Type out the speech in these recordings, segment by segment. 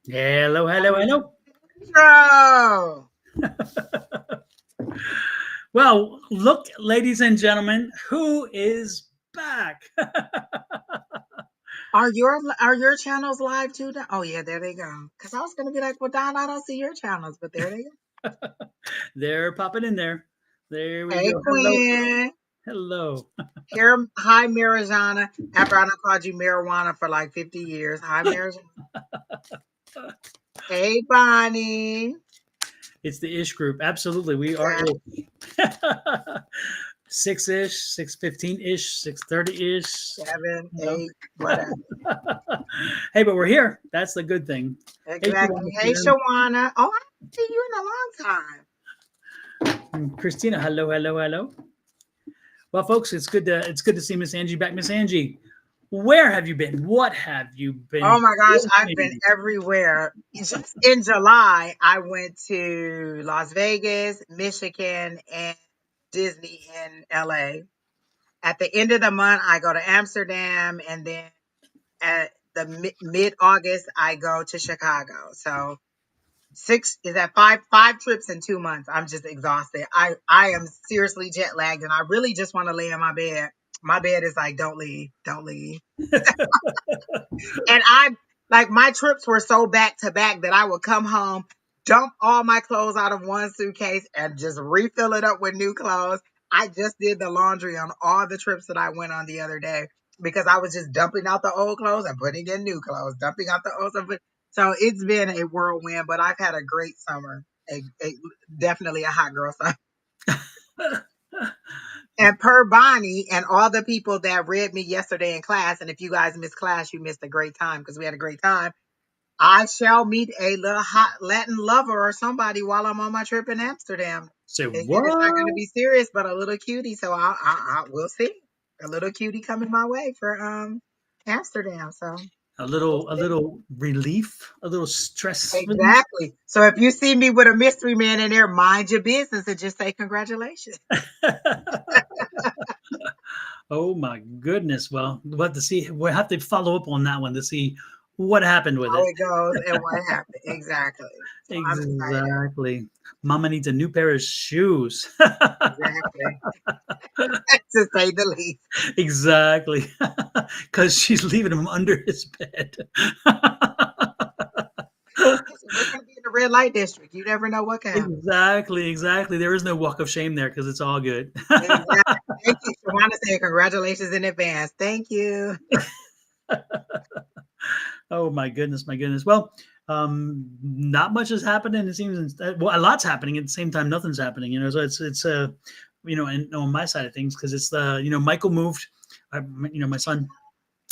Hello, hello, hello. Intro. Well, look, ladies and gentlemen, who is back? Are your channels live too? Oh yeah, there they go. Because I was gonna be like, well, Don, I don't see your channels, but there they go. They're popping in there. There we Hey, go. Hello, Quinn. hello. Here, hi, Marijana. After I done called you marijuana for like 50 years. Hi, Marijana. Hey, Bonnie. It's the ish group. Absolutely, we are Exactly. ish. 6-ish, 6:15-ish, 6:30-ish. 7, You know. 8, whatever. Hey, but we're here. That's the good thing. Hey, Exactly. Hey, Shawana. Oh, I haven't seen you in a long time. Christina. Hello, hello, hello. Well, folks, it's good to see Miss Angie back. Miss Angie, where have you been? What have you Oh been my gosh, I've been doing? everywhere. Just in July, I went to Las Vegas, Michigan, and Disney in LA. At the end of the month, I go to Amsterdam, and then at the mid August, I go to Chicago. So six is that five trips in 2 months. I'm just exhausted. I am seriously jet lagged, and I really just want to lay in my bed. My bed is like, don't leave, don't leave. And I like my trips were so back to back that I would come home, dump all my clothes out of one suitcase, and just refill it up with new clothes. I just did the laundry on all the trips that I went on the other day because I was just dumping out the old clothes and putting in new clothes, dumping out the old stuff. So it's been a whirlwind, but I've had a great summer. Definitely a hot girl summer. And per Bonnie and all the people that read me yesterday in class, and if you guys missed class, you missed a great time because we had a great time. I shall meet a little hot Latin lover or somebody while I'm on my trip in Amsterdam. Say They said it's not going to what? be serious, but a little cutie. So I we'll see. A little cutie coming my way for Amsterdam. So A we'll little, a see. little relief, a little stress relief. Exactly. So if you see me with a mystery man in there, mind your business and just say congratulations. Oh my goodness! Well, we'll have to see. We'll have to follow up on that one to see what happened with How it. it goes and what happened. Exactly. So I'm excited. Exactly. Mama needs a new pair of shoes. Exactly. To say the least. Exactly. Because she's leaving him under his bed. Listen, we're going to be in the red light district. You never know what can happen. Exactly, exactly. There is no walk of shame there because it's all good. Exactly. Thank you. Shawana said congratulations in advance. Thank you. Oh my goodness, my goodness. Well, not much is happening. It seems well, a lot's happening at the same time. Nothing's happening. So and on my side of things because it's the Michael moved. My son.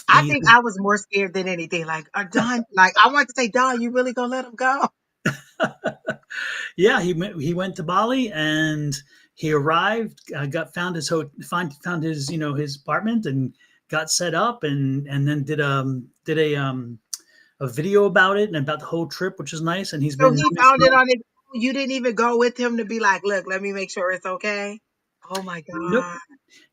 I He think I was more scared than anything. Like, Don, like I want to say, Don, you really gonna let him go? yeah he went to Bali and he arrived. Got found his his apartment and got set up and then did a video about it and about the whole trip, which is nice. And he's So been he found it on his own. You didn't even go with him to be like, look, let me make sure it's okay. Oh my nope. God.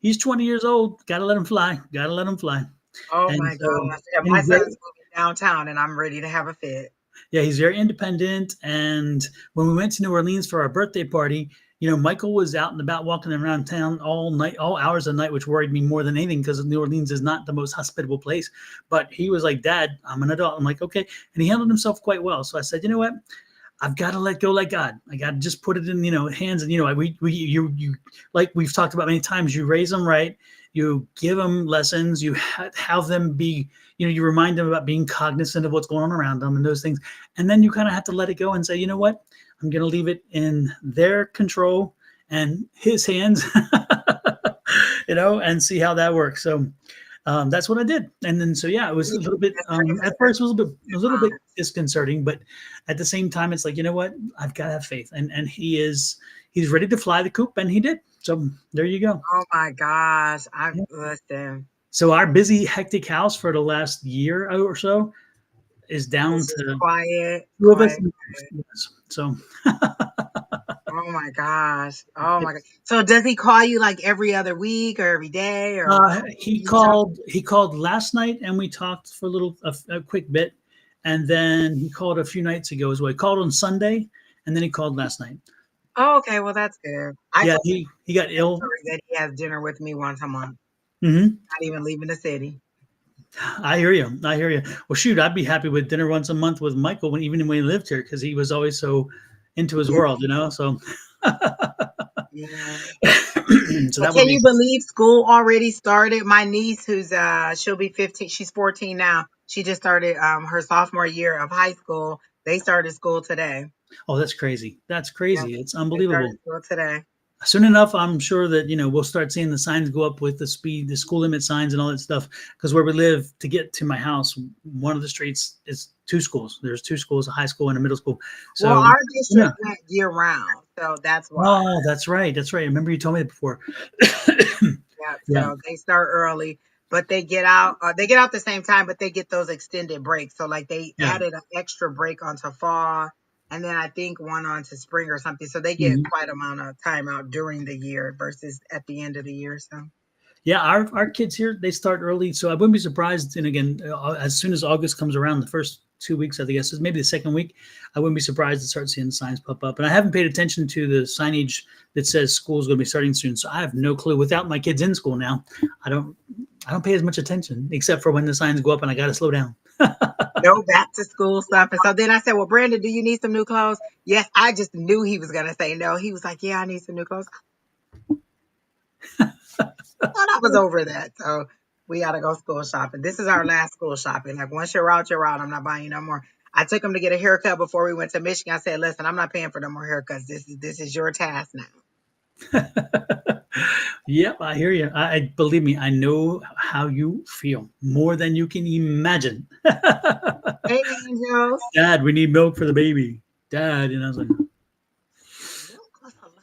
He's 20 years old. Got to let him fly. Got to let him fly. Oh And my so gosh. And and my he's very son's moving downtown and I'm ready to have a fit. yeah, he's very independent. And when we went to New Orleans for our birthday party, Michael was out and about walking around town all night, all hours of the night, which worried me more than anything because New Orleans is not the most hospitable place. But he was like, Dad, I'm an adult. I'm like, okay. And he handled himself quite well. So I said, you know what? I've got to let go like God. I got to just put it in, hands. And, you, like we've talked about many times, you raise them right. You give them lessons. You have them be, you remind them about being cognizant of what's going on around them and those things. And then you kind of have to let it go and say, you know what? I'm going to leave it in their control and his hands, and see how that works. So that's what I did. And then, so yeah, it was a little bit, That's very at first mature. it was a little bit Honest. disconcerting, but at the same time, it's like, you know what, I've got to have faith. And he's ready to fly the coop, and he did. So there you go. Oh my gosh. I Yeah. listen. So our busy, hectic house for the last year or so is down It's just to quiet, two of us. quiet. Yes. So Oh my gosh. Oh my god. So does he call you like every other week or every day or how he do you talk? called. He called last night, and we talked for a quick bit. and then he called a few nights ago as well. He called on Sunday, and then he called last night. Oh, okay. Well, that's good. I Yeah, told he got ill. her that he has dinner with me once a month, Hmm. not even leaving the city. I hear you. I hear you. Well, shoot, I'd be happy with dinner once a month with Michael when even when he lived here because he was always so into his Yeah. world, you know. So, Yeah. so But that would can be. you believe school already started? My niece, who's she'll be 15, she's 14 now. She just started her sophomore year of high school. They started school today. Oh, that's crazy. That's Yeah, crazy. It's they started unbelievable. school today. Soon enough, I'm sure that we'll start seeing the signs go up with the speed, the school limit signs, and all that stuff. Because where we live, to get to my house, one of the streets is two schools. There's two schools, a high school and a middle school. Well, So, our yeah. district went year round, so that's why. Oh, that's right. That's right. I remember you told me that before. Yeah, Yeah. so they start early, but they get out. They get out the same time, but they get those extended breaks. So like they Yeah. added an extra break onto fall, and then I think one onto spring or something. So they get Mhm. quite amount of time out during the year versus at the end of the year. So Yeah, our kids here they start early, so I wouldn't be surprised. And again, as soon as August comes around, the first 2 weeks, I guess, is maybe the second week, I wouldn't be surprised to start seeing signs pop up. And I haven't paid attention to the signage that says school's going to be starting soon, so I have no clue. Without my kids in school now, I don't I don't pay as much attention, except for when the signs go up and I got to slow down. no back to school stuff. And so then I said, "Well, Brandon, do you need some new clothes?" Yes, I just knew he was gonna say no. He was like, "Yeah, I need some new clothes." I thought I was over that. So we gotta go school shopping. This is our last school shopping. Like once you're out, you're out. I'm not buying you no more. I took him to get a haircut before we went to Michigan. I said, "Listen, I'm not paying for no more haircuts. This is your task now." Yep, I hear you. I believe me, I know how you feel more than you can imagine. Hey, angels. Dad, we need milk for the baby. Dad, I was like, Milk costs a lot.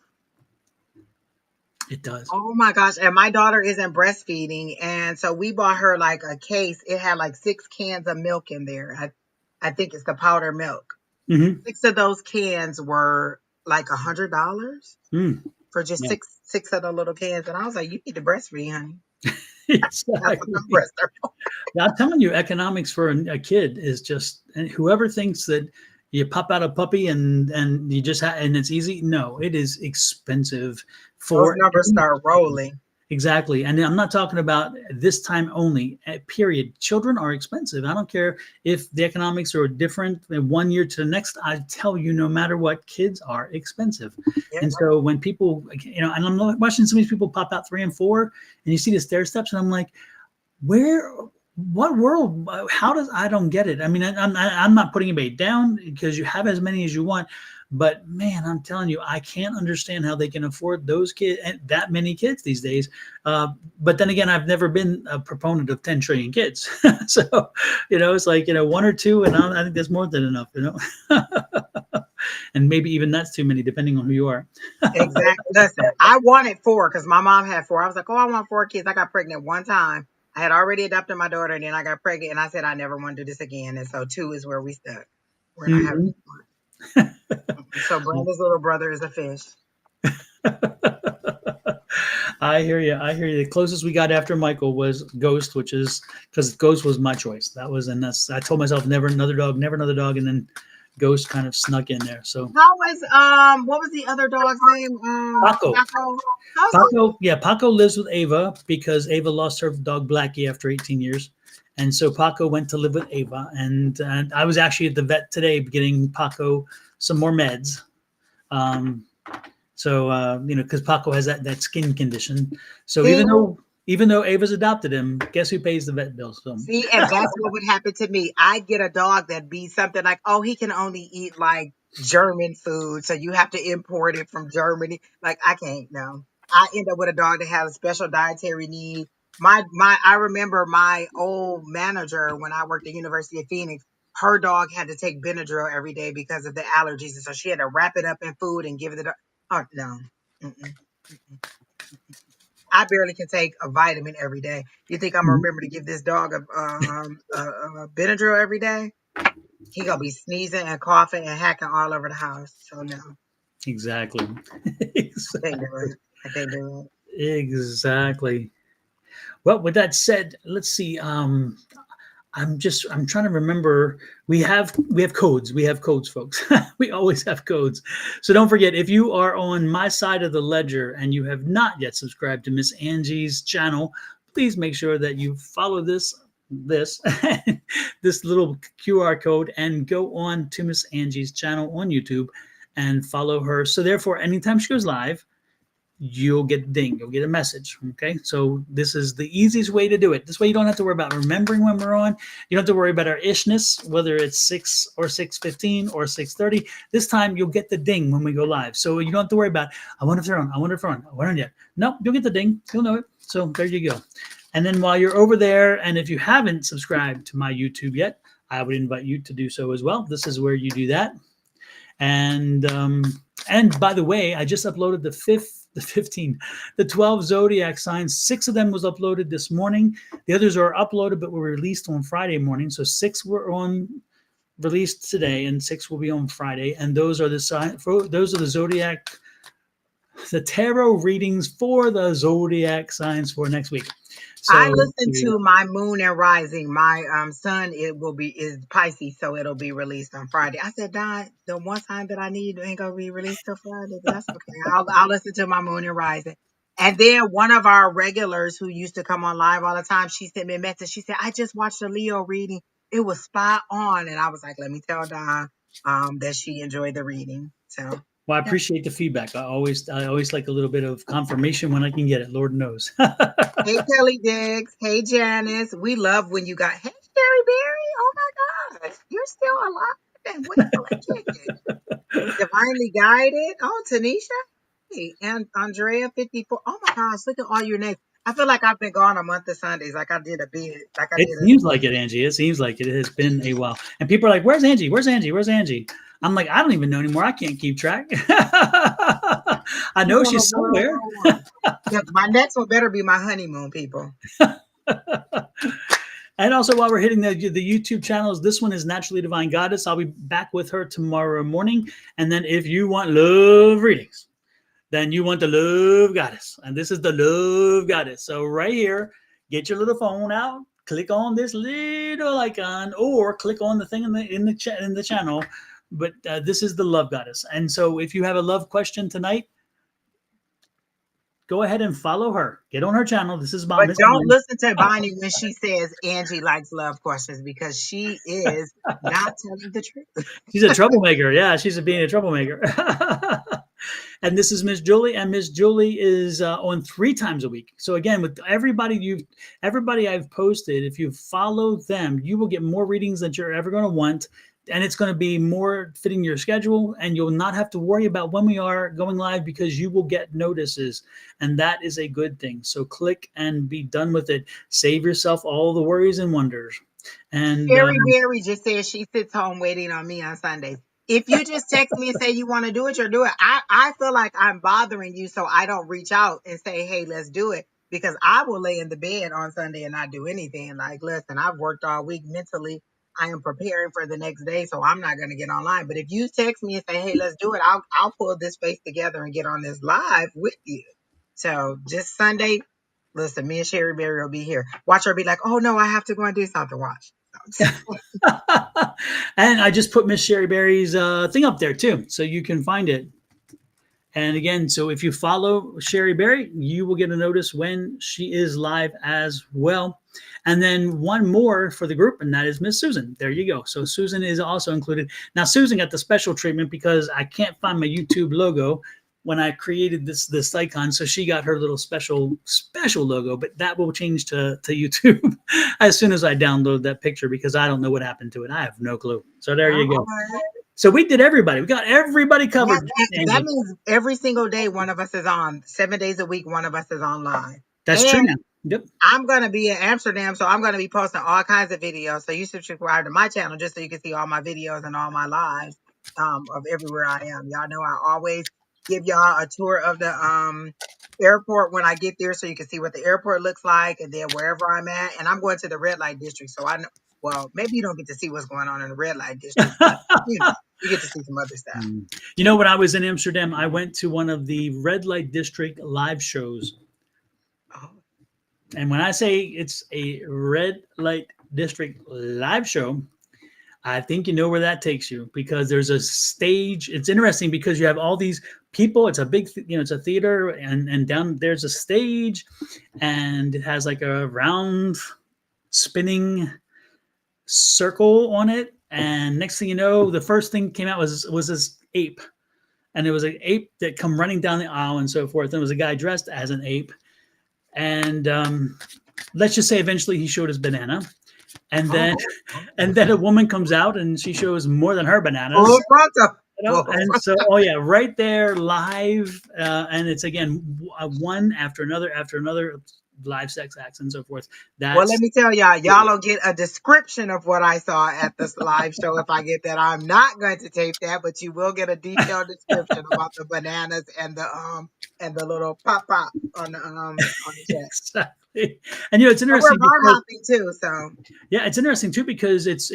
it does. Oh my gosh. And my daughter isn't breastfeeding. And so we bought her like a case. It had like 6 cans of milk in there. I think it's the powder milk. Hmm. 6 of those cans were like $100 Mm, for just yeah, six of the little cans. And I was like, you need to breastfeed, honey. That's what the exactly. breasts are for. Yeah, I'm telling you, economics for a kid is just, and whoever thinks that you pop out a puppy and you just and it's easy. No, it is expensive Those for numbers start rolling. exactly. And I'm not talking about this time only, period. Children are expensive. I don't care if the economics are different in 1 year to the next. I tell you, no matter what, kids are expensive. Yeah. And so when people, and I'm watching some of these people pop out 3 and 4, and you see the stair steps, and I'm like, where, what world, how does, I don't get it. I mean, I'm not putting anybody down because you have as many as you want, but man, I'm telling you, I can't understand how they can afford those kids and that many kids these days. But then again, I've never been a proponent of 10 trillion kids. So, it's like, one or two, and I think that's more than enough. And maybe even that's too many, depending on who you are. Exactly. Listen, I wanted four because my mom had four. I was like, oh, I want 4 kids. I got pregnant one time. I had already adopted my daughter, and then I got pregnant, and I said I never want to do this again. And so two is where we stuck. We're not having Mhm. more. So Brenda's little brother is a fish. I hear you. I hear you. The closest we got after Michael was Ghost, which is because Ghost was my choice. I told myself never another dog, never another dog, and then Ghost kind of snuck in there. So How was what was the other dog's name? Paco, Paco. How's he? Paco lives with Ava because Ava lost her dog Blackie after 18 years, and so Paco went to live with Ava. And I was actually at the vet today getting Paco some more meds. Um, So because Paco has that skin condition. So See, even though Ava's adopted him, guess who pays the vet bill? So see, and that's what would happen to me. I'd get a dog that'd be something like, oh, he can only eat like German food, so you have to import it from Germany. Like I can't, no. I end up with a dog that has a special dietary need. I remember my old manager when I worked at University of Phoenix. Her dog had to take Benadryl every day because of the allergies, and so she had to wrap it up in food and give it. Oh no. Mm-mm. I barely can take a vitamin every day. You think I'm gonna remember to give this dog a Benadryl every day? He gonna be sneezing and coughing and hacking all over the house. So no, exactly, I can't do it. I can't do it. exactly. Well, with that said, let's see. I'm trying to remember. We have codes. We have codes, folks. We always have codes. So don't forget, if you are on my side of the ledger and you have not yet subscribed to Miss Angie's channel, please make sure that you follow this this little QR code and go on to Miss Angie's channel on YouTube and follow her. So therefore, anytime she goes live, you'll get a ding, you'll get a message. Okay, so this is the easiest way to do it. This way you don't have to worry about remembering when we're on. You don't have to worry about our ishness, whether it's 6 or 6:15 or 6:30. This time you'll get the ding when we go live, so you don't have to worry about, I wonder if they're on, I wonder if they're on, I wonder yet. No, you'll get the ding, you'll know it. So there you go. And then while you're over there, and if you haven't subscribed to my YouTube yet, I would invite you to do so as well. This is where you do that. And by the way, I just uploaded the 12 zodiac signs. 6 of them was uploaded this morning. The others are uploaded but were released on Friday morning. So 6 were released today, and 6 will be on Friday. And those are the zodiac, the tarot readings for the zodiac signs for next week. So I listened to my moon and rising. My son is Pisces, so it'll be released on Friday. I said, Don, the one time that I need ain't gonna be released till Friday, but that's okay. I'll listen to my moon and rising. And then one of our regulars who used to come on live all the time, she sent me a message. She said, I just watched a Leo reading. It was spot on. And I was like, let me tell Don that she enjoyed the reading. So well, I yeah. appreciate the feedback. I always like a little bit of confirmation when I can get it. Lord knows. Hey Kelly Diggs. Hey Janice. We love when you got hey Sherry Berry. Oh my gosh. You're still alive and well and kicking. Divinely guided. Oh, Tanisha. Hey, and Andrea 54. Oh my gosh, look at all your names. I feel like I've been gone a month of Sundays, like I did a bid. Like I It did a seems like it, Angie. It seems like it has been a while. And people are like, where's Angie? Where's Angie? Where's Angie? I'm like, I don't even know anymore. I can't keep track. I know on a she's somewhere. worldwide. Yeah, my next one better be my honeymoon, people. And also, while we're hitting the YouTube channels, this one is Naturally Divine Goddess. I'll be back with her tomorrow morning. And then if you want love readings, then you want the Love Goddess. And this is the Love Goddess. So right here, get your little phone out, click on this little icon, or click on the thing in the channel. But this is the Love Goddess. And so if you have a love question tonight, go ahead and follow her. Get on her channel. This is about But Miss don't Bonnie. listen to Bonnie when she says Angie likes love questions because she is not telling the truth. She's a troublemaker. Yeah, she's being a troublemaker. And this is Miss Julie, and Miss Julie is on 3 times a week. So again, with everybody I've posted, if you follow them, you will get more readings than you're ever going to want, and it's going to be more fitting your schedule, and you'll not have to worry about when we are going live because you will get notices, and that is a good thing. So click and be done with it. Save yourself all the worries and wonders. And Sherry Berry just says she sits home waiting on me on Sundays. If you just text me and say you want to do it, you'll do it. I feel like I'm bothering you, so I don't reach out and say, hey, let's do it. Because I will lay in the bed on Sunday and not do anything. Like, listen, I've worked all week mentally. I am preparing for the next day, so I'm not going to get online. But if you text me and say, hey, let's do it, I'll pull this face together and get on this live with you. So just Sunday, listen, me and Sherry Berry will be here. Watch her be like, oh no, I have to go and do something. Watch. and I just put Miss Sherry Berry's thing up there too, so you can find it. And again, so if you follow Sherry Berry, you will get a notice when she is live as well. And then one more for the group, and that is Miss Susan. There you go. So Susan is also included. Now, Susan got the special treatment because I can't find my YouTube logo when I created this icon. So she got her little special logo, but that will change to YouTube as soon as I download that picture because I don't know what happened to it. I have no clue. So there you go. So we did everybody. We got everybody covered. Yes, that means every single day one of us is on. 7 days a week, one of us is online. That's and true now. Yep. I'm going to be in Amsterdam, so I'm going to be posting all kinds of videos. So you should subscribe to my channel just so you can see all my videos and all my lives of everywhere I am. Y'all know I always give y'all a tour of the airport when I get there so you can see what the airport looks like and then wherever I'm at. And I'm going to the red light district, so I know, well, maybe you don't get to see what's going on in the red light district, but you know, you get to see some other stuff. You know, when I was in Amsterdam, I went to one of the red light district live shows. Oh. And when I say it's a red light District live show, I think you know where that takes you, because there's a stage. It's interesting because you have all these people. It's a big, it's a theater, and down there's a stage, and it has like a round spinning circle on it. And next thing you know, the first thing came out was this ape, and it was an ape that come running down the aisle and so forth. And it was a guy dressed as an ape, and let's just say eventually he showed his banana, and then a woman comes out and she shows more than her bananas. Full frontal. And so, oh yeah, right there live, and it's again one after another live sex acts and so forth. Well, let me tell y'all will get a description of what I saw at this live show if I get that. I'm not going to tape that, but you will get a detailed description about the bananas and the little pop on the chest. Exactly. And it's And interesting. we're bar hopping too, so yeah, it's interesting too because it's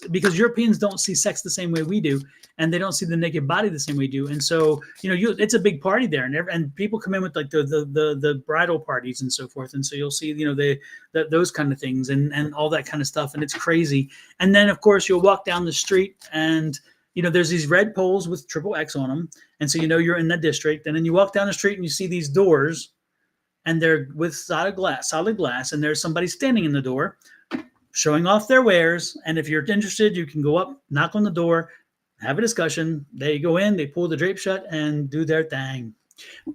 because Europeans don't see sex the same way we do, and they don't see the naked body the same way we do, and so it's a big party there, and people come in with like the bridal parties and so forth, and so you'll see those kind of things and all that kind of stuff, and it's crazy. And then of course you'll walk down the street and there's these red poles with triple X on them, and so you're in that district, and then you walk down the street and you see these doors. And they're with solid glass, and there's somebody standing in the door showing off their wares. And if you're interested, you can go up, knock on the door, have a discussion. They go in, they pull the drape shut, and do their thing.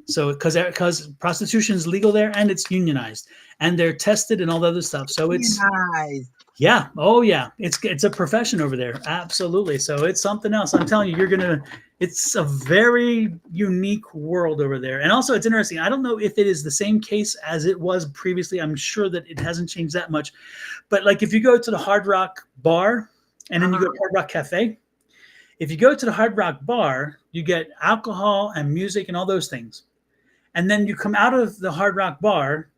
So because prostitution is legal there, and it's unionized, and they're tested and all the other stuff. So it's nice. Yeah. Oh, yeah. It's a profession over there. Absolutely. So it's something else. I'm telling you, it's a very unique world over there. And also it's interesting. I don't know if it is the same case as it was previously. I'm sure that it hasn't changed that much. But like if you go to the Hard Rock bar and then you go to Hard Rock Cafe, if you go to the Hard Rock bar, you get alcohol and music and all those things. And then you come out of the Hard Rock bar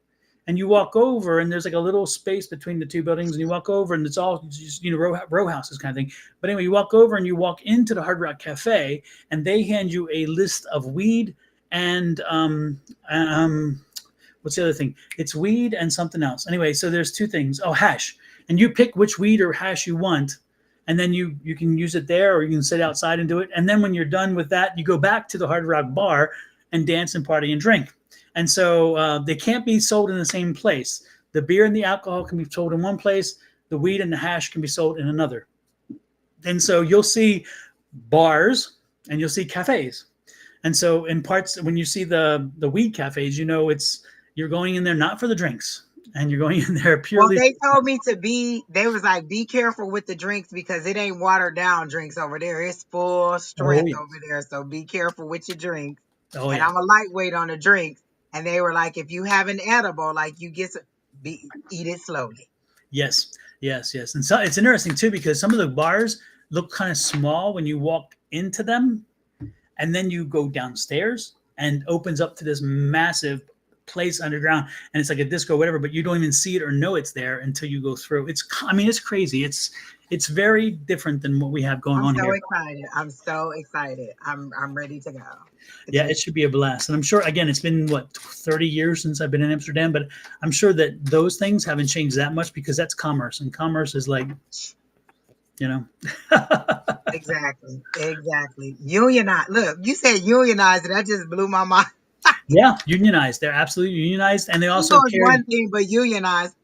and you walk over, and there's like a little space between the two buildings, and you walk over, and it's all just, row houses kind of thing. But anyway, you walk over and you walk into the Hard Rock Cafe, and they hand you a list of weed and what's the other thing? It's weed and something else. Anyway, so there's two things. Oh, hash, and you pick which weed or hash you want, and then you can use it there, or you can sit outside and do it. And then when you're done with that, you go back to the Hard Rock bar and dance and party and drink. And so they can't be sold in the same place. The beer and the alcohol can be sold in one place. The weed and the hash can be sold in another. And so you'll see bars and you'll see cafes. And so in parts, when you see the weed cafes, you're going in there not for the drinks, and you're going in there purely. Well, they told me they was like, be careful with the drinks because it ain't watered down drinks over there. It's full strength over there. So be careful with your drinks. And I'm a lightweight on the drinks. And they were like, if you have an edible, like you eat it slowly. Yes. And so it's interesting too, because some of the bars look kind of small when you walk into them, and then you go downstairs and opens up to this massive place underground, and it's like a disco, whatever, but you don't even see it or know it's there until you go through. It's crazy. It's very different than what we have going on here. I'm so excited. I'm ready to go. It should be a blast. And I'm sure, again, it's been 30 years since I've been in Amsterdam, but I'm sure that those things haven't changed that much, because that's commerce, and commerce is like, Exactly. Unionized. Look, you said unionized, and that just blew my mind. Yeah, unionized. They're absolutely unionized, and they also carry one thing, but unionized.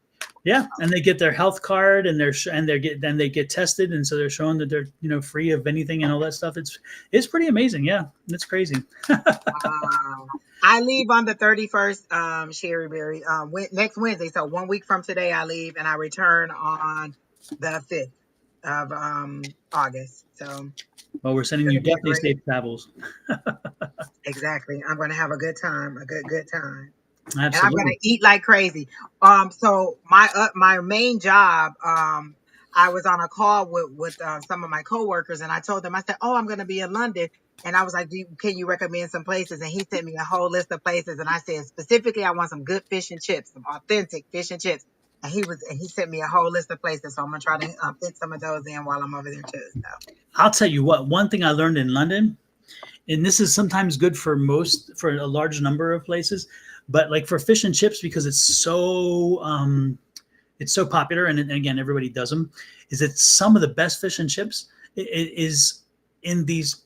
Yeah, and they get their health card, and they get tested, and so they're showing that they're free of anything and all that stuff. It's pretty amazing. Yeah, it's crazy. I leave on the 31st, Sherry Berry. Next Wednesday, so 1 week from today, I leave, and I return on the 5th of August. So. Well, we're sending you definitely safe travels. Exactly. I'm going to have a good time, a good time. Absolutely. And I'm going to eat like crazy. So my main job, I was on a call with some of my coworkers, and I told them, I said, I'm going to be in London. And I was like, can you recommend some places? And he sent me a whole list of places. And I said, specifically, I want some good fish and chips, some authentic fish and chips. And he sent me a whole list of places. So I'm going to try to fit some of those in while I'm over there too. So. I'll tell you what, one thing I learned in London, and this is sometimes good for a large number of places, but like for fish and chips, because it's so it's so popular, and again, everybody does them. Is that some of the best fish and chips is in these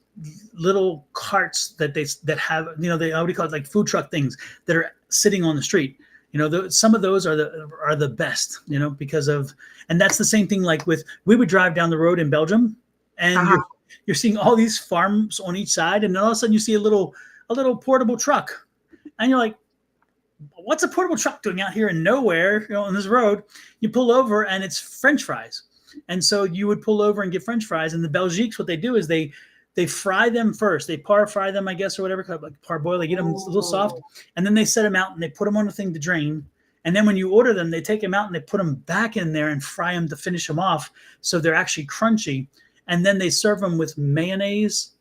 little carts that have, they, what do you call it, like food truck things that are sitting on the street. Some of those are the best, because of, and that's the same thing. Like we would drive down the road in Belgium, and Uh-huh. you're seeing all these farms on each side, and then all of a sudden you see a little portable truck, and you're like, what's a portable truck doing out here in nowhere, on this road? You pull over and it's French fries. And so you would pull over and get French fries. And the Belgiques, what they do is they fry them first. They par fry them, I guess, or whatever, like parboil. They get them a little soft, and then they set them out and they put them on the thing to drain. And then when you order them, they take them out and they put them back in there and fry them to finish them off, so they're actually crunchy. And then they serve them with mayonnaise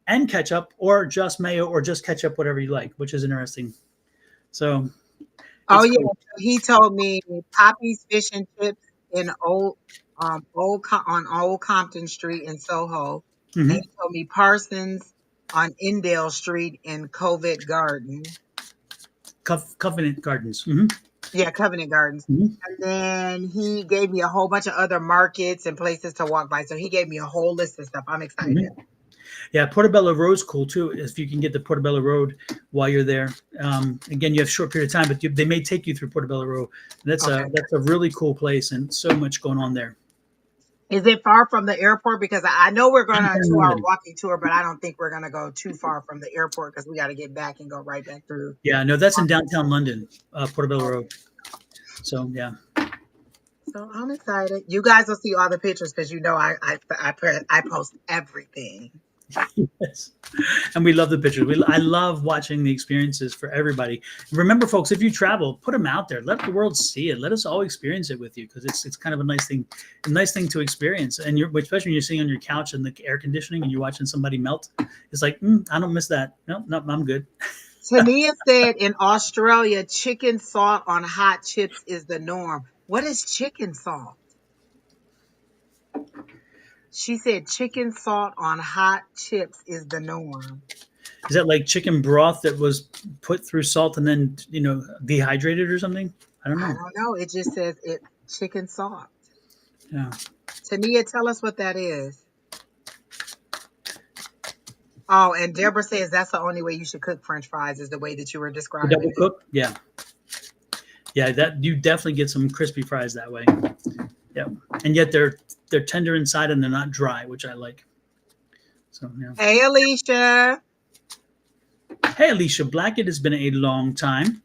and ketchup, or just mayo, or just ketchup, whatever you like, which is interesting. So Oh it's yeah, cool. so he told me Poppy's Fish and Chips in on Old Compton Street in Soho, and Hmm. he told me Parsons on Indale Street in Covent Garden. Covenant Gardens. Hmm. Yeah, Covenant Gardens. Hmm. And then he gave me a whole bunch of other markets and places to walk by. So he gave me a whole list of stuff. I'm excited. Hmm. Yeah, Portobello Road's cool too. If you can get to Portobello Road while you're there, again, you have a short period of time, but they may take you through Portobello Road. Okay. That's a really cool place, and so much going on there. Is it far from the airport? Because I know we're going on a Downtown 2 hour London. walking tour, but I don't think we're going to go too far from the airport because we got to get back and go right back through. Yeah, no, that's in downtown London, Portobello Road. So yeah. So I'm excited. You guys will see all the pictures because I post everything. Yes. And we love the pictures. I love watching the experiences for everybody. Remember, folks, if you travel, put them out there. Let the world see it. Let us all experience it with you, because it's kind of a nice thing to experience. And especially when you're sitting on your couch in the air conditioning and you're watching somebody melt. It's like, I don't miss that. No, I'm good. Tania said in Australia, chicken salt on hot chips is the norm. What is chicken salt? She said chicken salt on hot chips is the norm. Is that like chicken broth that was put through salt and then dehydrated or something? I don't I know. don't know. It just says it chicken salt. Yeah. Tania, tell us what that is. Oh, and Deborah says that's the only way you should cook French fries is the way that you were The describing double it. cook? Yeah. Yeah, that you definitely get some crispy fries that way. Yeah. And yet they're tender inside and they're not dry, which I like. So yeah. Hey, Alicia. Hey, Alicia Black, it has been a long time.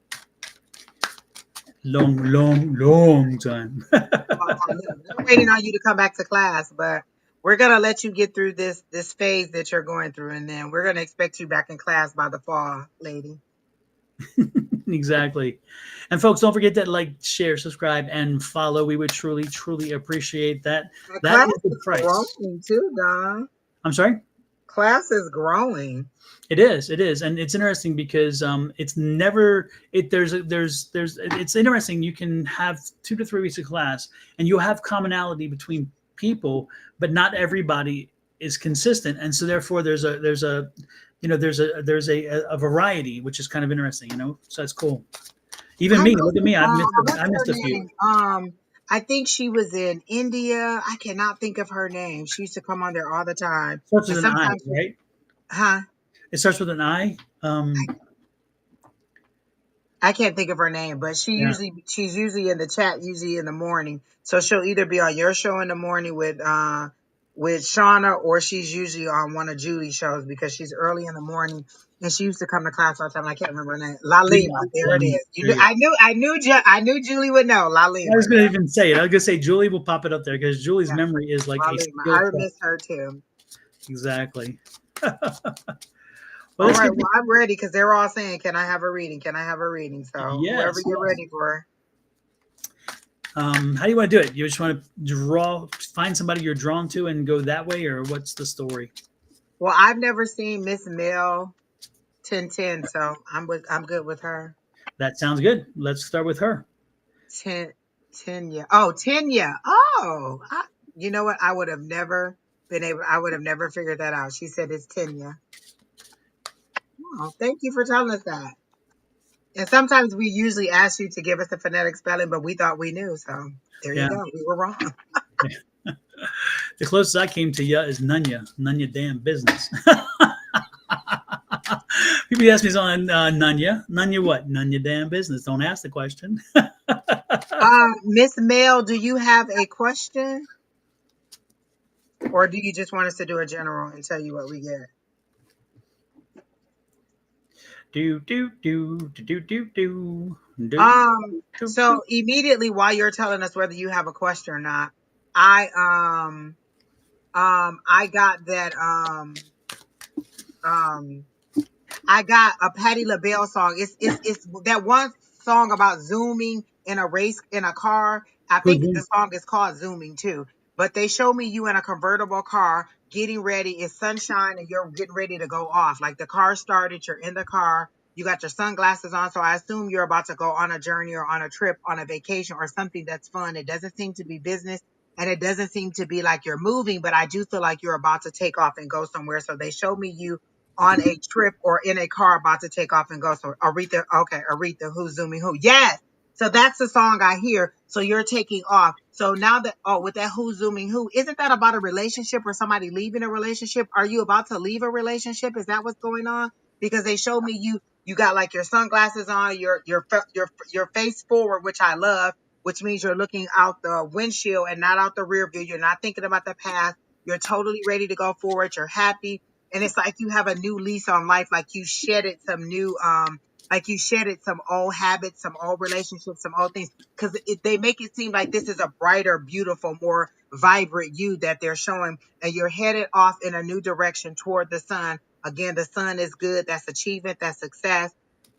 Long time. Long time. Look, we're waiting on you to come back to class, but we're gonna let you get through this phase that you're going through, and then we're gonna expect you back in class by the fall, lady. Exactly. And folks, don't forget that like, share, subscribe, and follow. We would truly, truly appreciate that. The That class is the is price. growing too, Don. I'm sorry? Class is growing. It is, and it's interesting because it's never it. There's it's interesting. You can have 2 to 3 weeks of class, and you'll have commonality between people, but not everybody is consistent, and so therefore there's a variety, which is kind of interesting. So that's cool. Even I me, know. look at me. What's I her missed a few. name? I think she was in India. I cannot think of her name. She used to come on there all the time, Starts and with an I, sometimes, right? huh? It starts with an I. I can't think of her name, but Yeah. she's usually in the chat, usually in the morning. So she'll either be on your show in the morning with Shauna, or she's usually on one of Julie's shows because she's early in the morning and she used to come to class all the time. I can't remember her name. Lalima, there it Lemon. is. You There knew, you go. I knew Julie would know I Lalima. was going to even say it. I was going to say Julie will pop it up there because Julie's Yeah, memory is like a Lalima. skill I set. miss her too. Exactly. Well, All let's right, get well I'm ready because they're all saying, "Can I have a reading? Can I have a reading?" So whoever yes, you're yes. ready for. How do you want to do it? You just want to find somebody you're drawn to, and go that way, or what's the story? Well, I've never seen Miss Mel 1010, so I'm good with her. That sounds good. Let's start with her. 10 Tenya. Oh, Tenya. Oh, you know what? I would have never figured that out. She said it's Tenya. Oh, thank you for telling us that. And sometimes we usually ask you to give us the phonetic spelling, but we thought we knew. So there you Yeah. go. We were wrong. The closest I came to ya is none ya. None ya damn business. People ask me something, none ya. None ya what? None ya damn business. Don't ask the question. Miss Mel, do you have a question? Or do you just want us to do a general and tell you what we get? Do do do do do do do do do. So immediately while you're telling us whether you have a question or not, I I got that um I got a Patti LaBelle song. It's that one song about zooming in a race in a car. I Who's think the in? song is called Zooming too. But they show me you in a convertible car getting ready. It's sunshine and you're getting ready to go off. Like the car started, you're in the car, you got your sunglasses on. So I assume you're about to go on a journey or on a trip, on a vacation or something that's fun. It doesn't seem to be business and it doesn't seem to be like you're moving, but I do feel like you're about to take off and go somewhere. So they show me you on a trip or in a car about to take off and go. So Aretha, okay, Aretha, who's zooming who? Yes. So that's the song I hear. So you're taking off. So now that, oh, with that who's zooming who, isn't that about a relationship or somebody leaving a relationship? Are you about to leave a relationship? Is that what's going on? Because they showed me you got like your sunglasses on, your face forward, which I love, which means you're looking out the windshield and not out the rear view. You're not thinking about the past. You're totally ready to go forward. You're happy and it's like you have a new lease on life, like you shedded some old habits, some old relationships, some old things, because they make it seem like this is a brighter, beautiful, more vibrant you that they're showing, and you're headed off in a new direction toward the sun. Again, the sun is good. That's achievement. That's success.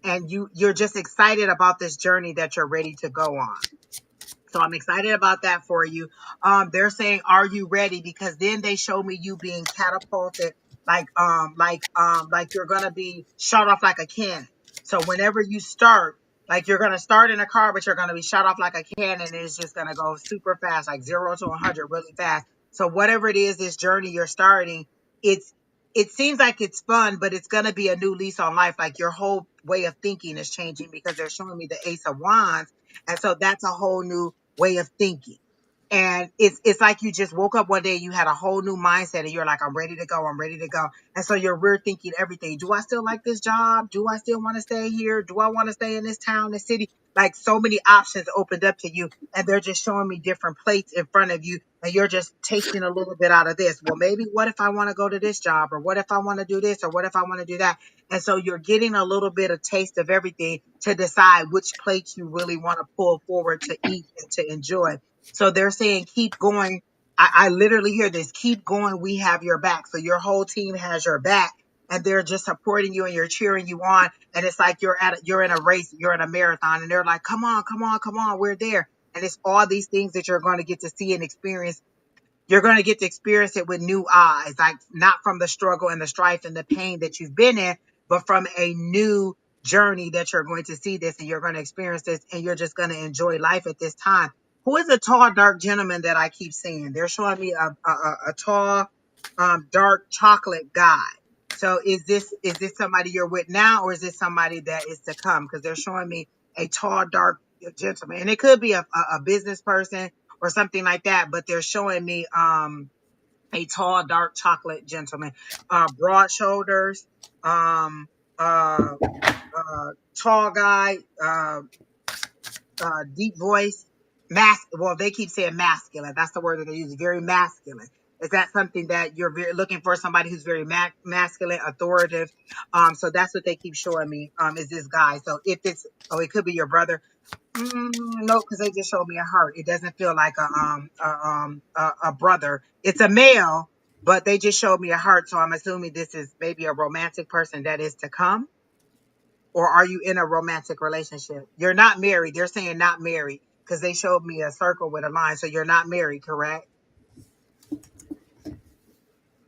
And you're just excited about this journey that you're ready to go on. So I'm excited about that for you. They're saying, "Are you ready?" Because then they show me you being catapulted, like you're gonna be shot off like a cannon. So whenever you start, like you're gonna start in a car, but you're gonna be shot off like a cannon, and it's just gonna go super fast, like 0 to 100, really fast. So whatever it is, this journey you're starting, it's it seems like it's fun, but it's gonna be a new lease on life. Like your whole way of thinking is changing because they're showing me the Ace of Wands, and so that's a whole new way of thinking. And it's like you just woke up one day and you had a whole new mindset and you're like, I'm ready to go, I'm ready to go. And so you're rear thinking everything. Do I still like this job? Do I still want to stay here? Do I want to stay in this town, this city? Like so many options opened up to you, and they're just showing me different plates in front of you, and you're just tasting a little bit out of this. Well, maybe what if I want to go to this job, or what if I want to do this, or what if I want to do that? And so you're getting a little bit of taste of everything to decide which plates you really want to pull forward to eat and to enjoy. So they're saying, keep going. I literally hear this, keep going. We have your back. So your whole team has your back and they're just supporting you and you're cheering you on. And it's like you're in a race, you're in a marathon and they're like, come on, come on, come on. We're there. And it's all these things that you're going to get to see and experience. You're going to get to experience it with new eyes, like not from the struggle and the strife and the pain that you've been in, but from a new journey that you're going to see this and you're going to experience this and you're just going to enjoy life at this time. Who is the tall, dark gentleman that I keep seeing? They're showing me a tall, dark chocolate guy. So is this somebody you're with now, or is this somebody that is to come? Because they're showing me a tall, dark gentleman, and it could be a business person or something like that. But they're showing me a tall, dark chocolate gentleman, broad shoulders, um, uh, tall guy, deep voice, well, they keep saying masculine. That's the word that they use. Very masculine. Is that something that you're very looking for? Somebody who's very masculine, authoritative. So that's what they keep showing me. Is this guy? So if it's, oh, it could be your brother. No, because they just showed me a heart. It doesn't feel like a brother. It's a male, but they just showed me a heart. So I'm assuming this is maybe a romantic person that is to come, or are you in a romantic relationship? You're not married. They're saying not married because they showed me a circle with a line. So you're not married, correct?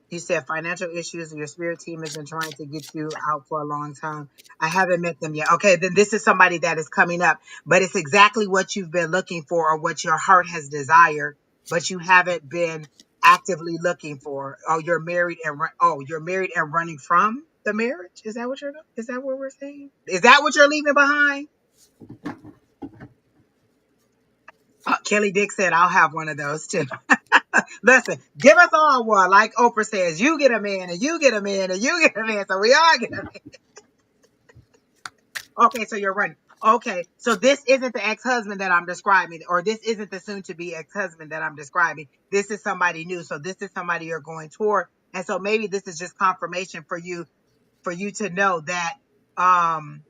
You said financial issues. Your spirit team has been trying to get you out for a long time. I haven't met them yet. Okay, then this is somebody that is coming up, but it's exactly what you've been looking for or what your heart has desired, but you haven't been actively looking for. Oh, you're married and you're married and running from. the marriage? Is that what we're saying? Is that what you're leaving behind? Kelly Dick said, I'll have one of those too. Listen, give us all one. Like Oprah says, you get a man and you get a man and you get a man. So we all get a man. Okay, so you're running. Okay, so this isn't the ex-husband that I'm describing, or this isn't the soon-to-be ex-husband that I'm describing. This is somebody new. So this is somebody you're going toward. And so maybe this is just confirmation for you to know that um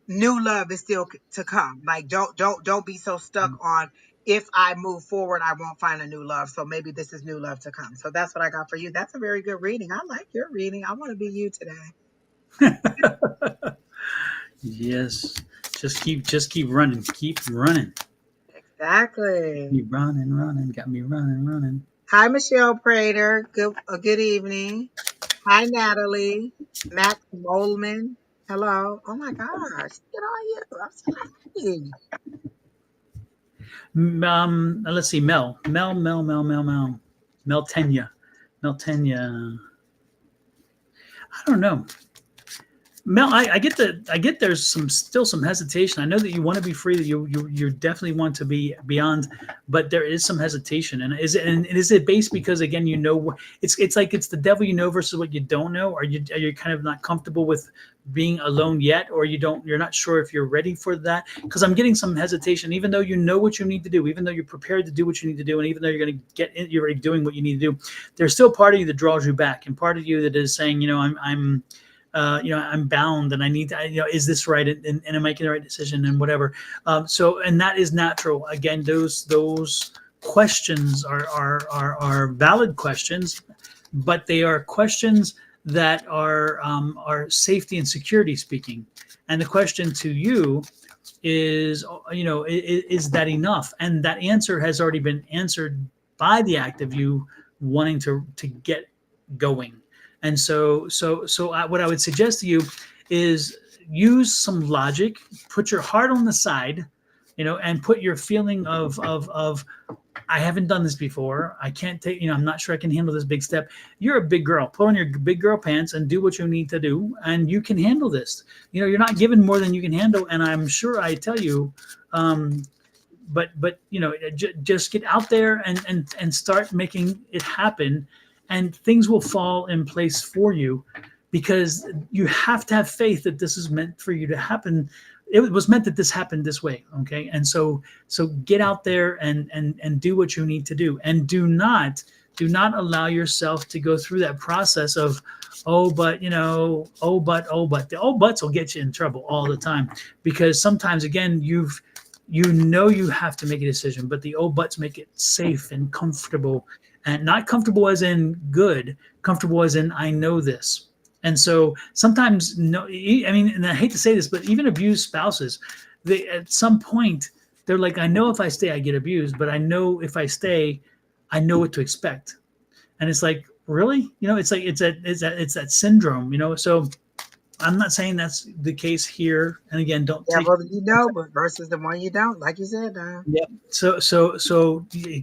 new love is still to come. Like don't be so stuck on, if I move forward I won't find a new love. So maybe this is new love to come. So that's what I got for you. That's a very good reading. I like your reading. I want to be you today. Yes. Just keep running. Keep running. Exactly. Keep running, running. Got me running, running. Hi, Michelle Prater. Good evening. Hi, Natalie. Max Molman. Hello. Oh my gosh. Look at all you. I'm so happy. Let's see. Mel Tenya. I don't know. Mel, I get there's still some hesitation. I know that you want to be free, that you definitely want to be beyond, but there is some hesitation. And is it based because, again, it's like it's the devil you know versus what you don't know? Are you kind of not comfortable with being alone yet, or you're not sure if you're ready for that? Because I'm getting some hesitation, even though you know what you need to do, even though you're prepared to do what you need to do, and even though you're already doing what you need to do, there's still part of you that draws you back, and part of you that is saying, I'm bound, and I need to, is this right? And am I making the right decision, and whatever. And that is natural. Again, those questions are valid questions, but they are questions that are safety and security speaking. And the question to you is, is that enough? And that answer has already been answered by the act of you wanting to get going. And what I would suggest to you is use some logic, put your heart on the side, and put your feeling of I haven't done this before. I can't take, I'm not sure I can handle this big step. You're a big girl. Put on your big girl pants and do what you need to do, and you can handle this. You're not given more than you can handle, and I'm sure I tell you, but just get out there and start making it happen, and things will fall in place for you, because you have to have faith that this is meant for you to happen. It was meant that this happened this way. Okay. And so get out there and do what you need to do, and do not allow yourself to go through that process of, but the oh buts will get you in trouble all the time, because sometimes, again, you have to make a decision, but the oh buts make it safe and comfortable, and not comfortable as in good, comfortable as in I know this. And so sometimes, no, I mean, and I hate to say this, but even abused spouses, they at some point they're like, I know if I stay, I get abused, but I know if I stay, I know what to expect. And it's like, really, it's like it's that syndrome. So I'm not saying that's the case here. And again, don't Yeah, take. well, but versus the one you don't, like you said. Yeah. So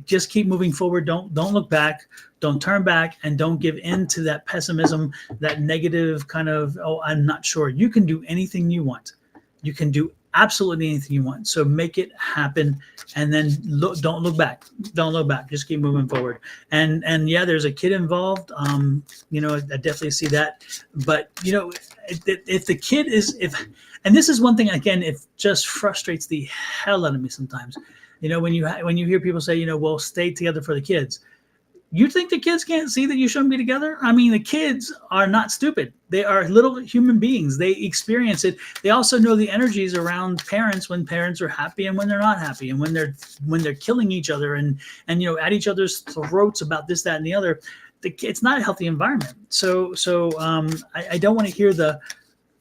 just keep moving forward. Don't look back. Don't turn back, and don't give in to that pessimism, that negative kind of, I'm not sure. You can do anything you want. You can do absolutely anything you want. So make it happen, and then don't look back. Don't look back. Just keep moving forward. And yeah, there's a kid involved. I definitely see that. But if the kid is, and this is one thing, again, it just frustrates the hell out of me sometimes. When you hear people say, well, stay together for the kids. You think the kids can't see that you shouldn't be together? I mean, the kids are not stupid. They are little human beings. They experience it. They also know the energies around parents, when parents are happy and when they're not happy, and when they're killing each other and at each other's throats about this, that, and the other. It's not a healthy environment. So I don't want to hear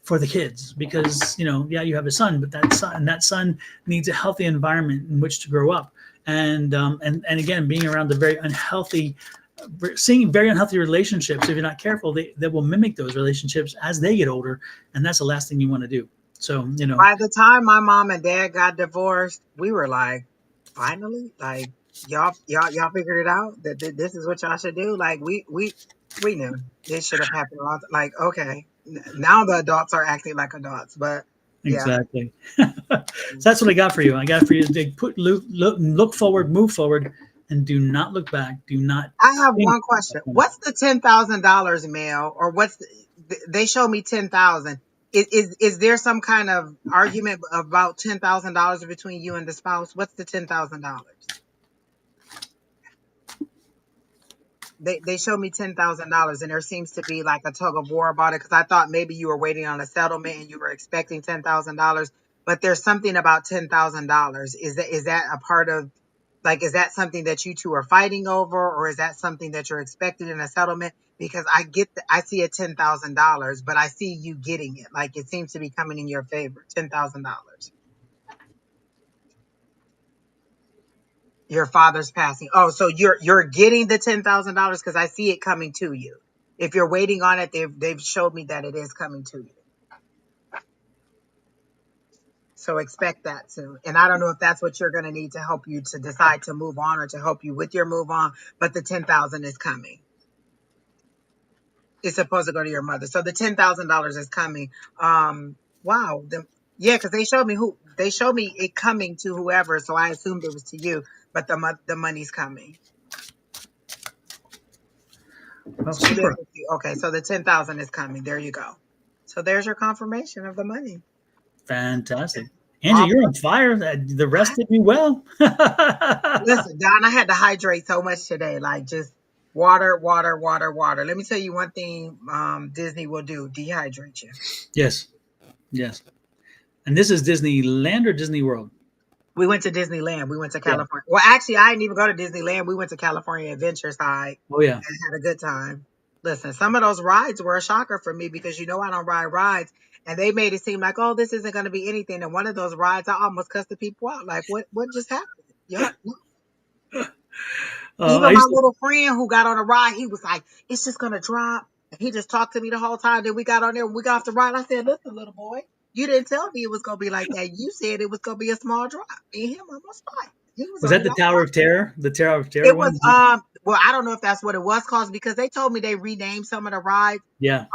for the kids, because you have a son, but that son needs a healthy environment in which to grow up. And again, being around seeing very unhealthy relationships, if you're not careful, they will mimic those relationships as they get older, and that's the last thing you want to do. So By the time my mom and dad got divorced, we were like, finally, like y'all figured it out that this is what y'all should do. Like we We knew it should have happened a lot. Like, okay, now the adults are acting like adults, but yeah. Exactly. So that's what I got for you. I got for you to look forward, move forward, and do not look back. Do not I have think. one question. What's the $10,000, Mel? Or what's they show me 10,000? Is there some kind of argument about $10,000 between you and the spouse? What's the $10,000? They showed me $10,000, and there seems to be like a tug of war about it because I thought maybe you were waiting on a settlement and you were expecting $10,000, but there's something about $10,000. Is that a part of, like, is that something that you two are fighting over, or is that something that you're expecting in a settlement? Because I see a $10,000, but I see you getting it. Like, it seems to be coming in your favor. $10,000. Your father's passing. Oh, so you're getting the $10,000 because I see it coming to you. If you're waiting on it, they've showed me that it is coming to you. So expect that soon. And I don't know if that's what you're going to need to help you to decide to move on or to help you with your move on, but the 10,000 is coming. It's supposed to go to your mother. So the $10,000 is coming. Wow. Yeah, because they showed me it coming to whoever, so I assumed it was to you, but the money's coming. Well, She lives super. with you. Okay, so the 10,000 is coming. There you go. So there's your confirmation of the money. Fantastic. Angie, All, you're on fire. The rest did me well. listen, Don, I had to hydrate so much today. Like, just water, water, water, water. Let me tell you one thing Disney will do: dehydrate you. Yes. Yes. And this is Disneyland or Disney World? We went to Disneyland. We went to Yeah. California. Well, actually, I didn't even go to Disneyland. We went to California Adventure Side Oh, yeah. and had a good time. Listen, some of those rides were a shocker for me because I don't ride rides. And they made it seem like, oh, this isn't going to be anything. And one of those rides, I almost cussed the people out. Like, what just happened? Yeah. I Even my used to, little friend who got on a ride, he was like, it's just going to drop. And he just talked to me the whole time. Then we got on there. When we got off the ride, I said, listen, little boy, you didn't tell me it was going to be like that. You said it was going to be a small drop. Me and him almost fight. He was was on that it. the Tower of Terror? The Tower of Terror It was one? well, I don't know if that's what it was called because they told me they renamed some of the rides. Yeah.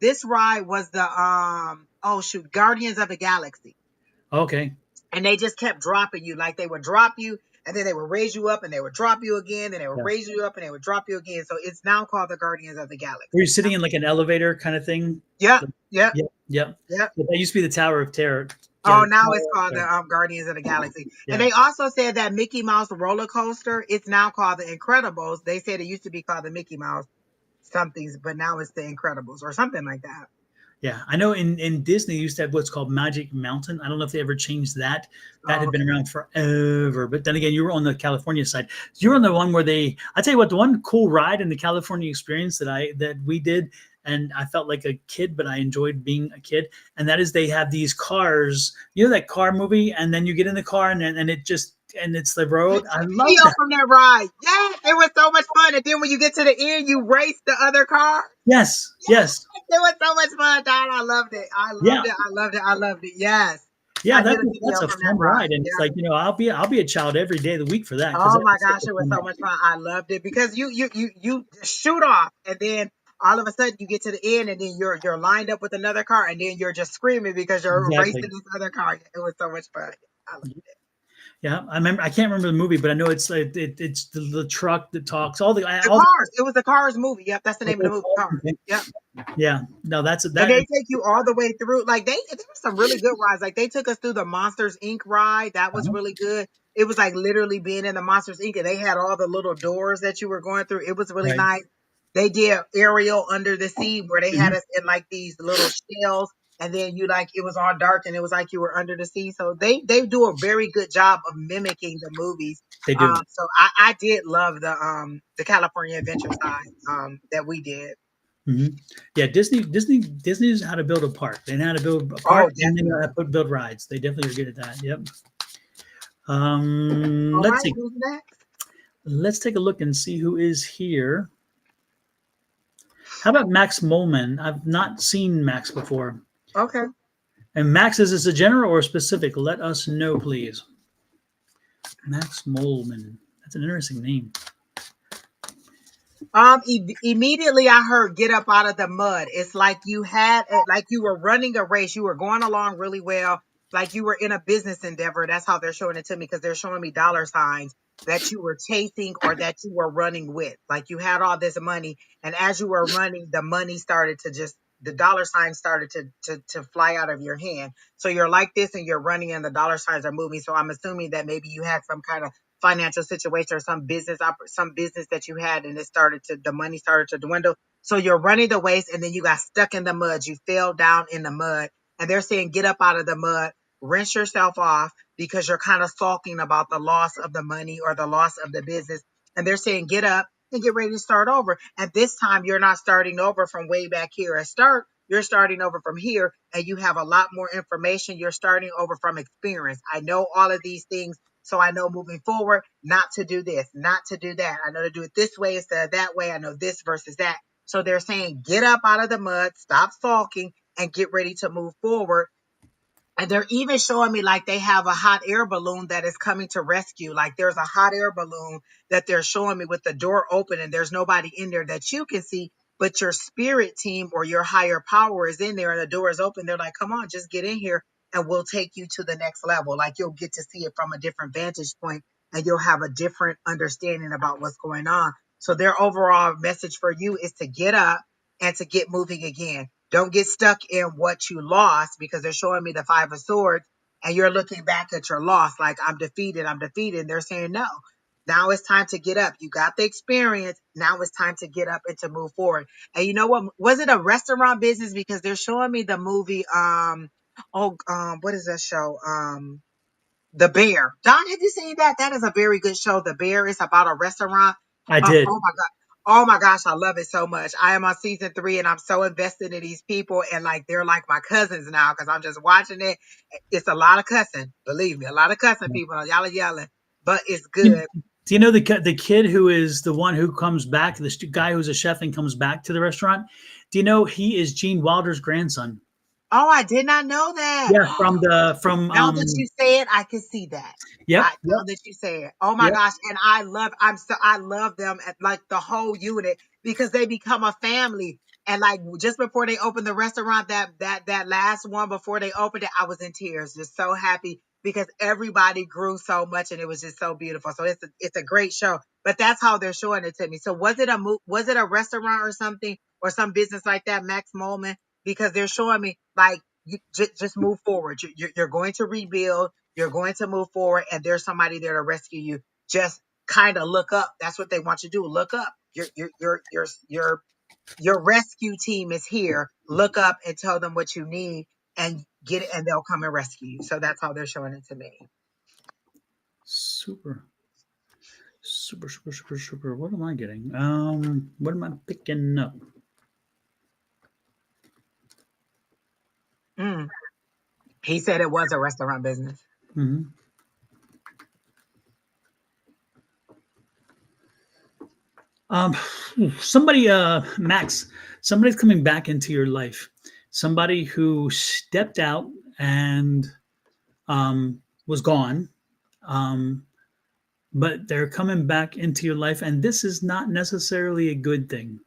This ride was the oh shoot, Guardians of the Galaxy. Okay. And they just kept dropping you. Like, they would drop you and then they would raise you up and they would drop you again, then they would Yeah. raise you up and they would drop you again. So it's now called the Guardians of the Were you Galaxy. sitting in like an elevator kind of thing? Yep, yep, Yep. Yep. yep. But that used to be the Tower of Terror. Oh, Yeah. now it's called the Guardians of the Galaxy. And Yeah. they also said that Mickey Mouse roller coaster, it's now called the Incredibles. They said it used to be called the Mickey Mouse somethings, but now it's the Incredibles or something like that. Yeah, I know in Disney they used to have what's called Magic Mountain. I don't know if they ever changed that. That Oh, had okay. been around forever. But then again, you were on the California side. You're on the one where I tell you what, the one cool ride in the California experience that we did, and I felt like a kid, but I enjoyed being a kid. And that is they have these cars, that car movie, and then you get in the car and it just and it's the road. I love Video that. from that ride. Yes, it was so much fun. And then when you get to the end, you race the other car. Yes, Yes, yes. it was so much fun, Don. I loved it. I Yeah. loved it. I loved it. I loved it. Yes. Yeah, I did a that's video a from that fun ride. ride. And it's Yeah. like, I'll be a child every day of the week for that because Oh that my was such gosh, a it was fun so ride. much fun. I loved it because you just shoot off and then all of a sudden you get to the end and then you're lined up with another car and then you're just screaming because you're racing Exactly. this other car. It was so much fun. I loved it. Yeah, I remember. I can't remember the movie, but I know it's like it's the truck that talks. All the The all the. Cars. It was the Cars movie. Yep, that's the name of the movie. Cars. Okay. Yep. Yeah, no, that's And that. they take you all the way through. Like, there were some really good rides. Like, they took us through the Monsters Inc. ride. That was really good. It was like literally being in the Monsters Inc. And they had all the little doors that you were going through. It was really Right. nice. They did Ariel Under the Sea where they had Mhm. us in like these little shells. And then it was all dark and it was like you were under the sea. So they do a very good job of mimicking the movies. They do. So I did love the California Adventure side that we did. Hmm. Yeah, Disney knows how to build a park. They know how to build a Oh, park, and they know definitely. how to build rides. They definitely are good at that. Yep. All Let's right, see. who's next? Let's take a look and see who is here. How about Max Molman? I've not seen Max before. Okay. And Max, is this a general or specific? Let us know, please. Max Molman. That's an interesting name. Immediately I heard get up out of the mud. It's like like you were running a race. You were going along really well. Like you were in a business endeavor. That's how they're showing it to me because they're showing me dollar signs that you were chasing or that you were running with. Like you had all this money, and as you were running, the money started to just the dollar signs started to fly out of your hand. So you're like this and you're running and the dollar signs are moving. So I'm assuming that maybe you had some kind of financial situation or some business that you had and the money started to dwindle. So you're running the waste and then you got stuck in the mud. You fell down in the mud and they're saying get up out of the mud, rinse yourself off because you're kind of sulking about the loss of the money or the loss of the business. And they're saying get up and get ready to start over. And this time you're not starting over from way back here at start. You're starting over from here and you have a lot more information. You're starting over from experience. I know all of these things, so I know moving forward not to do this, not to do that. I know to do it this way instead of that way. I know this versus that. So they're saying get up out of the mud, stop sulking, and get ready to move forward. And they're even showing me like they have a hot air balloon that is coming to rescue. Like there's a hot air balloon that they're showing me with the door open and there's nobody in there that you can see, but your spirit team or your higher power is in there and the door is open. They're like, come on, just get in here and we'll take you to the next level. Like you'll get to see it from a different vantage point and you'll have a different understanding about what's going on. So their overall message for you is to get up and to get moving again. Don't get stuck in what you lost because they're showing me the Five of Swords and you're looking back at your loss like I'm defeated, I'm defeated. And they're saying, no, now it's time to get up. You got the experience. Now it's time to get up and to move forward. And you know what? Was it a restaurant business? Because they're showing me the movie, what is that show? The Bear. Don, have you seen that? That is a very good show. The Bear is about a restaurant. I Oh did. my God. Oh my gosh, I love it so much. I am on season 3 and I'm so invested in these people and like they're like my cousins now because I'm just watching it. It's a lot of cussing, believe me, a lot of cussing people. Y'all are yelling, but it's Do good. you know the kid who is the one who comes back, the guy who's a chef and comes back to the restaurant? Do you know he is Gene Wilder's grandson? Oh, I did not know that. Yeah, from the from Now that you say it, I can see that. yep, Now yep, that you say it. Oh my yep. gosh. And I love them at like the whole unit because they become a family. And like just before they opened the restaurant, that last one before they opened it, I was in tears, just so happy because everybody grew so much and it was just so beautiful. So it's a great show. But that's how they're showing it to me. So was it a restaurant or something or some business like that, Max Molman? Because they're showing me like just move forward. You're going to rebuild. You're going to move forward, and there's somebody there to rescue you. Just kind of look up. That's what they want you to do. Look up. Your rescue team is here. Look up and tell them what you need, and get it, and they'll come and rescue you. So that's how they're showing it to me. Super, super, super, super, super. What am I getting? What am I picking up? Mm. He said it was a restaurant business. Hmm. Um, somebody, Max, somebody's coming back into your life. Somebody who stepped out and was gone, um, but they're coming back into your life, and this is not necessarily a good thing.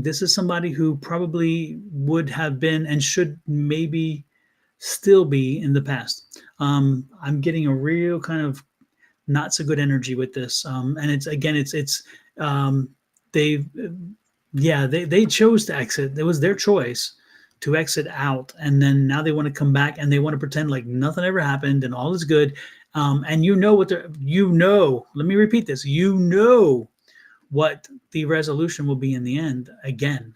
This is somebody who probably would have been and should maybe still be in the past. I'm getting a real kind of not so good energy with this, and it's again, it's they, yeah, they chose to exit. It was their choice to exit out, and then now they want to come back and they want to pretend like nothing ever happened and all is good. And you know what they're, you know. Let me repeat this. You know what the resolution will be in the end again.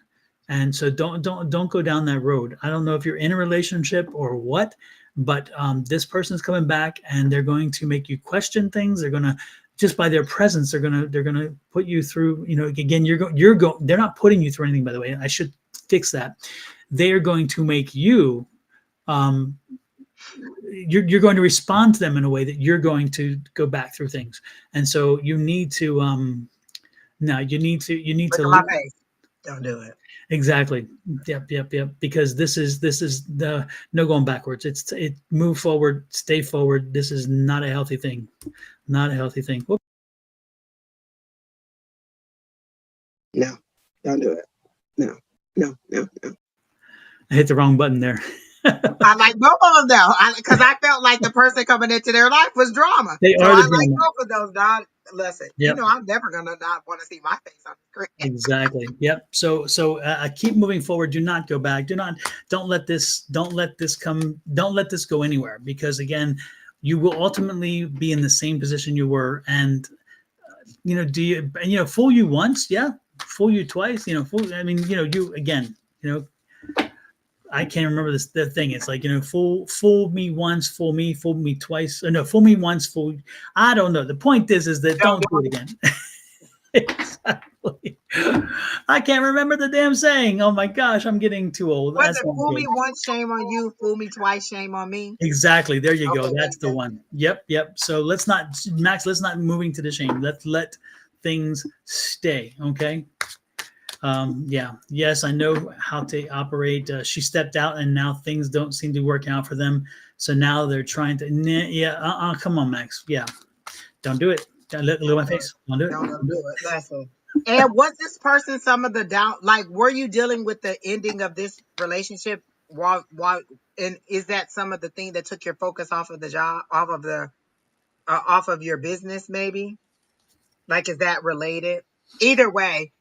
And so don't go down that road. I don't know if you're in a relationship or what, but this person's coming back and they're going to make you question things. They're going to, just by their presence, they're gonna put you through. You know, again, They're not putting you through anything. By the way, I should fix that. They are going to make you. Um, you're going to respond to them in a way that you're going to go back through things, and so you need to. No, you need Look at to my face. Don't do it. exactly. Yep, yep, yep. Because this is the no going backwards. It move forward, stay forward. This is not a healthy thing. Not a healthy thing. No, don't do it. No, no, no, no. I hit the wrong button there. I like both of them though, because I felt like the person coming into their life was drama. They So are I the like drama. both of those, Don. Listen, Yep. I'm never gonna not want to see my face on the screen. Exactly. Yep. So keep moving forward. Do not go back. Don't let this don't let this go anywhere, because again, you will ultimately be in the same position you were. And do you fool you once? Yeah. Fool you twice? Fool. I mean, you again. I can't remember the thing. It's like, fool me once, fool me twice. Or no, fool me once, fool. I don't know. The point is that Don't don't do do it again. Exactly. I can't remember the damn saying. Oh my gosh, I'm getting too old. Was That's it not fool good. me once, shame on you, fool me twice, shame on me? Exactly. There you go. Okay, That's the one. Yep. So let's not, Max, let's not moving to the shame. Let's let things stay. Okay. Yeah. Yes, I know how to operate. She stepped out and now things don't seem to work out for them. So now they're trying to, yeah, come on, Max. Yeah. Don't do it. Look at my face. Don't do it. don't Don't do do it. it. Listen. And was this person some of the doubt? Like, were you dealing with the ending of this relationship? And is that some of the thing that took your focus off of the job, off of your business, maybe? Like, is that related? Either way,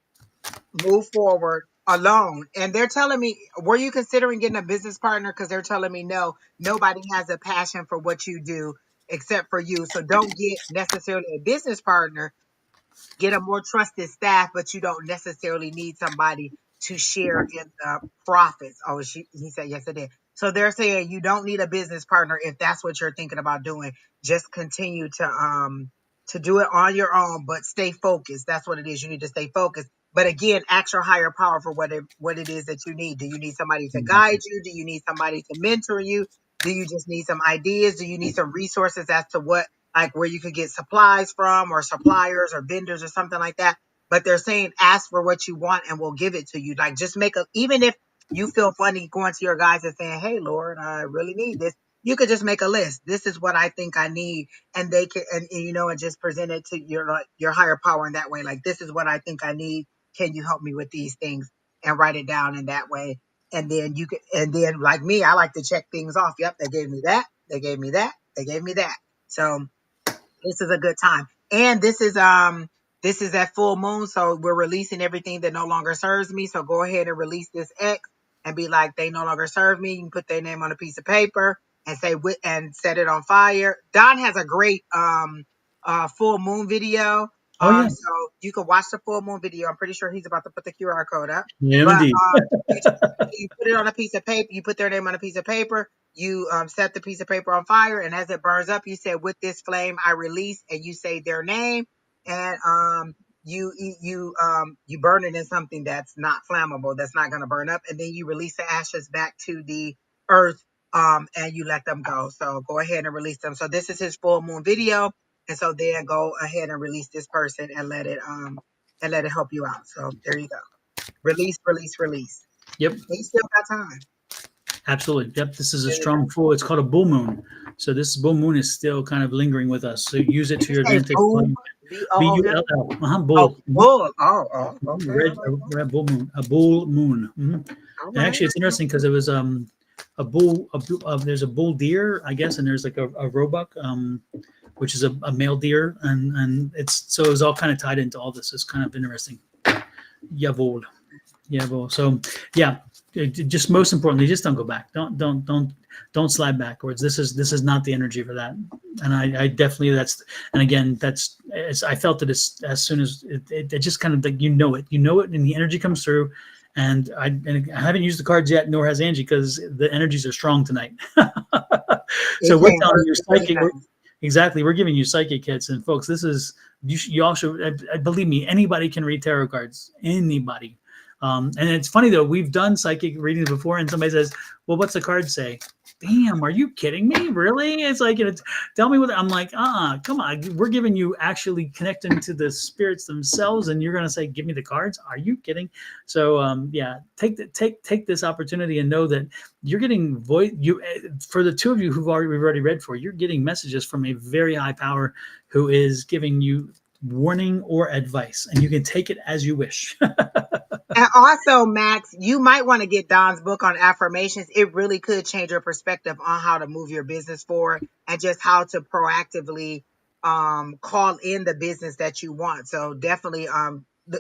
move forward alone. And they're telling me, were you considering getting a business partner? Because they're telling me no, nobody has a passion for what you do except for you. So don't get necessarily a business partner. Get a more trusted staff, but you don't necessarily need somebody to share in the profits. Oh, he said yes, it did. So they're saying you don't need a business partner if that's what you're thinking about doing. Just continue to do it on your own, but stay focused. That's what it is. You need to stay focused. But again, ask your higher power for what it is that you need. Do you need somebody to guide you? Do you need somebody to mentor you? Do you just need some ideas? Do you need some resources as to what, like where you could get supplies from, or suppliers or vendors or something like that? But they're saying ask for what you want and we'll give it to you. Like, just even if you feel funny going to your guys and saying, hey, Lord, I really need this. You could just make a list. This is what I think I need. And they can, and just present it to your higher power in that way. Like, this is what I think I need. Can you help me with these things? And write it down in that way. And then like me, I like to check things off. Yep. They gave me that. They gave me that. They gave me that. So this is a good time. And this is at full moon, so we're releasing everything that no longer serves me. So go ahead and release this X and be like, they no longer serve me. You can put their name on a piece of paper and and set it on fire. Don has a great full moon video. Oh yeah. So you can watch the full moon video. I'm pretty sure he's about to put the QR code up. Yeah, But indeed. you put it on a piece of paper, you put their name on a piece of paper, you set the piece of paper on fire, and as it burns up, you say, with this flame I release, and you say their name, and you burn it in something that's not flammable, that's not going to burn up, and then you release the ashes back to the earth, and you let them go. So go ahead and release them. So this is his full moon video, and so then go ahead and release this person and let it help you out. So there you go. Release, release, release. Yep. You still got time. Absolutely. Yep. This is a strong full. It's called a bull moon. So this bull moon is still kind of lingering with us. So use it Did to you your say advantage. boom? B-O-O-M? Bull. Oh, Bull. bull. Oh, okay. All Red, right. red bull moon. A bull moon. All And right. actually, it's interesting because it was a bull. There's a bull deer, I guess, and there's like a roebuck, which is a male deer, and it was all kind of tied into all this. It's kind of interesting. Jawohl. Jawohl. So yeah, just most importantly, just don't go back. Don't slide backwards. This is not the energy for that. And I definitely and again I felt it as soon as it just kind of like you know it, and the energy comes through. And I haven't used the cards yet, nor has Angie, because the energies are strong tonight. So It we're can't telling hurt you to say psychic. nothing. Exactly, we're giving you psychic hits, and folks, this is you all should believe me. Anybody can read tarot cards. Anybody. And it's funny though, we've done psychic readings before, and somebody says, "Well, what's the card say?" Damn, are you kidding me? Really? It's like, tell me what. I'm like, come on. We're giving you actually connecting to the spirits themselves, and you're gonna say, "Give me the cards." Are you kidding? So yeah, take this opportunity and know that you're getting for the two of you we've already read for. You're getting messages from a very high power who is giving you warning or advice, and you can take it as you wish. And also, Max, you might want to get Don's book on affirmations. It really could change your perspective on how to move your business forward and just how to proactively call in the business that you want. So definitely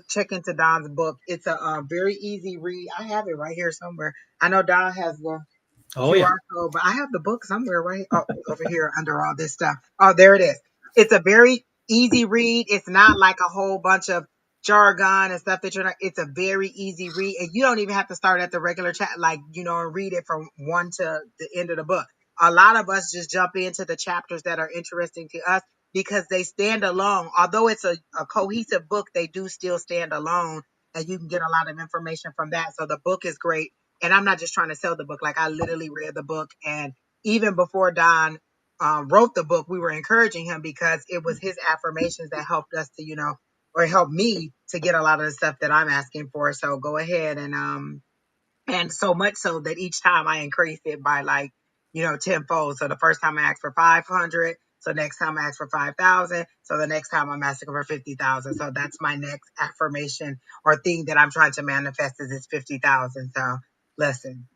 check into Don's book. It's a very easy read. I have it right here somewhere. I know Don has the Oh yeah. QR code, but I have the book somewhere right over here under all this stuff. Oh, there it is. It's a very easy read. It's not like a whole bunch of jargon and stuff that you're not. It's a very easy read, and you don't even have to start at the regular chat, like and read it from one to the end of the book. A lot of us just jump into the chapters that are interesting to us because they stand alone. Although it's a cohesive book, they do still stand alone, and you can get a lot of information from that. So the book is great. And I'm not just trying to sell the book. Like I literally read the book, and even before Don wrote the book, we were encouraging him because it was his affirmations that helped us to, or helped me to get a lot of the stuff that I'm asking for. So go ahead and so much so that each time I increased it by like, tenfold. So the first time I asked for 500. So next time I ask for 5,000. So the next time I'm asking for 50,000. So that's my next affirmation or thing that I'm trying to manifest is this 50,000. So listen,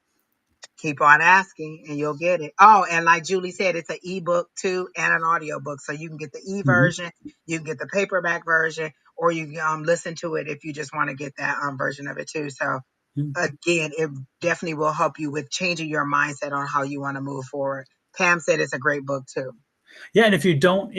keep on asking and you'll get it. Oh, and like Julie said, it's an ebook too and an audio book. So you can get the Mhm. version, you can get the paperback version, or you can listen to it if you just want to get that version of it too. So again, it definitely will help you with changing your mindset on how you want to move forward. Pam said it's a great book too. Yeah, and if you don't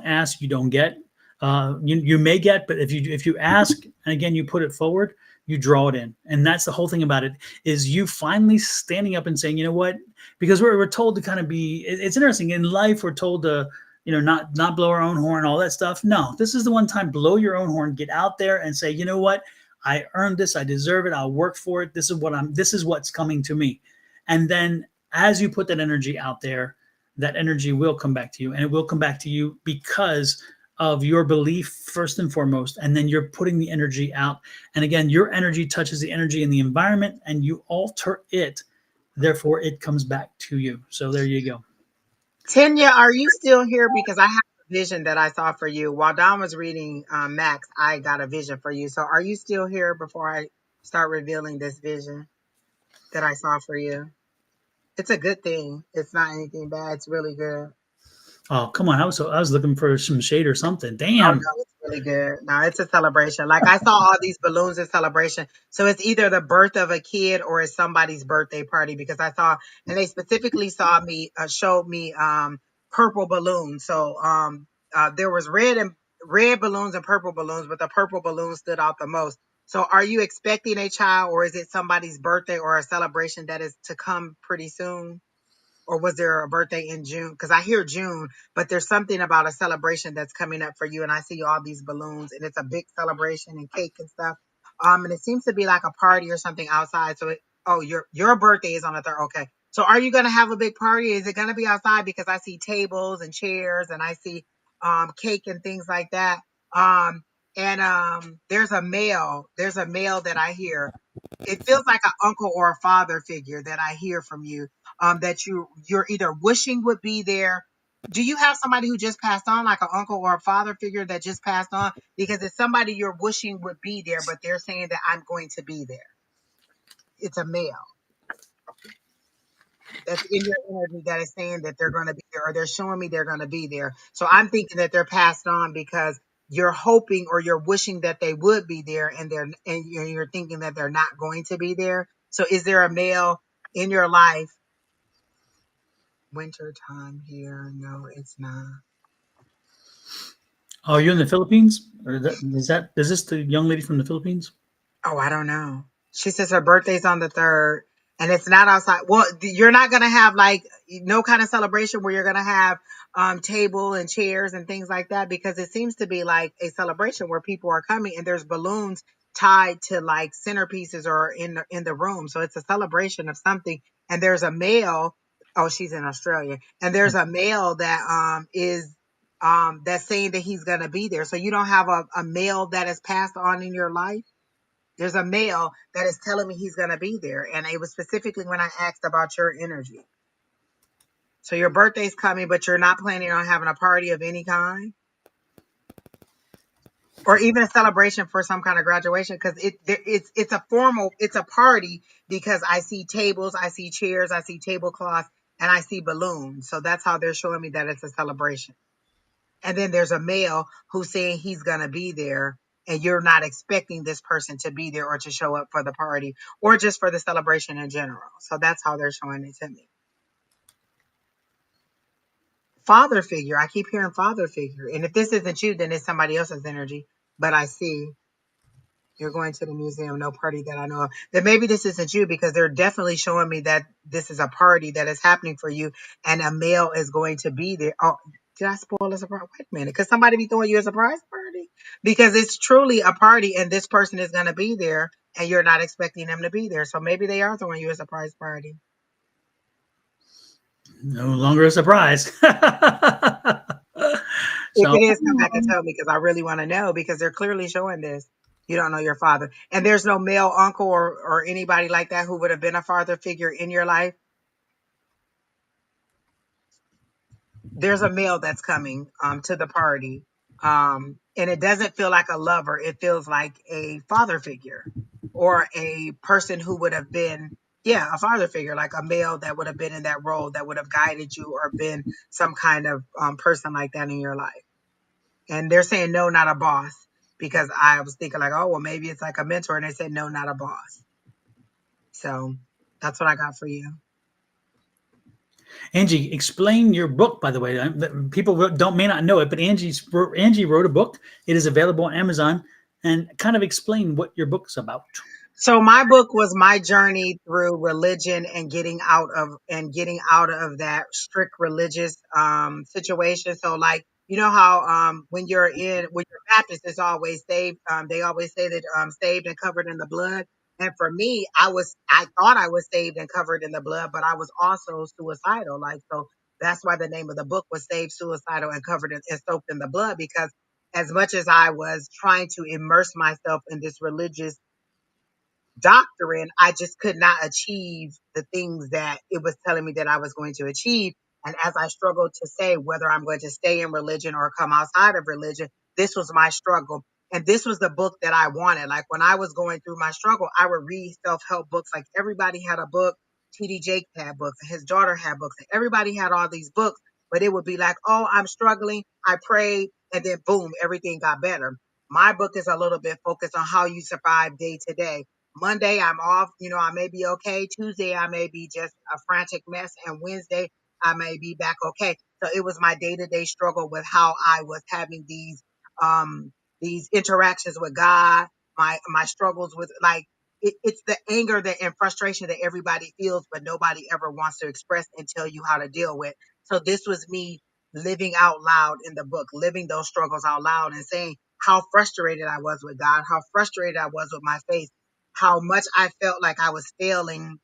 ask, you don't get. You may get, but if you ask and again you put it forward, you draw it in, and that's the whole thing about it. Is you finally standing up and saying, you know what? Because we're told to kind of be. It's interesting in life. We're told to not blow our own horn, all that stuff. No, this is the one time blow your own horn. Get out there and say, you know what? I earned this. I deserve it. I'll work for it. This is what I'm. This is what's coming to me, and then as you put that energy out there, that energy will come back to you, and it will come back to you because of your belief first and foremost, and then you're putting the energy out, and again your energy touches the energy in the environment and you alter it, therefore it comes back to you. So there you go. Tanya, are you still here? Because I have a vision that I saw for you. While Don was reading Max, I got a vision for you. So are you still here before I start revealing this vision that I saw for you? It's a good thing. It's not anything bad. It's really good. Oh come on, I was looking for some shade or something. Oh Damn. no, it's really good. No, it's a celebration. Like I saw all these balloons in celebration. So it's either the birth of a kid or it's somebody's birthday party because I saw and they specifically showed me purple balloons. So there was red balloons and purple balloons, but the purple balloon stood out the most. So are you expecting a child or is it somebody's birthday or a celebration that is to come pretty soon? Or was there a birthday in June? Because I hear June, but there's something about a celebration that's coming up for you. And I see all these balloons, and it's a big celebration and cake and stuff. And it seems to be like a party or something outside. So your birthday is on the third. Okay. So are you gonna have a big party? Is it gonna be outside? Because I see tables and chairs, and I see cake and things like that. Um, and there's a male that I hear. It feels like an uncle or a father figure that I hear from you that you're either wishing would be there. Do you have somebody who just passed on, like an uncle or a father figure that just passed on? Because it's somebody you're wishing would be there, but they're saying that I'm going to be there. It's a male that's in your energy that is saying that they're going to be there, or they're showing me they're going to be there. So I'm thinking that they're passed on because you're hoping or you're wishing that they would be there, and you're thinking that they're not going to be there. So is there a male in your life? Winter time here? No, it's not. Oh, you're in the Philippines, or is this the young lady from the Philippines? Oh, I don't know. She says her birthday's on the 3rd and it's not outside. Well, you're not going to have like no kind of celebration where you're going to have table and chairs and things like that because it seems to be like a celebration where people are coming and there's balloons tied to like centerpieces or in the room. So it's a celebration of something and there's a male. Oh, she's in Australia. And there's a male that is that's saying that he's going to be there. So you don't have a male that has passed on in your life. There's a male that is telling me he's going to be there. And it was specifically when I asked about your energy. So your birthday's coming, but you're not planning on having a party of any kind? or even a celebration for some kind of graduation, because it's a formal, it's a party, because I see tables, I see chairs, I see tablecloths, and I see balloons. So that's how they're showing me that it's a celebration. And then there's a male who's saying he's gonna be there, and you're not expecting this person to be there or to show up for the party or just for the celebration in general. So that's how they're showing it to me. Father figure. I keep hearing father figure. And if this isn't you, then it's somebody else's energy. But I see you're going to the museum, no party that I know of. Then maybe this isn't you, because they're definitely showing me that this is a party that is happening for you, and a male is going to be there. Oh, did I spoil a surprise? Wait a minute. Could somebody be throwing you a surprise party? Because it's truly a party, and this person is going to be there, and you're not expecting them to be there. So maybe they are throwing you a surprise party. No longer a surprise. If So it is, come back and tell me, because I really want to know, because they're clearly showing this. You don't know your father. And there's no male uncle or anybody like that who would have been a father figure in your life. There's a male that's coming to the party. And it doesn't feel like a lover. It feels like a father figure, or a person who would have been, yeah, a father figure, like a male that would have been in that role, that would have guided you or been some kind of person like that in your life. And they're saying no, not a boss, because I was thinking like, oh, well, maybe it's like a mentor, and they said no, not a boss. So that's what I got for you. Angie, explain your book, by the way. People don't may not know it, but Angie wrote a book. It is available on Amazon. And kind of explain what your book's about. So my book was my journey through religion, and getting out of that strict religious situation. So like, you know how when you're Baptist, it's always saved. They always say that saved and covered in the blood. And for me, I thought I was saved and covered in the blood, but I was also suicidal. Like, so that's why the name of the book was Saved, Suicidal, and Covered and Soaked in the Blood, because as much as I was trying to immerse myself in this religious doctrine, I just could not achieve the things that it was telling me that I was going to achieve. And as I struggled to say whether I'm going to stay in religion or come outside of religion, this was my struggle. And this was the book that I wanted. Like, when I was going through my struggle, I would read self-help books. Like, everybody had a book. TD Jakes had books, and his daughter had books, and everybody had all these books. But it would be like, oh, I'm struggling, I prayed, and then boom, everything got better. My book is a little bit focused on how you survive day to day. Monday, I'm off. I may be okay. Tuesday, I may be just a frantic mess. And Wednesday, I may be back okay. So it was my day to day struggle with how I was having these interactions with God, my struggles with, like, it's the anger and frustration that everybody feels, but nobody ever wants to express and tell you how to deal with. So this was me living out loud in the book, living those struggles out loud, and saying how frustrated I was with God, how frustrated I was with my faith, how much I felt like I was failing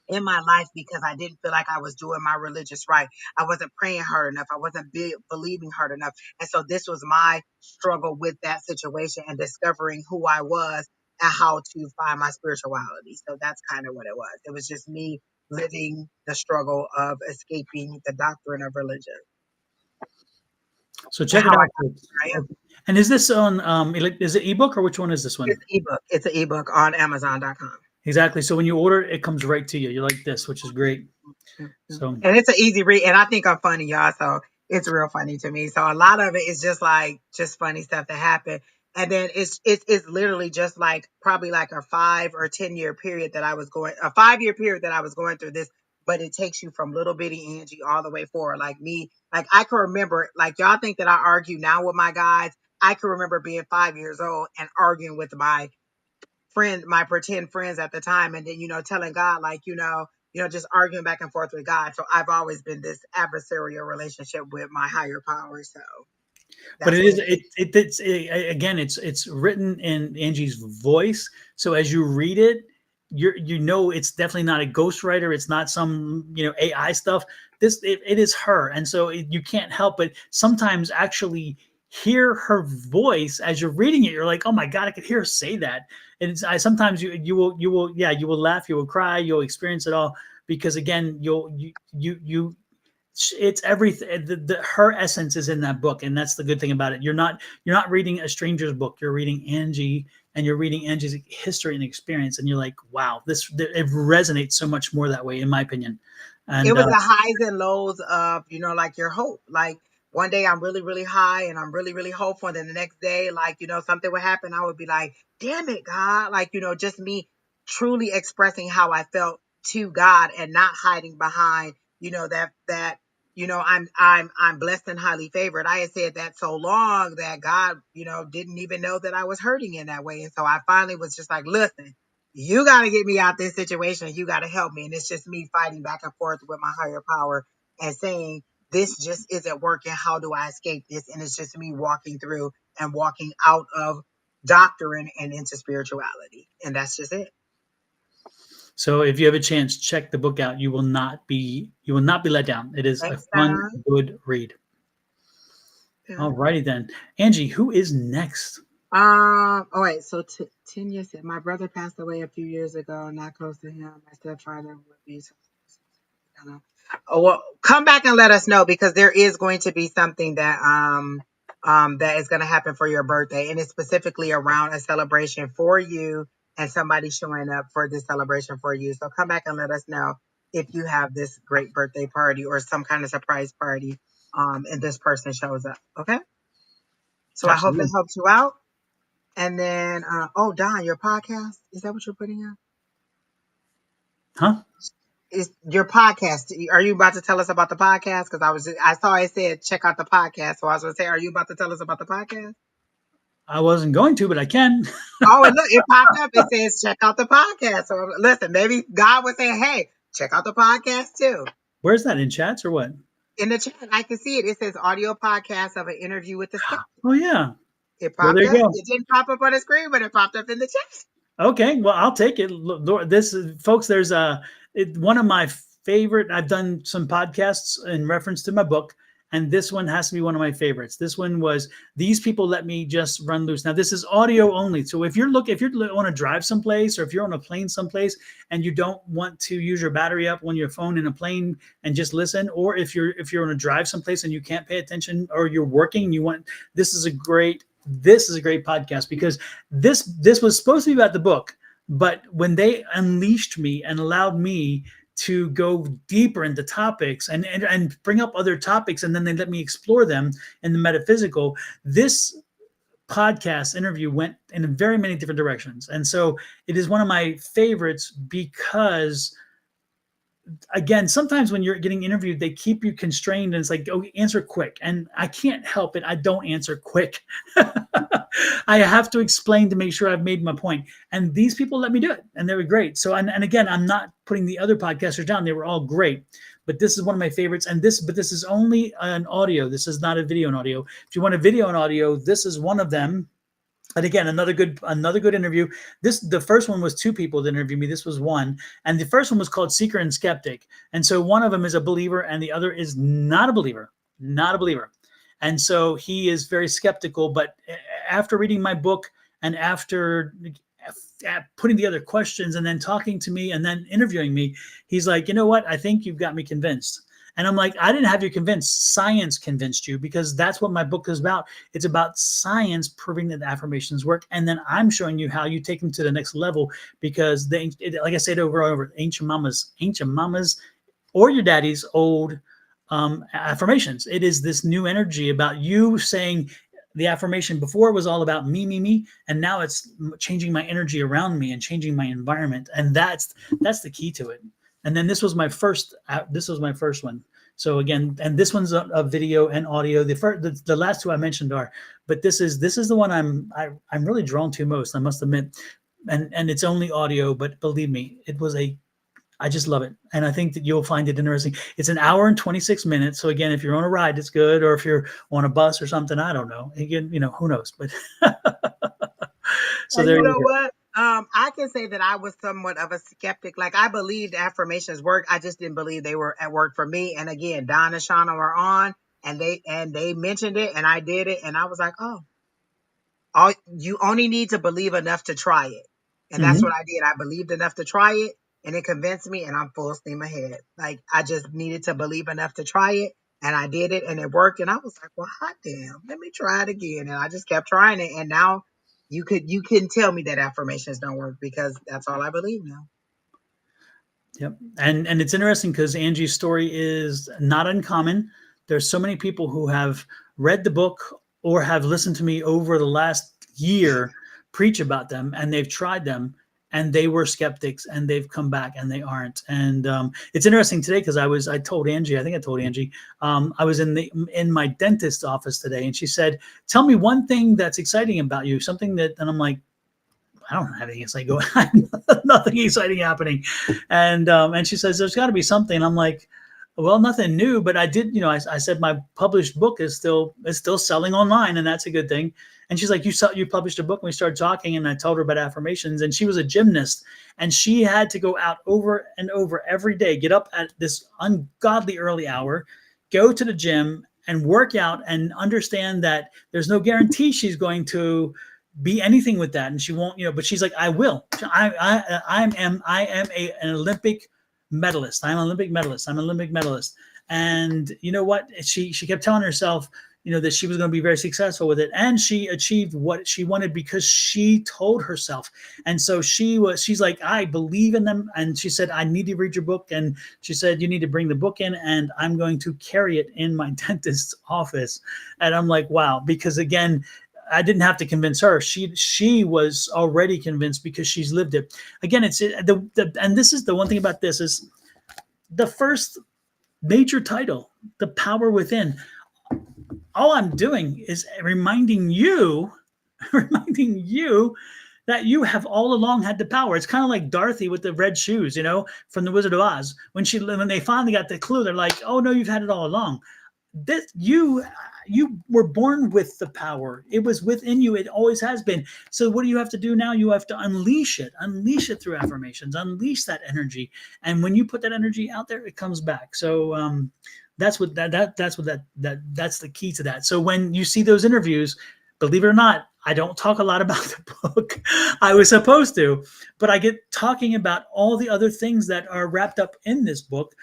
in my life because I didn't feel like I was doing my religious right. I wasn't praying hard enough. I wasn't believing hard enough. And so this was my struggle with that situation, and discovering who I was and how to find my spirituality. So that's kind of what it was. It was just me living the struggle of escaping the doctrine of religion, So and check how it I out, got folks. where I am. And is this on, is it ebook, or which one is this It's one? an ebook. It's an ebook on Amazon.com. Exactly. So when you order it, it comes right to you. You're like this, which is great. So, And it's an easy read. And I think I'm funny, y'all. So it's real funny to me. So a lot of it is just funny stuff that happened. And then it's literally just like probably like a 5 or 10 year period that I was going, a 5 year period that I was going through this. But it takes you from little bitty Angie all the way forward. Like me, like I can remember, like y'all think that I argue now with my guys. I can remember being 5 years old and arguing with my pretend friends at the time, and then telling God, like, just arguing back and forth with God. So I've always been this adversarial relationship with my higher power. So but that's what it is. again, it's written in Angie's voice. So as you read it, it's definitely not a ghostwriter. It's not some AI stuff. It is her, and so you can't help but sometimes actually hear her voice as you're reading it. You're like, oh my god, I could hear her say that. And sometimes you will laugh, you will cry, you'll experience it all, because again, it's everything. Her essence is in that book, and that's the good thing about it. You're not reading a stranger's book. You're reading Angie, and you're reading Angie's history and experience, and you're like, wow, it resonates so much more that way, in my opinion. It And was the highs and lows of, like your hope. Like one day I'm really, really high and I'm really, really hopeful. And then the next day, like, something would happen. I would be like, damn it, God. Like, just me truly expressing how I felt to God and not hiding behind, I'm blessed and highly favored. I had said that so long that God, didn't even know that I was hurting in that way. And so I finally was just like, listen, you got to get me out this situation. You got to help me. And it's just me fighting back and forth with my higher power and saying, this just isn't working. How do I escape this? And it's just me walking through and walking out of doctrine and into spirituality. And that's just it. so, if you have a chance, check the book out. You will not be let down. It is a Next fun, time. good read. Yeah. All righty then, Angie. Who is next? All right. So 10 years, my brother passed away a few years ago, not close to him. My stepfather would be. Oh, well, come back and let us know because there is going to be something that is going to happen for your birthday, and it's specifically around a celebration for you and somebody showing up for this celebration for you. So come back and let us know if you have this great birthday party or some kind of surprise party, and this person shows up. Okay. So I hope it Absolutely. helps you out. And then, Don, your podcast, is that what you're putting out? Huh? Is your podcast? Are you about to tell us about the podcast? Because I saw it said check out the podcast, so I was going to say, are you about to tell us about the podcast? I wasn't going to, but I can. Oh, and look, it popped up. It says check out the podcast. So listen, maybe God was saying, hey, check out the podcast too. Where's that, in chats or what? In the chat, I can see it. It says audio podcast of an interview with the skeptic. Oh yeah. It Well, popped there you up. go. It didn't pop up on the screen, but it popped up in the chat. Okay, well, I'll take it. This is, folks. There's one of my favorite. I've done some podcasts in reference to my book, and this one has to be one of my favorites. This one was, these people let me just run loose. Now this is audio only, so if you want to drive someplace, or if you're on a plane someplace and you don't want to use your battery up on your phone in a plane and just listen, or if you're on a drive someplace and you can't pay attention, or you're working and this is a great podcast, because this was supposed to be about the book, but when they unleashed me and allowed me to go deeper into topics and bring up other topics, and then they let me explore them in the metaphysical, this podcast interview went in very many different directions. And so it is one of my favorites because, again, sometimes when you're getting interviewed, they keep you constrained, and it's like, oh, answer quick. And I can't help it. I don't answer quick. I have to explain to make sure I've made my point. And these people let me do it, and they were great. So, and again, I'm not putting the other podcasters down. They were all great, but this is one of my favorites. But this is only an audio. This is not a video and audio. If you want a video and audio, this is one of them. And again, another good interview. The first one was two people that interviewed me. This was one, and the first one was called Seeker and Skeptic. And so one of them is a believer, and the other is not a believer, And so he is very skeptical. But after reading my book and after putting together questions and then talking to me and then interviewing me, he's like, you know what? I think you've got me convinced. And I'm like, I didn't have you convinced. Science convinced you, because that's what my book is about. It's about science proving that the affirmations work. And then I'm showing you how you take them to the next level, because like I said over and over, ancient mamas or your daddy's old affirmations. It is this new energy about you saying the affirmation. Before it was all about me, and now it's changing my energy around me and changing my environment. And that's the key to it. And then this was my first one. So again, and this one's a video and audio. The last two I mentioned are, but this is the one I'm really drawn to most, I must admit. And it's only audio, but believe me, I just love it. And I think that you'll find it interesting. It's an hour and 26 minutes. So again, if you're on a ride, it's good. Or if you're on a bus or something, I don't know. Again, who knows? But so And there you you know go. what? I can say that I was somewhat of a skeptic. Like I believed affirmations work. I just didn't believe they were at work for me. And again, Don and Shauna were on, and they mentioned it, and I did it, and I was like, oh, you only need to believe enough to try it. And that's Mhm. what I did. I believed enough to try it. and it convinced me, and I'm full steam ahead. Like, I just needed to believe enough to try it, and I did it, and it worked. And I was like, well, hot damn, let me try it again. And I just kept trying it. And now you couldn't tell me that affirmations don't work, because that's all I believe now. Yep. And it's interesting because Angie's story is not uncommon. There's so many people who have read the book or have listened to me over the last year preach about them, and they've tried them, and they were skeptics, and they've come back and they aren't. And it's interesting today because I told Angie, I think I told Angie, I was in my dentist's office today, and she said, tell me one thing that's exciting about you, something that, and I'm like, I don't have anything exciting going on. Nothing exciting happening. And she says, there's got to be something. I'm like, well, nothing new, but I did, I said my published book is still selling online, and that's a good thing. And she's like, you published a book, and we started talking, and I told her about affirmations, and she was a gymnast, and she had to go out over and over every day, get up at this ungodly early hour, go to the gym and work out, and understand that there's no guarantee she's going to be anything with that, and she won't, but she's like, I will. I am an Olympic medalist. I'm an Olympic medalist. I'm an Olympic medalist. And you know what? She kept telling herself, that she was going to be very successful with it, and she achieved what she wanted because she told herself. And so she's like, I believe in them. And she said, I need to read your book. And she said, you need to bring the book in, and I'm going to carry it in my dentist's office. And I'm like, wow, because again, I didn't have to convince her. She was already convinced because she's lived it. Again, it's and this is the one thing about this is the first major title, The Power Within. All I'm doing is reminding you that you have all along had the power. It's kind of like Dorothy with the red shoes, from the Wizard of Oz. When they finally got the clue, they're like, oh no, you've had it all along. This you were born with the power. It was within you. It always has been. So what do you have to do now? You have to unleash it through affirmations, unleash that energy. And when you put that energy out there, it comes back. So that's the key to that. So when you see those interviews, believe it or not, I don't talk a lot about the book. I was supposed to, but I get talking about all the other things that are wrapped up in this book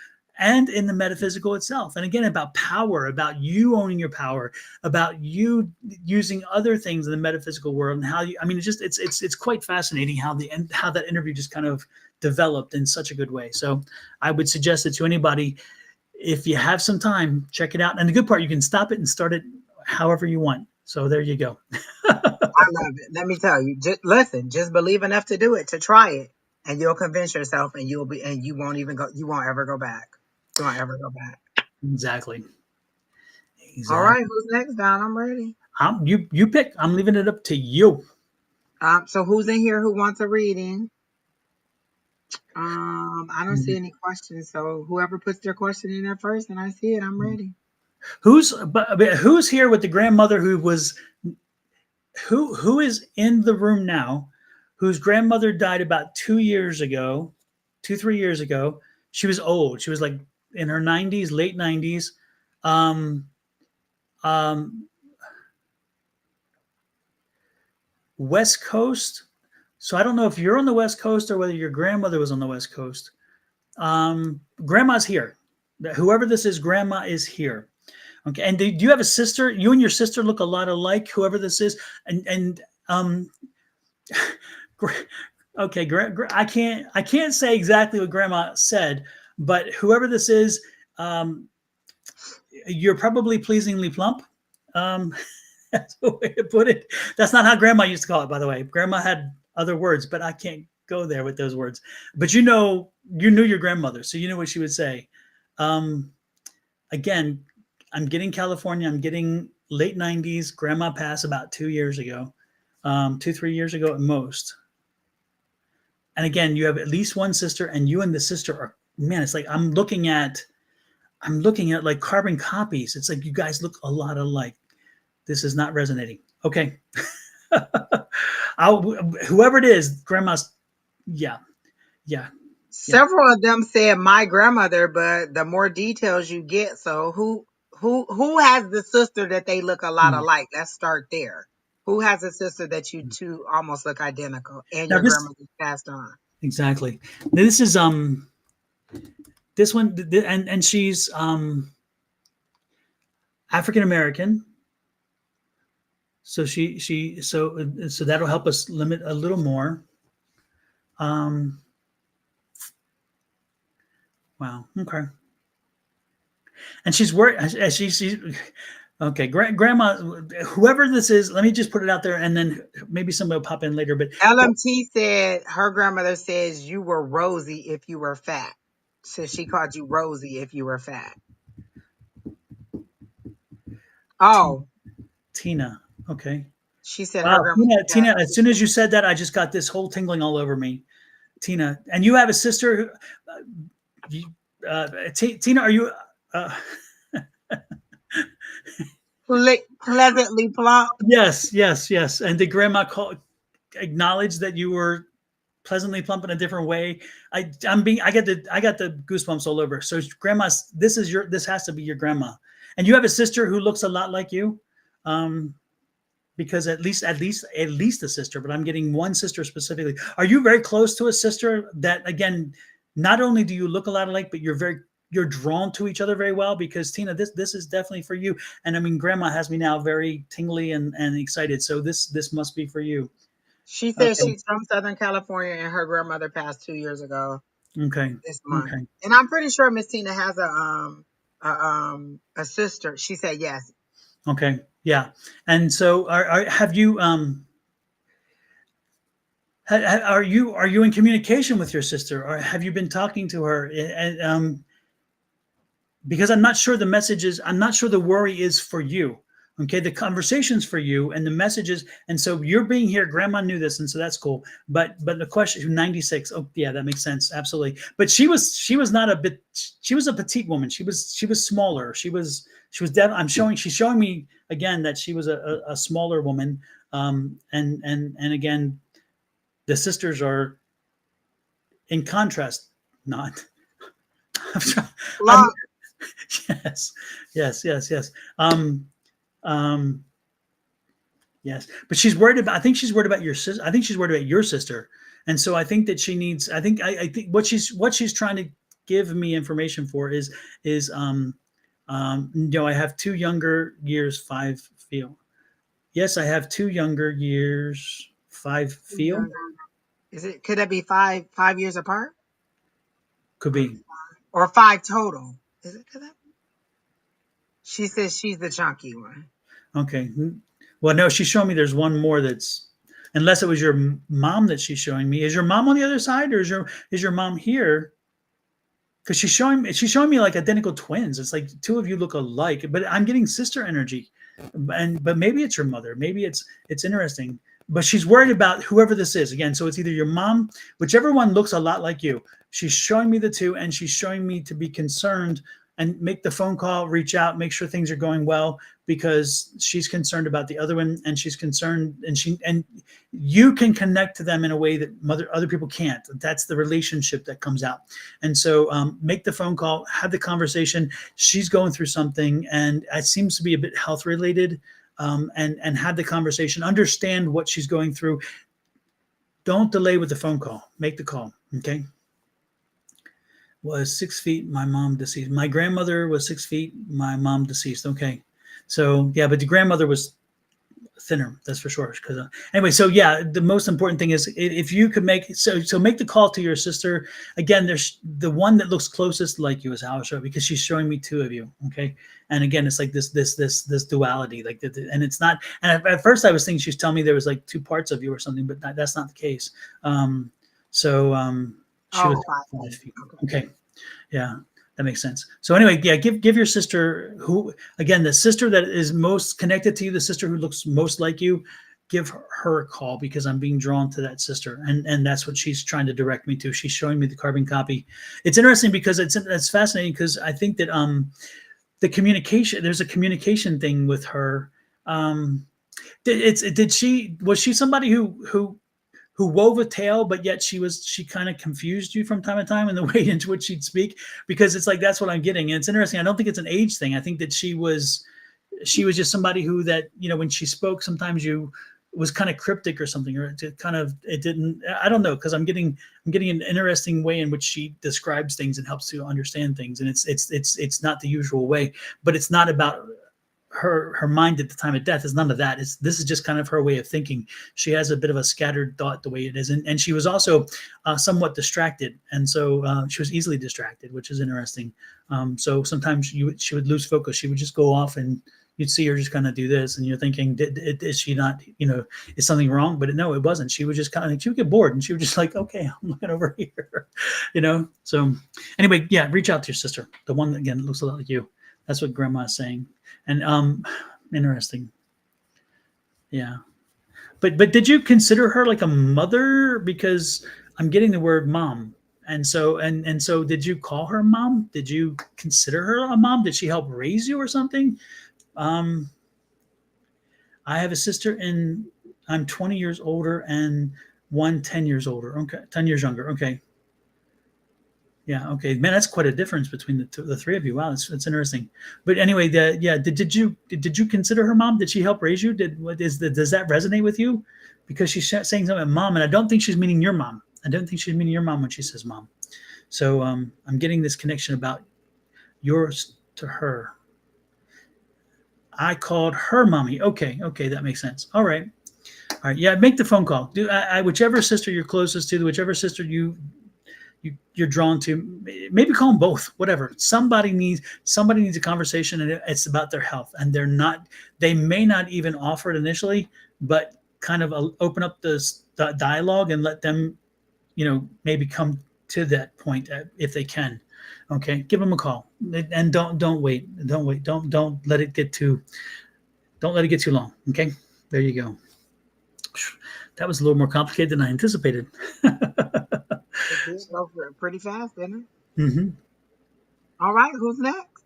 and in the metaphysical itself. And again, about power, about you owning your power, about you using other things in the metaphysical world, and how it's quite fascinating how that interview just kind of developed in such a good way. So I would suggest it to anybody. If you have some time, check it out. And the good part, you can stop it and start it however you want. So there you go. I love it. Let me tell you, just believe enough to do it, to try it, and you'll convince yourself, and you won't ever go back. You won't ever go back. Exactly. All right, who's next, Don? I'm ready. You pick. I'm leaving it up to you. So who's in here who wants a reading? I don't see any questions. So whoever puts their question in there first, and I see it, I'm ready. Who's here with the grandmother who is in the room now, whose grandmother died about 3 years ago? She was old. She was like in her 90s, late 90s. West Coast. So I don't know if you're on the West Coast or whether your grandmother was on the West Coast. Grandma's here. Whoever this is, grandma is here. Okay. And do you have a sister? You and your sister look a lot alike, whoever this is. And okay, I can't say exactly what grandma said, but whoever this is, you're probably pleasingly plump. That's the way to put it. That's not how grandma used to call it, by the way. Grandma had other words, but I can't go there with those words. But you knew your grandmother, so you know what she would say. Again, I'm getting California. I'm getting late 90s. Grandma passed about 2 years ago, 3 years ago at most. And again, you have at least one sister, and you and the sister are, man, it's like I'm looking at like carbon copies. It's like you guys look a lot alike. This is not resonating. Okay. Whoever it is, grandma's, yeah. Several of them said my grandmother, but the more details you get, so who has the sister that they look a lot alike? Let's start there. Who has a sister that you two almost look identical, and your grandmother passed on? Exactly. This is this one and she's African American. So so that'll help us limit a little more. Um wow. Okay. And she's worried. She's okay. Grandma, whoever this is, let me just put it out there, and then maybe somebody will pop in later. But LMT said her grandmother says you were rosy if you were fat. So she called you Rosie if you were fat. Oh, Tina, okay. she said her Wow, grandmother said Tina. As soon as you said that, I just got this whole tingling all over me. Tina, and you have a sister. Who, Tina, are you? Uh, pleasantly plump. yes, yes, yes. And did Grandma acknowledge that you were pleasantly plump in a different way? I got the goosebumps all over. So Grandma, this has to be your grandma, and you have a sister who looks a lot like you. Because at least a sister, but I'm getting one sister specifically. Are you very close to a sister that, again, not only do you look a lot alike, but you're drawn to each other very well? Because Tina, this is definitely for you. And I mean, Grandma has me now very tingly and excited. So this must be for you. She said Okay. she's from Southern California and her grandmother passed 2 years ago Okay. this month. Okay. And I'm pretty sure Miss Tina has a sister. She said yes. Okay. Yeah. And so have you are you in communication with your sister, or have you been talking to her? And because I'm not sure I'm not sure the worry is for you. Okay, the conversation's for you, and the messages, and so you're being here. Grandma knew this, and so that's cool. But the question, 96. Oh yeah, that makes sense, absolutely. But she was not a bit. She was a petite woman. She was smaller. She's showing me again that she was a smaller woman. And again, the sisters are in contrast. Not. I'm, Plump. yes, yes. Um, yes, but she's worried about. I think she's worried about your sister. I think she's worried about your sister, and so I think that she needs. I think what she's trying to give me information for is I have 2 younger years, 5 feel. Yes, I have 2 younger years, 5 feel. Could that be five years apart? Could be. Or 5 total? Is it could that? She says she's the chunky one. Okay. Well, no, she's showing me there's one more that's, unless it was your mom that she's showing me. Is your mom on the other side, or is your mom here? Because she's showing me like identical twins. It's like 2 of you look alike, but I'm getting sister energy, but maybe it's your mother. Maybe it's interesting. But she's worried about whoever this is again. So it's either your mom, whichever one looks a lot like you. She's showing me the 2, and she's showing me to be concerned and make the phone call, reach out, make sure things are going well, because she's concerned about the other one, and she's concerned, and you can connect to them in a way that other people can't. That's the relationship that comes out. And so make the phone call, have the conversation. She's going through something, and it seems to be a bit health related. And have the conversation, understand what she's going through. Don't delay with the phone call. Make the call. Okay. Was 6 feet. My mom deceased. My grandmother was 6 feet. My mom deceased. Okay. So yeah, but the grandmother was thinner, that's for sure. Because anyway, so yeah, the most important thing is if you could make make the call to your sister. Again, there's the one that looks closest like you is how I show, because she's showing me 2 of you. Okay, and again, it's like this duality, like and it's not. And at first, I was thinking she's telling me there was like 2 parts of you or something, but that's not the case. She was 5 feet. Okay, yeah. That makes sense. So anyway, yeah, give your sister, who, again, the sister that is most connected to you, the sister who looks most like you, give her a call, because I'm being drawn to that sister, and that's what she's trying to direct me to. She's showing me the carbon copy. It's interesting because it's fascinating, because I think that the communication, there's a communication thing with her. Was she somebody who wove a tale, but yet she kind of confused you from time to time in the way into which she'd speak? Because it's like, that's what I'm getting. And it's interesting. I don't think it's an age thing. I think that she was just somebody who, that, when she spoke, sometimes you was kind of cryptic or something, or it didn't. I don't know, because I'm getting an interesting way in which she describes things and helps to understand things, and it's not the usual way, but it's not about her mind at the time of death. Is none of that. This is just kind of her way of thinking. She has a bit of a scattered thought the way it is, and she was also somewhat distracted, and so she was easily distracted, which is interesting. So sometimes she would lose focus. She would just go off, and you'd see her just kind of do this, and you're thinking, is she not, is something wrong? But no, it wasn't. She would just kind of, she would get bored, and she would just like, okay, I'm looking over here, So anyway, yeah, reach out to your sister, the one that again looks a lot like you. That's what Grandma is saying. And interesting. Yeah. But did you consider her like a mother? Because I'm getting the word mom. And so did you call her mom? Did you consider her a mom? Did she help raise you or something? Um I have a sister and I'm 20 years older and one 10 years older. Okay. 10 years younger. Okay. Yeah. Okay. Man, that's quite a difference between the three of you. Wow, that's interesting. But anyway, did you consider her mom? Did she help raise you? Does that resonate with you? Because she's saying something about mom, and I don't think she's meaning your mom. I don't think she's meaning your mom when she says mom. So I'm getting this connection about yours to her. I called her mommy. Okay. Okay, that makes sense. All right. All right. Yeah, make the phone call. Whichever sister you're closest to, whichever sister you're drawn to, maybe call them both, whatever. Somebody needs a conversation, and it's about their health, and they may not even offer it initially, but kind of open up the dialogue and let them maybe come to that point if they can. Okay, give them a call, and don't wait, don't let it get too long. Okay, there you go. That was a little more complicated than I anticipated. It did go pretty fast, didn't it? Mm-hmm. All right, who's next?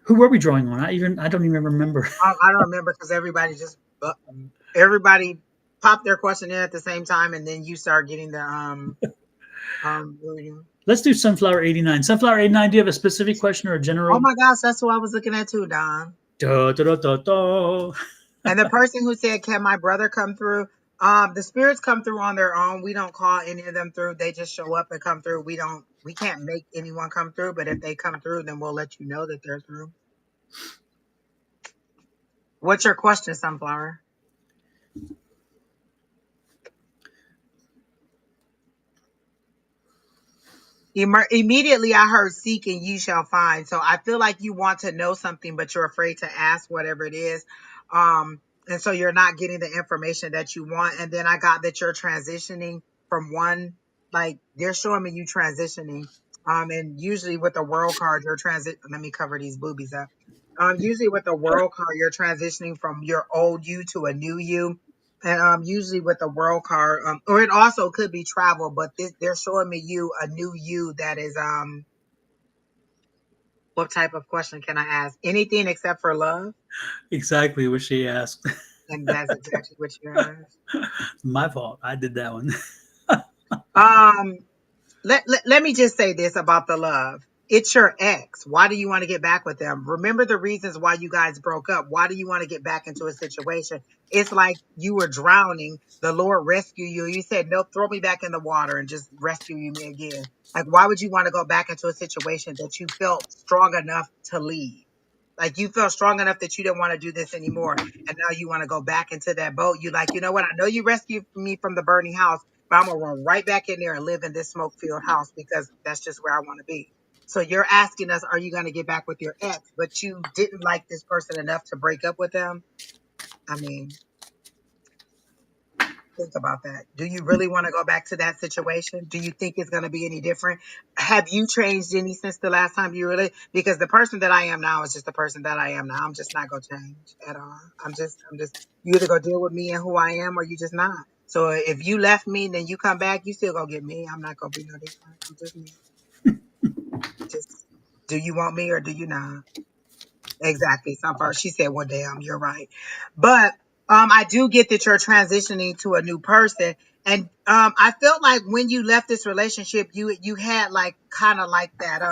Who were we drawing on? I don't even remember. I don't remember because everybody popped their question in at the same time, and then you start getting the reading. Let's do Sunflower 89. Sunflower 89, do you have a specific question or a Oh general? my gosh, that's who I was looking at too, Don. Da, da, da, da, da. And the person who said, "Can my brother come through?" The spirits come through on their own. We don't call any of them through. They just show up and come through. We can't make anyone come through, but if they come through, then we'll let you know that they're through. What's your question, Sunflower? Immediately I heard seek and you shall find. So I feel like you want to know something, but you're afraid to ask whatever it is. And so you're not getting the information that you want. And then I got that you're transitioning from one, like they're showing me you transitioning. And usually with the world card, let me cover these boobies up. Usually with the world card, you're transitioning from your old you to a new you. And usually with the world card, or it also could be travel, but they're showing me a new you that is what type of question can I ask? Anything except for love, Exactly what she asked. and that's exactly what you asked. My fault. I did that one. Um, let me just say this about the love. It's your ex. Why do you want to get back with them? Remember the reasons why you guys broke up. Why do you want to get back into a situation? It's like you were drowning. The Lord rescued you. You said, nope, throw me back in the water and just rescue me again. Like, why would you want to go back into a situation that you felt strong enough to leave? Like you felt strong enough that you didn't want to do this anymore. And now you want to go back into that boat. You like, you know what? I know you rescued me from the burning house, but I'm gonna run right back in there and live in this smoke filled house because that's just where I want to be. So you're asking us, are you going to get back with your ex? But you didn't like this person enough to break up with them. I mean, think about that. Do you really want to go back to that situation? Do you think it's going to be any different? Have you changed any since the last time you really? Because the person that I am now is just the person that I am now. I'm just not going to change at all. I'm just. You either go deal with me and who I am, or you just not. So if you left me, then you come back, you still gonna get me. I'm not gonna be no different. I'm just me. Just do you want me or do you not? Exactly. Some first she said, well, damn, you're right. But I do get that you're transitioning to a new person. And I felt like when you left this relationship, you had like kind of like that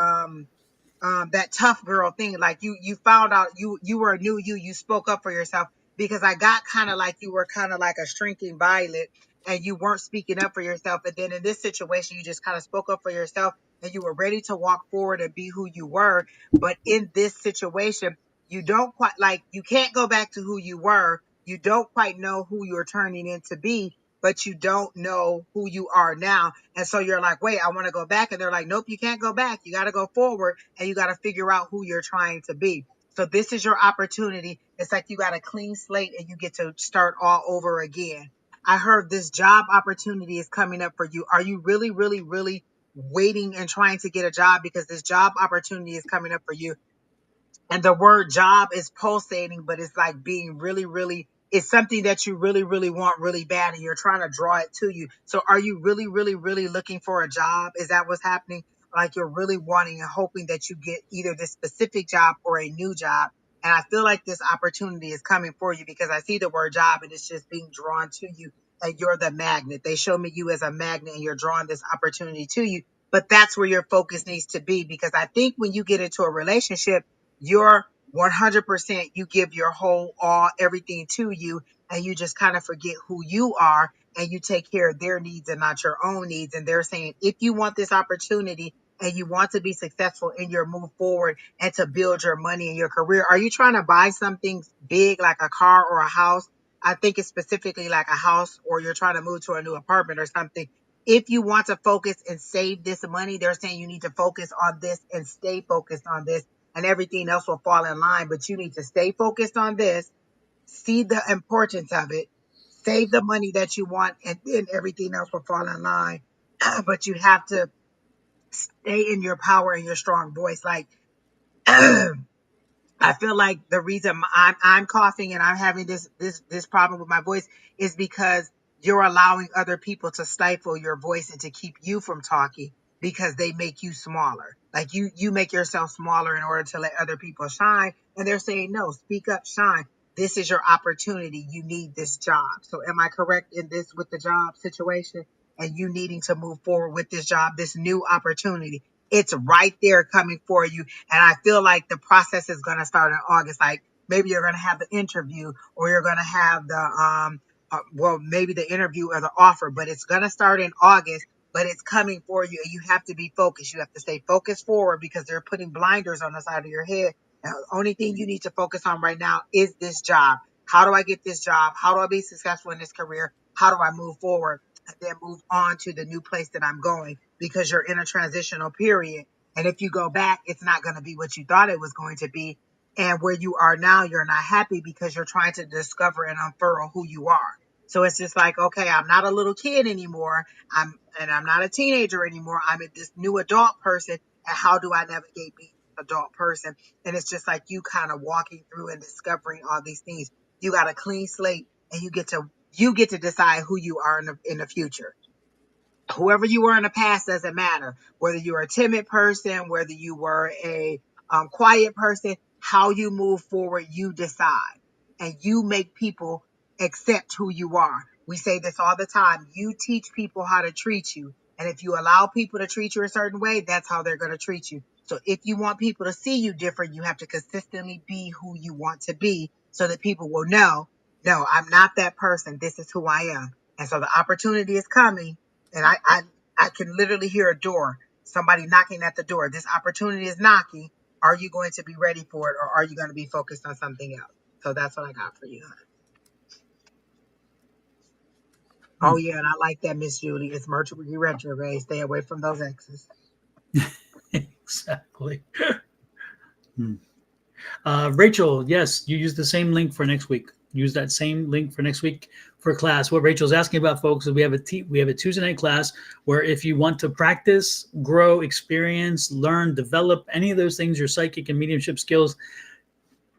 tough girl thing. Like you found out you were a new you spoke up for yourself because I got kind of like you were kind of like a shrinking violet and you weren't speaking up for yourself. And then in this situation, you just kind of spoke up for yourself and you were ready to walk forward and be who you were. But in this situation, you don't quite like, you can't go back to who you were. You don't quite know who you're turning into be, but you don't know who you are now. And so you're like, wait, I want to go back. And they're like, nope, you can't go back. You got to go forward and you got to figure out who you're trying to be. So this is your opportunity. It's like you got a clean slate and you get to start all over again. I heard this job opportunity is coming up for you. Are you really, really, really waiting and trying to get a job because this job opportunity is coming up for you? And the word job is pulsating, but it's like being really, really, it's something that you really, really want really bad and you're trying to draw it to you. So are you really, really, really looking for a job? Is that what's happening? Like you're really wanting and hoping that you get either this specific job or a new job. And I feel like this opportunity is coming for you because I see the word job and it's just being drawn to you. And you're the magnet. They show me you as a magnet and you're drawing this opportunity to you. But that's where your focus needs to be because I think when you get into a relationship, you're 100%, you give your whole all, everything to you, and you just kind of forget who you are and you take care of their needs and not your own needs. And they're saying, if you want this opportunity and you want to be successful in your move forward and to build your money and your career, are you trying to buy something big like a car or a house? I think it's specifically like a house, or you're trying to move to a new apartment or something. If you want to focus and save this money, they're saying you need to focus on this and stay focused on this and everything else will fall in line. But you need to stay focused on this, see the importance of it, save the money that you want, and then everything else will fall in line. But you have to stay in your power and your strong voice. Like, I feel like the reason I'm coughing and I'm having this problem with my voice is because you're allowing other people to stifle your voice and to keep you from talking because they make you smaller. Like you make yourself smaller in order to let other people shine. And they're saying, no, speak up, shine. This is your opportunity. You need this job. So am I correct in this with the job situation and you needing to move forward with this job, this new opportunity? It's right there coming for you. And I feel like the process is going to start in August. Like maybe you're going to have the interview or you're going to have maybe the interview or the offer, but it's going to start in August, but it's coming for you and you have to be focused. You have to stay focused forward because they're putting blinders on the side of your head. Now, the only thing you need to focus on right now is this job. How do I get this job? How do I be successful in this career? How do I move forward and then move on to the new place that I'm going? Because you're in a transitional period. And if you go back, it's not going to be what you thought it was going to be. And where you are now, you're not happy because you're trying to discover and unfurl who you are. So it's just like, okay, I'm not a little kid anymore. I'm not a teenager anymore. I'm this new adult person. And how do I navigate being an adult person? And it's just like you kind of walking through and discovering all these things. You got a clean slate and you get to decide who you are in the future. Whoever you were in the past doesn't matter. Whether you were a timid person, whether you were a quiet person, how you move forward, you decide. And you make people accept who you are. We say this all the time. You teach people how to treat you. And if you allow people to treat you a certain way, that's how they're going to treat you. So if you want people to see you different, you have to consistently be who you want to be so that people will know, no, I'm not that person. This is who I am. And so the opportunity is coming and I can literally hear a door, somebody knocking at the door. This opportunity is knocking. Are you going to be ready for it or are you going to be focused on something else? So that's what I got for you. Oh, yeah. And I like that, Miss Julie. It's Mercury retrograde. Stay away from those exes. Exactly. Rachel, yes, you use the same link for next week. Use that same link for next week for class. What Rachel's asking about, folks, is we have a Tuesday night class where if you want to practice, grow, experience, learn, develop any of those things, your psychic and mediumship skills,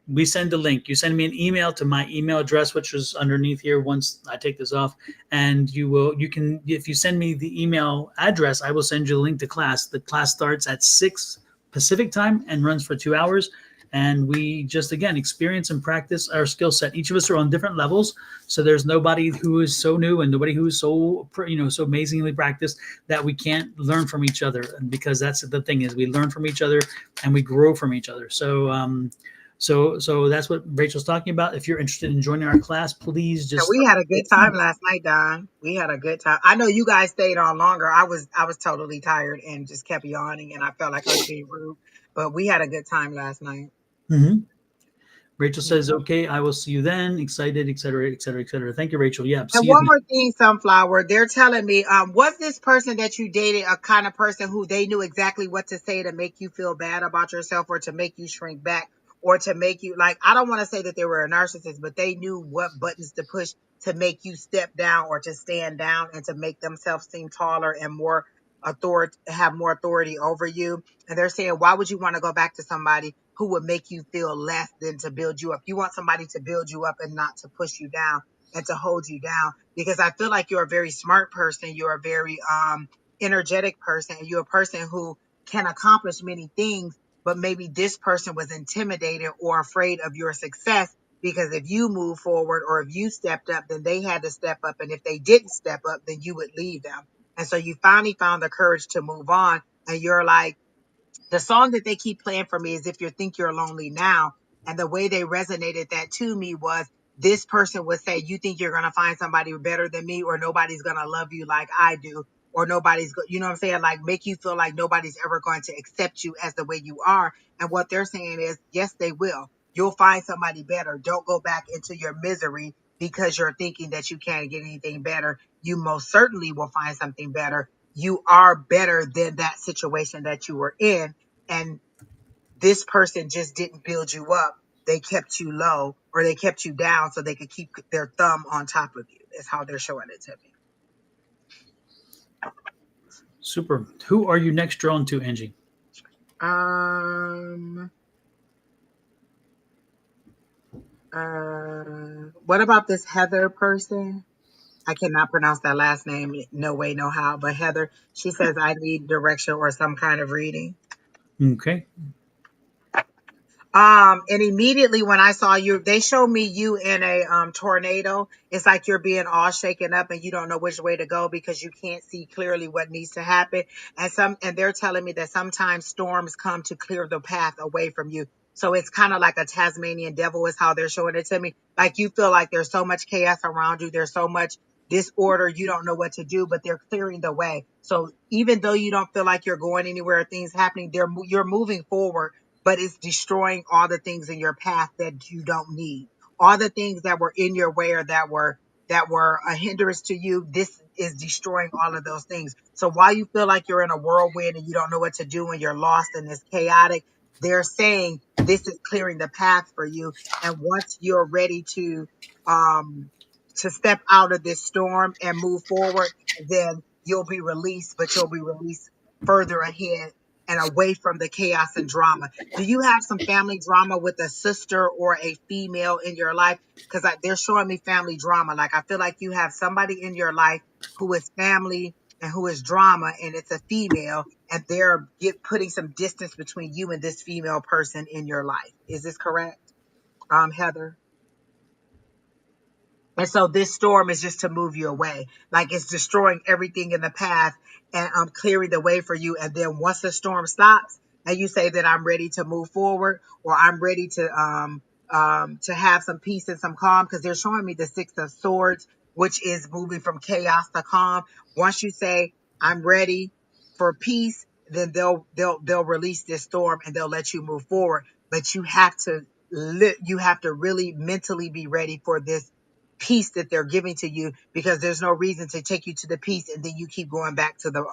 we send a link. You send me an email to my email address, which is underneath here once I take this off. And you can, if you send me the email address, I will send you the link to class. The class starts at 6 Pacific time and runs for 2 hours. And we just, again, experience and practice our skill set. Each of us are on different levels. So there's nobody who is so new and nobody who is so, so amazingly practiced that we can't learn from each other. And because that's the thing is we learn from each other and we grow from each other. So, So that's what Rachel's talking about. If you're interested in joining our class, please And just we had a good time last night, Don. We had a good time. I know you guys stayed on longer. I was totally tired and just kept yawning, and I felt like I was being rude. But we had a good time last night. Mhm. Rachel Yeah. says, "Okay, I will see you then." Excited, etc., etc., etc. Thank you, Rachel. Yeah, And see you one then. more thing, Sunflower, they're telling me, was this person that you dated a kind of person who they knew exactly what to say to make you feel bad about yourself or to make you shrink back or to make you like, I don't want to say that they were a narcissist, but they knew what buttons to push to make you step down or to stand down and to make themselves seem taller and more authority, have more authority over you. And they're saying, why would you want to go back to somebody who would make you feel less than to build you up? You want somebody to build you up and not to push you down and to hold you down, because I feel like you're a very smart person. You're a very energetic person. And you're a person who can accomplish many things, but maybe this person was intimidated or afraid of your success, because if you move forward or if you stepped up, then they had to step up. And if they didn't step up, then you would leave them. And so you finally found the courage to move on. And you're like, the song that they keep playing for me is If You Think You're Lonely Now. And the way they resonated that to me was, this person would say, you think you're going to find somebody better than me, or nobody's going to love you like I do, or you know what I'm saying? Like, make you feel like nobody's ever going to accept you as the way you are. And what they're saying is, yes, they will. You'll find somebody better. Don't go back into your misery because you're thinking that you can't get anything better. You most certainly will find something better. You are better than that situation that you were in. And this person just didn't build you up. They kept you low or they kept you down so they could keep their thumb on top of you, is how they're showing it to me. Super. Who are you next drawn to, Angie? Um, what about this Heather person? I cannot pronounce that last name. No way, no how. But Heather, she says, I need direction or some kind of reading. Okay. And immediately when I saw you, they showed me you in a tornado. It's like you're being all shaken up and you don't know which way to go because you can't see clearly what needs to happen. And they're telling me that sometimes storms come to clear the path away from you. So it's kind of like a Tasmanian devil is how they're showing it to me. Like you feel like there's so much chaos around you. There's so much disorder. You don't know what to do, but they're clearing the way. So even though you don't feel like you're going anywhere, things happening, you're moving forward, but it's destroying all the things in your path that you don't need. All the things that were in your way or that were a hindrance to you, this is destroying all of those things. So while you feel like you're in a whirlwind and you don't know what to do and you're lost and it's chaotic, they're saying this is clearing the path for you. And once you're ready um to step out of this storm and move forward, then you'll be released, but you'll be released further ahead and away from the chaos and drama. Do you have some family drama with a sister or a female in your life? Because they're showing me family drama. Like I feel like you have somebody in your life who is family and who is drama, and it's a female, and they're putting some distance between you and this female person in your life. Is this correct, Heather? And so this storm is just to move you away. Like it's destroying everything in the path and clearing the way for you. And then once the storm stops and you say that I'm ready to move forward or I'm ready to have some peace and some calm, because they're showing me the Six of Swords, which is moving from chaos to calm. Once you say I'm ready for peace, then they'll release this storm and they'll let you move forward. But you have to really mentally be ready for this peace that they're giving to you, because there's no reason to take you to the peace and then you keep going back to the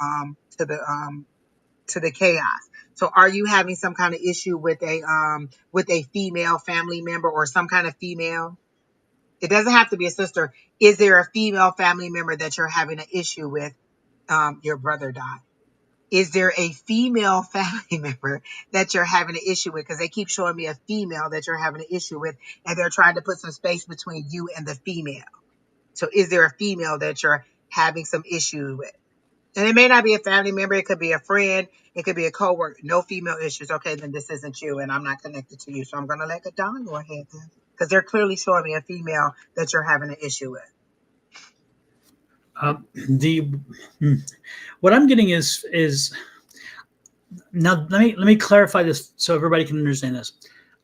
chaos. So are you having some kind of issue with a female family member or some kind of female? It doesn't have to be a sister. Is there a female family member that you're having an issue with? Your brother died. Is there a female family member that you're having an issue with? Because they keep showing me a female that you're having an issue with, and they're trying to put some space between you and the female. So is there a female that you're having some issue with? And it may not be a family member. It could be a friend. It could be a coworker. No female issues. Okay, then this isn't you and I'm not connected to you. So I'm going to let Don go ahead then. Because they're clearly showing me a female that you're having an issue with. The what I'm getting is now let me clarify this so everybody can understand this.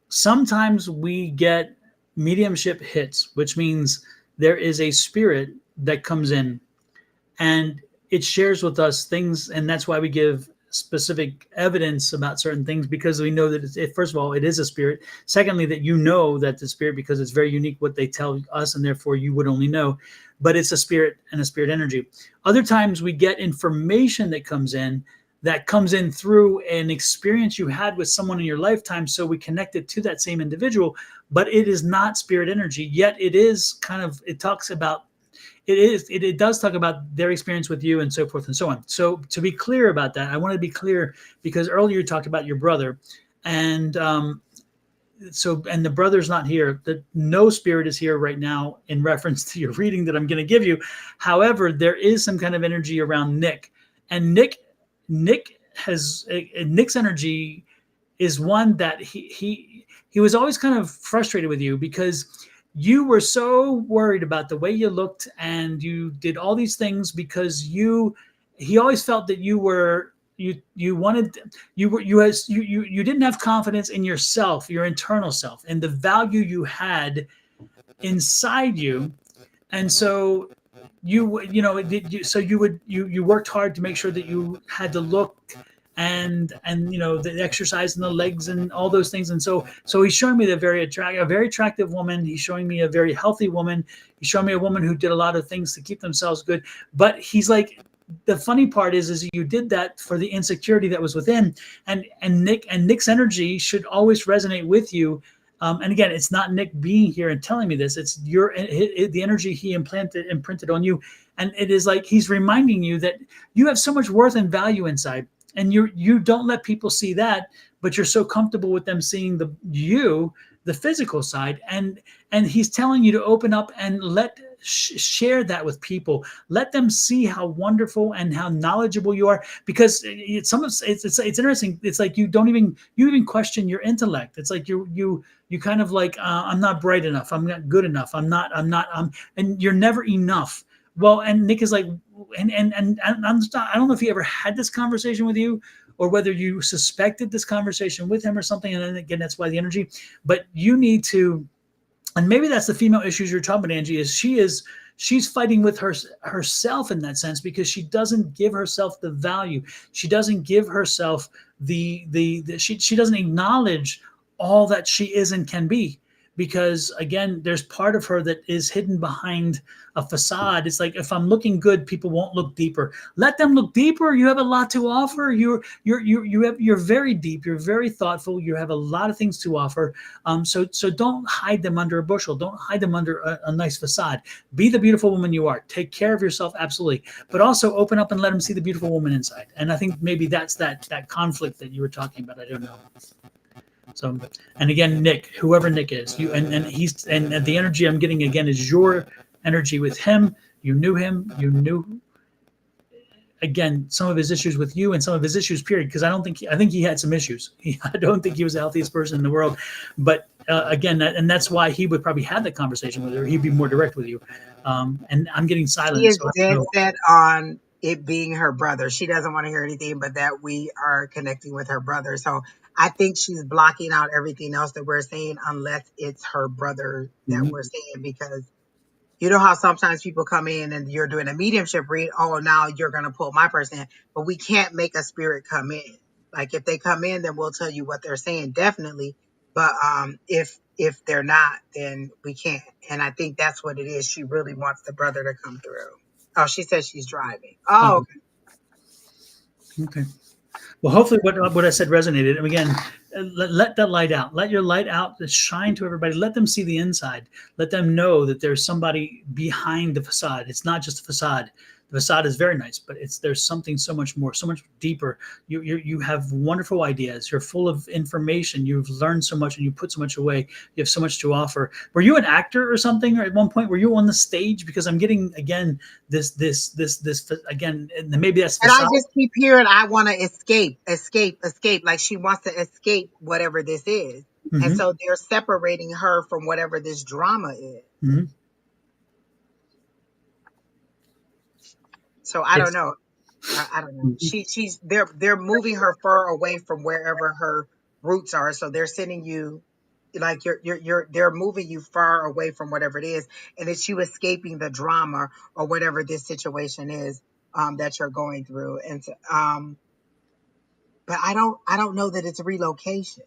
sometimes we get mediumship hits, which means there is a spirit that comes in and it shares with us things, and that's why we give specific evidence about certain things, because we know that first of all, it is a spirit. Secondly, that you know that the spirit, because it's very unique what they tell us, and therefore you would only know, but it's a spirit and a spirit energy. Other times we get information that comes in through an experience you had with someone in your lifetime, so we connect it to that same individual, but it is not spirit energy, yet it is kind of, it talks about, it does talk about their experience with you and so forth and so on. So to be clear about that, I want to be clear, because earlier you talked about your brother, and and the brother's not here. No spirit is here right now in reference to your reading that I'm going to give you. However, there is some kind of energy around Nick, and Nick's energy is one that he was always kind of frustrated with you, because you were so worried about the way you looked, and you did all these things because he always felt that you wanted, you didn't have confidence in yourself, your internal self, and the value you had inside you. And so so you worked hard to make sure that you had to look, and the exercise and the legs and all those things. And so he's showing me a very attractive woman. He's showing me a very healthy woman. He's showing me a woman who did a lot of things to keep themselves good. But he's like, the funny part is you did that for the insecurity that was within, and Nick's energy should always resonate with you. And again, it's not Nick being here and telling me this. It's the energy he imprinted on you, and it is like he's reminding you that you have so much worth and value inside, and you don't let people see that, but you're so comfortable with them seeing the physical side, and he's telling you to open up and share that with people. Let them see how wonderful and how knowledgeable you are, because it's interesting. It's like you even question your intellect. It's like you kind of like, I'm not bright enough, I'm not good enough, and you're never enough. Well, and Nick is like, and I don't know if he ever had this conversation with you, or whether you suspected this conversation with him or something. And then again, that's why the energy. But you need to, and maybe that's the female issues you're talking about, Angie, she's fighting with herself in that sense, because she doesn't give herself the value. She doesn't give herself she doesn't acknowledge all that she is and can be, because again, there's part of her that is hidden behind a facade. It's like, if I'm looking good, people won't look deeper. Let them look deeper. You have a lot to offer. You're very deep. You're very thoughtful. You have a lot of things to offer. So don't hide them under a bushel. Don't hide them under a nice facade. Be the beautiful woman you are. Take care of yourself, absolutely, but also open up and let them see the beautiful woman inside. And I think maybe that's that conflict that you were talking about. I don't know. So, and again, Nick, whoever Nick is, and the energy I'm getting again is your energy with him. You knew him. You knew, again, some of his issues with you and some of his issues, period. Because I think he had some issues. I don't think he was the healthiest person in the world. But again, that's why he would probably have that conversation with her. He'd be more direct with you. And I'm getting She silence. is So dead set on it being her brother. She doesn't want to hear anything but that we are connecting with her brother. So I think she's blocking out everything else that we're saying, unless it's her brother that we're saying, because you know how sometimes people come in and you're doing a mediumship read. Oh, now you're going to pull my person in, but we can't make a spirit come in. Like if they come in, then we'll tell you what they're saying, definitely. But if they're not, then we can't. And I think that's what it is. She really wants the brother to come through. Oh, she says she's driving. Oh, okay. okay. Well, hopefully what I said resonated. And again, let that light out. Let your light out, shine to everybody. Let them see the inside. Let them know that there's somebody behind the facade. It's not just a facade. The facade is very nice, but there's something so much more, so much deeper. You have wonderful ideas. You're full of information. You've learned so much, and you put so much away. You have so much to offer. Were you an actor or something? Or at one point, were you on the stage? Because I'm getting again this again, and maybe that's And I facade. just keep hearing, I want to escape, escape, escape. Like she wants to escape whatever this is. And Mm-hmm. so they're separating her from whatever this drama is. Mm-hmm. So I don't Yes. know. I don't know. They're moving her fur away from wherever her roots are. So they're sending you. like they're moving you far away from whatever it is, and it's you escaping the drama or whatever this situation is that you're going through. And but I don't know that it's relocation.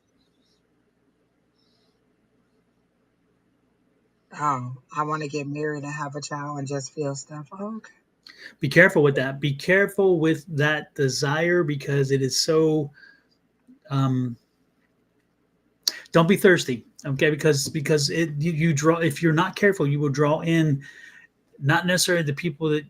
Oh, I want to get married and have a child and just feel stuff. Oh, okay. Be careful with that. Be careful with that desire because it is so. Um, don't be thirsty, okay? Because you draw. If you're not careful, you will draw in not necessarily the people that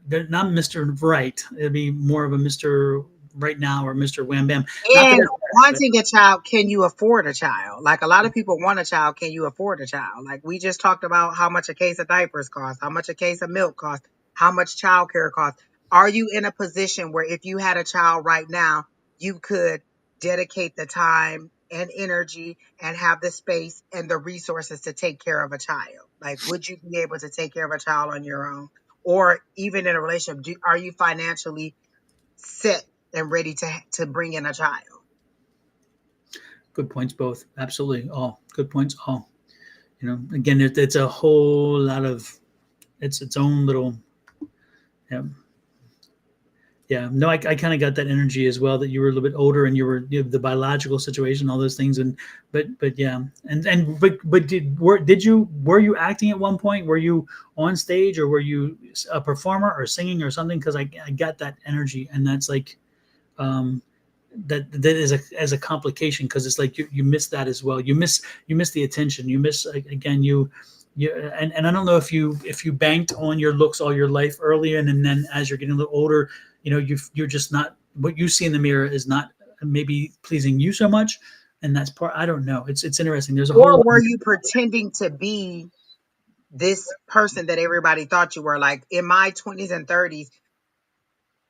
they're not Mr. Right. It'd be more of a Mr. Right Now or Mr. Wham Bam. Not that And it's bad, but wanting a child, can you afford a child? Like a lot of people want a child, can you afford a child? Like we just talked about how much a case of diapers costs, how much a case of milk costs, how much childcare costs. Are you in a position where if you had a child right now, you could dedicate the time and energy and have the space and the resources to take care of a child? Like, would you be able to take care of a child on your own? Or even in a relationship, are you financially set and ready to bring in a child? good points both. Absolutely, all good points. All again, it's a whole lot of its own little. Yeah, yeah. No, I kind of got that energy as well that you were a little bit older and you the biological situation, all those things, and but yeah, but were you acting at one point? Were you on stage or were you a performer or singing or something? Because I got that energy, and that's like um, that is as a complication because it's like you miss that as well. You miss the attention. You miss again you and I don't know if you banked on your looks all your life earlier and then as you're getting a little older, you're just not what you see in the mirror is not maybe pleasing you so much, and that's part. I don't know. It's interesting. There's a whole Or lot. were you pretending to be this person that everybody thought you were? Like in my 20s and 30s,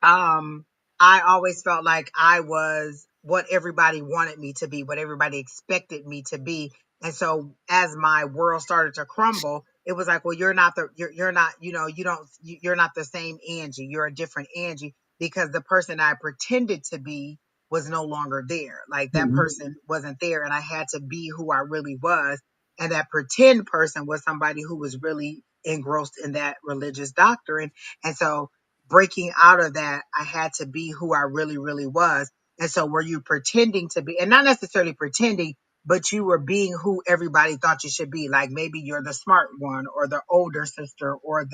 um, I always felt like I was what everybody wanted me to be, what everybody expected me to be. And so as my world started to crumble, it was like, well, you're not, you're not the same Angie. You're a different Angie because the person I pretended to be was no longer there. Like that Mhm. person wasn't there and I had to be who I really was. And that pretend person was somebody who was really engrossed in that religious doctrine. And so breaking out of that, I had to be who I really, really was. And so were you pretending to be, and not necessarily pretending, but you were being who everybody thought you should be. Like maybe you're the smart one or the older sister or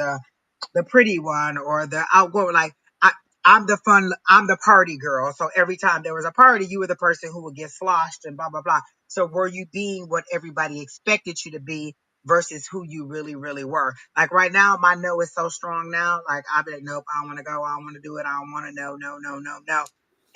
the pretty one or the outgoing. Like I, I'm the party girl. So every time there was a party, you were the person who would get sloshed and blah, blah, blah. So were you being what everybody expected you to be versus who you really, really were? Like right now, my no is so strong now. Like I've been like, nope, I don't want to go. I don't want to do it. I don't want to know. No, no, no, no.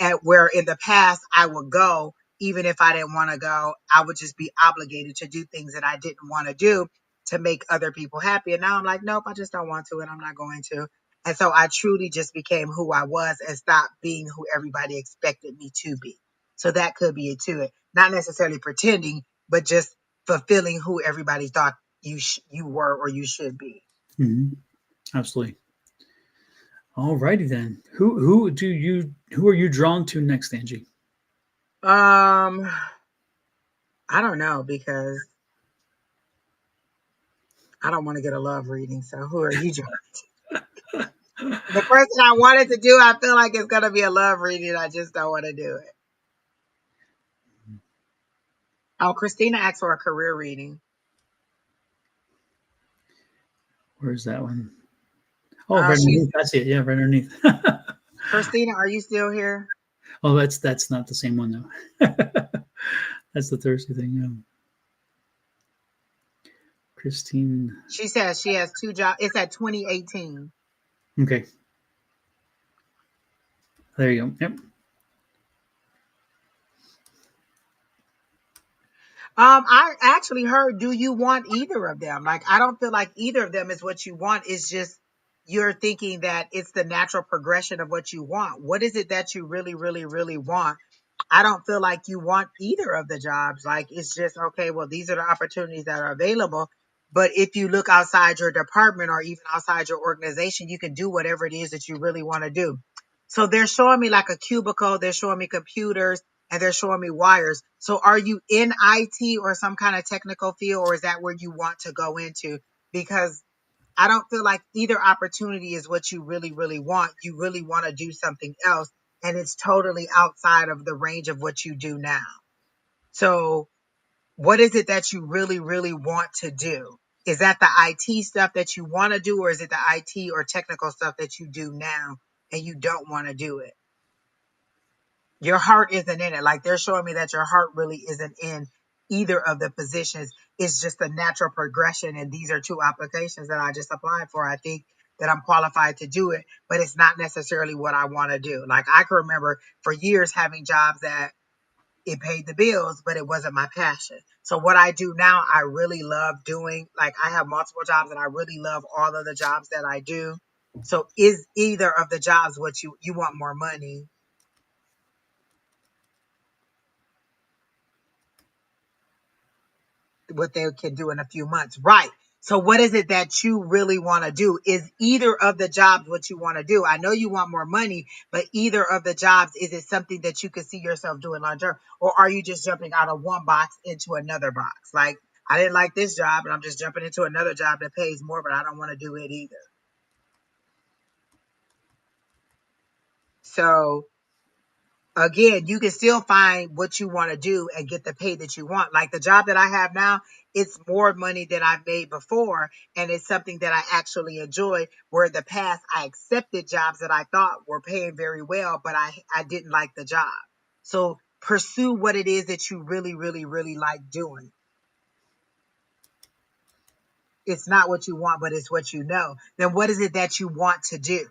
And where in the past I would go, even if I didn't want to go, I would just be obligated to do things that I didn't want to do to make other people happy. And now I'm like, nope, I just don't want to, and I'm not going to. And so I truly just became who I was and stopped being who everybody expected me to be. So that could be it too. It not necessarily pretending, but just fulfilling who everybody thought you were or you should be. Mhm. Absolutely. All righty then. Who are you drawn to next, Angie? Um, I don't know because I don't want to get a love reading. So who are you, John? The person I wanted to do, I feel like it's gonna be a love reading. I just don't want to do it. Oh, Christina asked for a career reading. Where's that one? Oh, right She's underneath. I see it. Yeah, right underneath. Christina. Are you still here? Oh, that's not the same one though. That's the Thursday thing. Yeah. Christine. She says she has two jobs. It's at 2018. Okay, there you go. Yep. I actually heard, do you want either of them? Like, I don't feel like either of them is what you want. It's just you're thinking that it's the natural progression of what you want. What is it that you really, really, really want? I don't feel like you want either of the jobs. Like, it's just, okay, well, these are the opportunities that are available. But if you look outside your department or even outside your organization, you can do whatever it is that you really want to do. So they're showing me like a cubicle, they're showing me computers, and they're showing me wires. So are you in IT or some kind of technical field, or is that where you want to go into? Because I don't feel like either opportunity is what you really, really want. You really want to do something else, and it's totally outside of the range of what you do now. So what is it that you really, really want to do? Is that the IT stuff that you want to do, or is it the IT or technical stuff that you do now and you don't want to do it? Your heart isn't in it. Like they're showing me that your heart really isn't in either of the positions. It's just a natural progression. And these are two applications that I just applied for. I think that I'm qualified to do it, but it's not necessarily what I want to do. Like I can remember for years having jobs that it paid the bills, but it wasn't my passion. So what I do now, I really love doing. Like I have multiple jobs and I really love all of the jobs that I do. So is either of the jobs what you want more money? What they can do in a few months. Right. So what is it that you really want to do? Is either of the jobs what you want to do? I know you want more money, but either of the jobs, is it something that you could see yourself doing long term? Or are you just jumping out of one box into another box? Like, I didn't like this job and I'm just jumping into another job that pays more, but I don't want to do it either. So again, you can still find what you want to do and get the pay that you want. Like the job that I have now, it's more money than I've made before. And it's something that I actually enjoy. Where in the past, I accepted jobs that I thought were paying very well, but I didn't like the job. So pursue what it is that you really, really, really like doing. It's not what you want, but it's what you know. Then what is it that you want to do?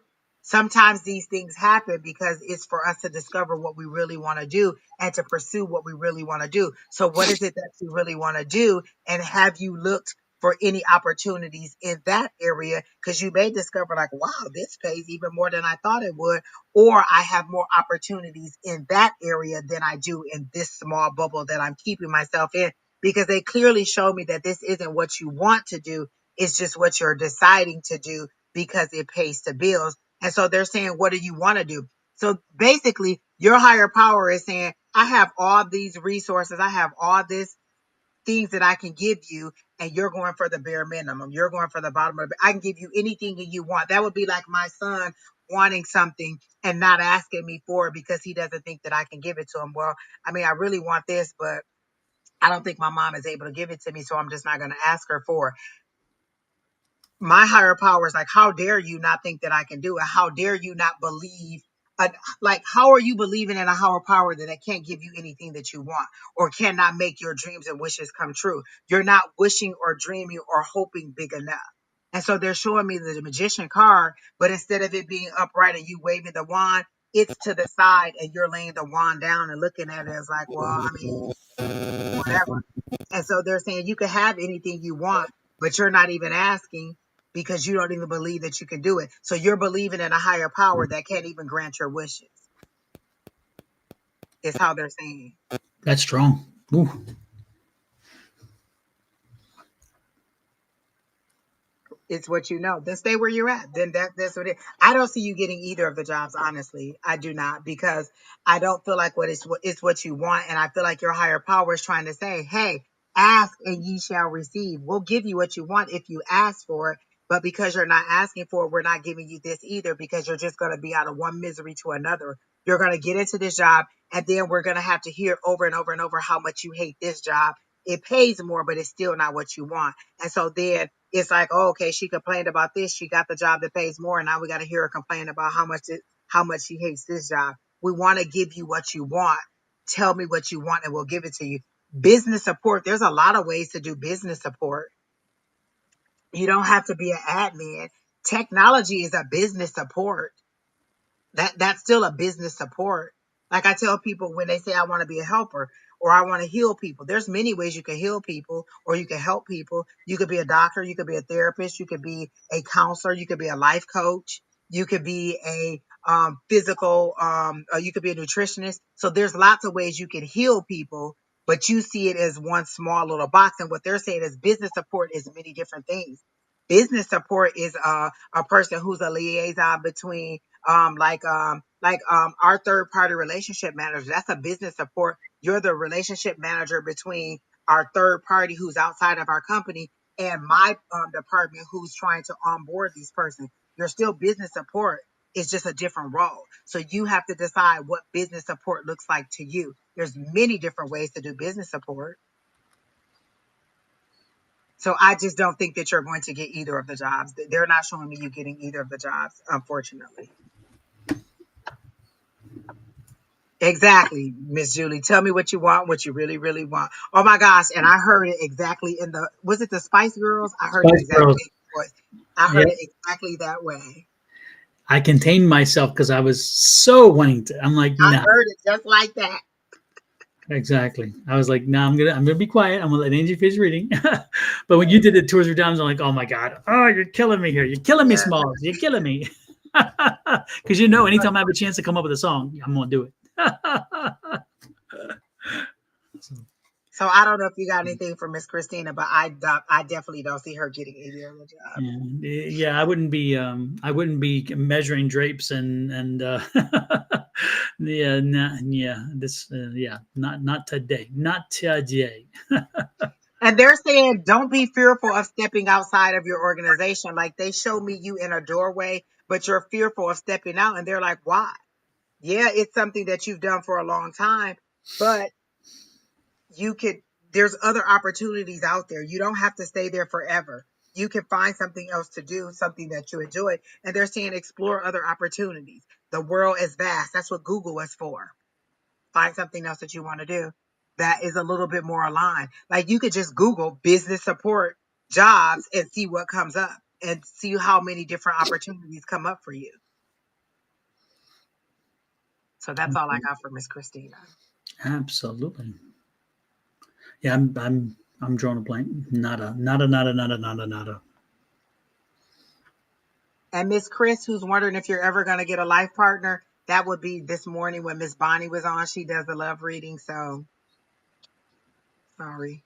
Sometimes these things happen because it's for us to discover what we really want to do and to pursue what we really want to do. So what is it that you really want to do? And have you looked for any opportunities in that area? Because you may discover like, wow, this pays even more than I thought it would. Or I have more opportunities in that area than I do in this small bubble that I'm keeping myself in, because they clearly show me that this isn't what you want to do. It's just what you're deciding to do because it pays the bills. And so they're saying, what do you want to do? So basically, your higher power is saying, I have all these resources. I have all this things that I can give you, and you're going for the bare minimum. You're going for the bottom of it. I can give you anything that you want. That would be like my son wanting something and not asking me for it because he doesn't think that I can give it to him. Well, I mean, I really want this, but I don't think my mom is able to give it to me, so I'm just not going to ask her for it. My higher power is like, how dare you not think that I can do it? How dare you not believe? Like, how are you believing in a higher power that can't give you anything that you want or cannot make your dreams and wishes come true? You're not wishing or dreaming or hoping big enough. And so they're showing me the magician card, but instead of it being upright and you waving the wand, it's to the side and you're laying the wand down and looking at it as like, well, I mean, whatever. And so they're saying you can have anything you want, but you're not even asking because you don't even believe that you can do it. So you're believing in a higher power that can't even grant your wishes, is how they're saying. That's strong. Ooh. It's what you know. Then stay where you're at. Then that's what it. I don't see you getting either of the jobs. Honestly, I do not, because I don't feel like it's what you want, and I feel like your higher power is trying to say, "Hey, ask and ye shall receive. We'll give you what you want if you ask for it." But because you're not asking for it, we're not giving you this either, because you're just going to be out of one misery to another. You're going to get into this job, and then we're going to have to hear over and over and over how much you hate this job. It pays more, but it's still not what you want. And so then it's like, oh, okay, she complained about this. She got the job that pays more. And now we got to hear her complain about how much she hates this job. We want to give you what you want. Tell me what you want and we'll give it to you. Business support. There's a lot of ways to do business support. You don't have to be an admin. Technology is a business support. That's still a business support. Like I tell people when they say I want to be a helper or I want to heal people, there's many ways you can heal people or you can help people. You could be a doctor, you could be a therapist, you could be a counselor, you could be a life coach, you could be a physical, you could be a nutritionist. So there's lots of ways you can heal people, but you see it as one small little box. And what they're saying is business support is many different things. Business support is a person who's a liaison between Our third party relationship manager. That's a business support. You're the relationship manager between our third party who's outside of our company and my department who's trying to onboard these person. You're still business support. It's just a different role. So you have to decide what business support looks like to you. There's many different ways to do business support. So I just don't think that you're going to get either of the jobs. They're not showing me you getting either of the jobs, unfortunately. Exactly, Miss Julie. Tell me what you want, what you really, really want. Oh my gosh. And I heard it exactly was it the Spice Girls? I heard it Spice exactly Girls. in the voice. I heard Yep. it exactly that way. I contained myself because I was so wanting to. I'm like, I no. heard it just like that. Exactly. I was like, no, I'm gonna be quiet. I'm gonna let Angie finish reading. But when you did it 2 or 3 times, I'm like, oh my god, oh, you're killing me here. You're killing me, Yeah. Smalls. You're killing me. Because anytime I have a chance to come up with a song, I'm gonna do it. So I don't know if you got anything for Miss Christina, but I definitely don't see her getting either of the job. Yeah, I wouldn't be measuring drapes and yeah, not today, not today. And they're saying, don't be fearful of stepping outside of your organization. Like they show me you in a doorway, but you're fearful of stepping out. And they're like, why? Yeah, it's something that you've done for a long time, but there's other opportunities out there. You don't have to stay there forever. You can find something else to do, something that you enjoy. And they're saying explore other opportunities. The world is vast. That's what Google is for. Find something else that you want to do that is a little bit more aligned. Like you could just Google business support jobs and see what comes up and see how many different opportunities come up for you. So that's all I got for Miss Christina. Absolutely. Yeah, I'm drawing a blank. Nada. And Miss Chris, who's wondering if you're ever going to get a life partner, that would be this morning when Miss Bonnie was on. She does the love reading, so sorry.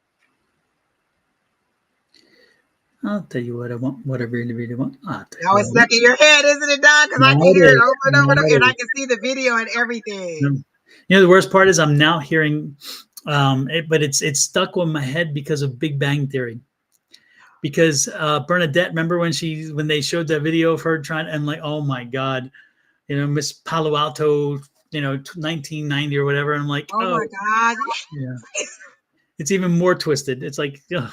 I'll tell you what I want. What I really, really want. I'll tell you Now what it's I want. stuck in your head, isn't it, Don? Because I Now can it hear it is. over and over and Now over, it and I is. can see the video and everything. The worst part is I'm now hearing, but it's stuck on my head because of Big Bang Theory. Because Bernadette, remember when they showed that video of her trying, and like, oh my god, Miss Palo Alto, 1990 or whatever. And I'm like, Oh oh my God. yeah, it's even more twisted. It's like, the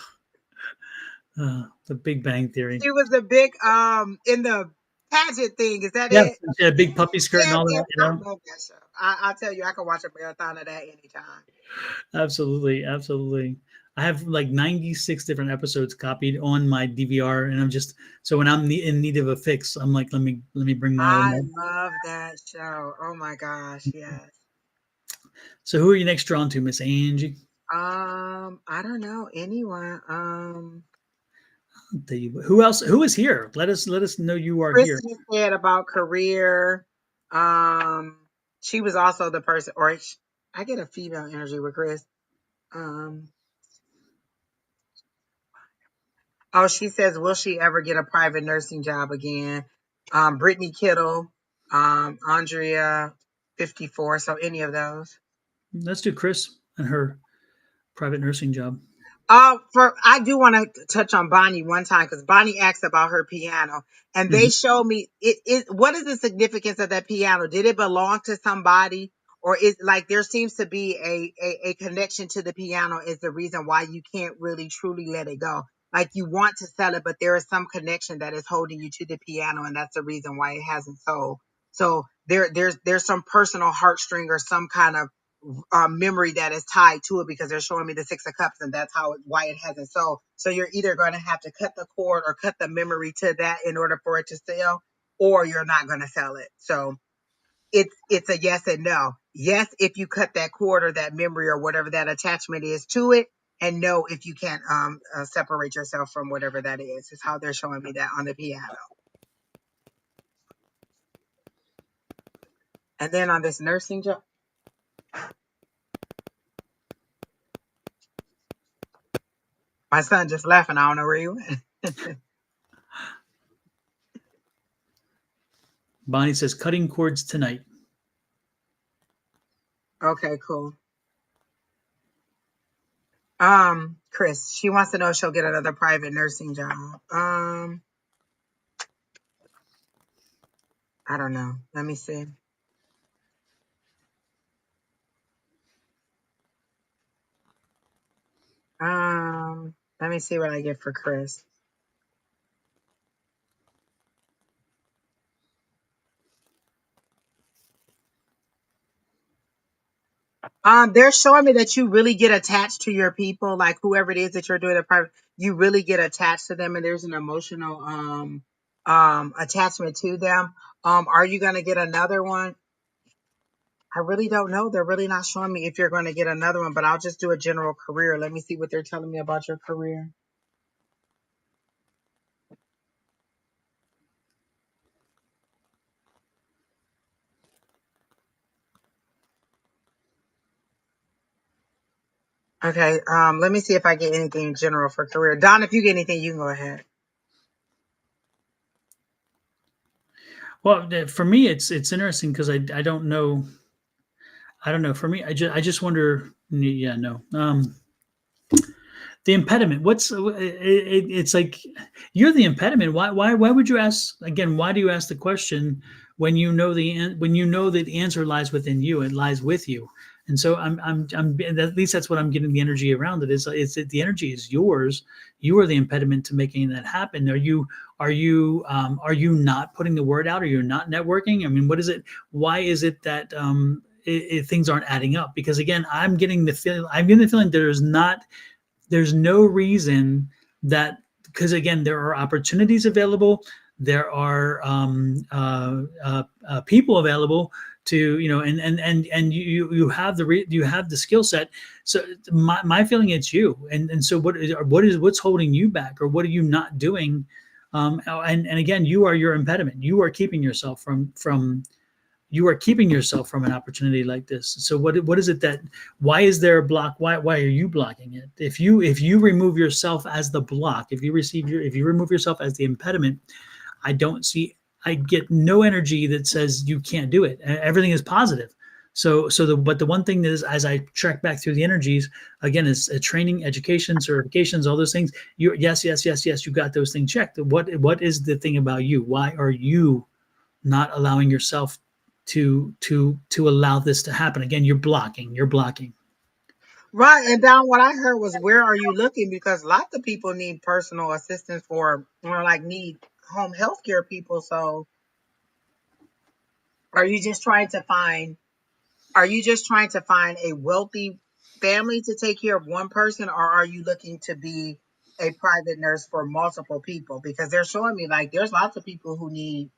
Big Bang Theory. She was the big in the pageant thing. Is that Yes, it? she had a big puppy skirt and Yes, all yes. that. I love that show. I'll tell you, I can watch a marathon of that anytime. Absolutely, absolutely. I have like 96 different episodes copied on my DVR, and I'm just so when I'm in need of a fix, I'm like, let me bring my I own. love that show. Oh my gosh, yes. So who are you next drawn to, Miss Angie? I don't know anyone. I'll tell you who else. Who is here? Let us know you are Chris here. just said about career. She was also the person, I get a female energy with Chris. Um, oh, she says, will she ever get a private nursing job again? Brittany Kittle, Andrea, 54. So any of those. Let's do Chris and her private nursing job. I do want to touch on Bonnie one time because Bonnie asked about her piano, and they Mhm. showed me it. What is the significance of that piano? Did it belong to somebody, or is like there seems to be a connection to the piano is the reason why you can't really truly let it go. Like you want to sell it, but there is some connection that is holding you to the piano, and that's the reason why it hasn't sold. So there's some personal heartstring or some kind of memory that is tied to it because they're showing me the Six of Cups and that's why it hasn't sold. So you're either going to have to cut the cord or cut the memory to that in order for it to sell, or you're not going to sell it. So it's a yes and no. Yes, if you cut that cord or that memory or whatever that attachment is to it, and no, if you can't separate yourself from whatever that is how they're showing me that on the piano. And then on this nursing job, my son just laughing. I don't know where he went. Bonnie says cutting cords tonight. Okay, cool. Chris, she wants to know if she'll get another private nursing job. I don't know. Let me see. Let me see what I get for Chris. They're showing me that you really get attached to your people, like whoever it is that you're doing a private, you really get attached to them, and there's an emotional attachment to them. Are you gonna get another one? I really don't know. They're really not showing me if you're going to get another one, but I'll just do a general career. Let me see what they're telling me about your career. Okay, let me see if I get anything general for career. Don, if you get anything, you can go ahead. Well, for me, it's interesting because I don't know. I don't know. For me, I just wonder. Yeah, no. The impediment. It's like you're the impediment. Why would you ask again? Why do you ask the question when you know that the answer lies within you? It lies with you. And so I'm at least that's what I'm getting the energy around it is that the energy is yours. You are the impediment to making that happen. Are you not putting the word out? Are you not networking? I mean, what is it? Why is it that things aren't adding up? Because again, I'm getting the feeling there's no reason that, because again, there are opportunities available, there are people available to, and you have you have the skill set. So my feeling, it's you. And so what's holding you back, or what are you not doing? And again, you are your impediment. You are keeping yourself from an opportunity like this. So what is it that, why is there a block? Why are you blocking it? If you remove yourself as the block, if you remove yourself as the impediment, I get no energy that says you can't do it. Everything is positive. But the one thing that is, as I track back through the energies, again, is training, education, certifications, all those things. Yes, you got those things checked. What is the thing about you? Why are you not allowing yourself to allow this to happen? Again, you're blocking. Right, and Don, what I heard was, where are you looking? Because lots of people need personal assistance for, like need home health care people. So are you just trying to find a wealthy family to take care of one person, or are you looking to be a private nurse for multiple people? Because they're showing me like there's lots of people who need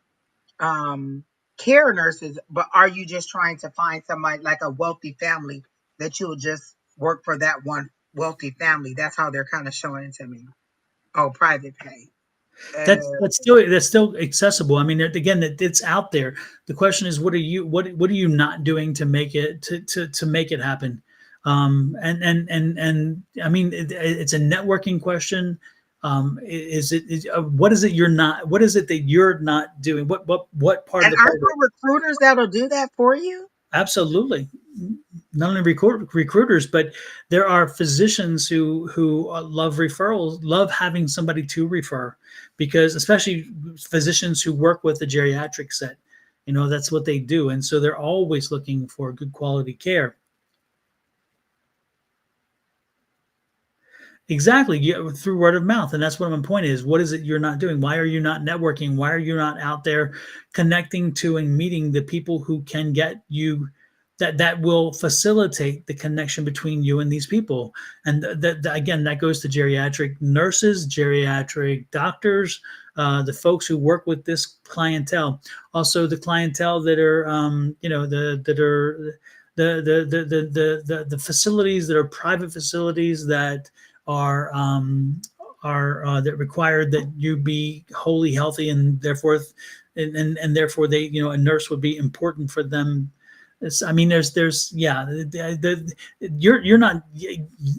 care nurses, but are you just trying to find somebody like a wealthy family that you'll just work for that one wealthy family? That's how they're kind of showing it to me. Oh, private pay. That's still accessible. I mean, again, it's out there. The question is, what are you not doing to make it to make it happen? And I mean, it's a networking question. What is it you're not? What is it that you're not doing? What part of And the aren't program? there recruiters that'll do that for you? Absolutely. Not only recruiters, but there are physicians who love referrals, love having somebody to refer, because especially physicians who work with the geriatric set, that's what they do, and so they're always looking for good quality care. Exactly. Yeah, through word of mouth. And that's what my point is. What is it you're not doing? Why are you not networking? Why are you not out there connecting to and meeting the people who can get you, that will facilitate the connection between you and these people? And again, that goes to geriatric nurses, geriatric doctors, the folks who work with this clientele, also the clientele that are, that are the facilities that are private facilities that are that require that you be wholly healthy, and therefore, and therefore they, a nurse would be important for them, I mean, yeah, you're not,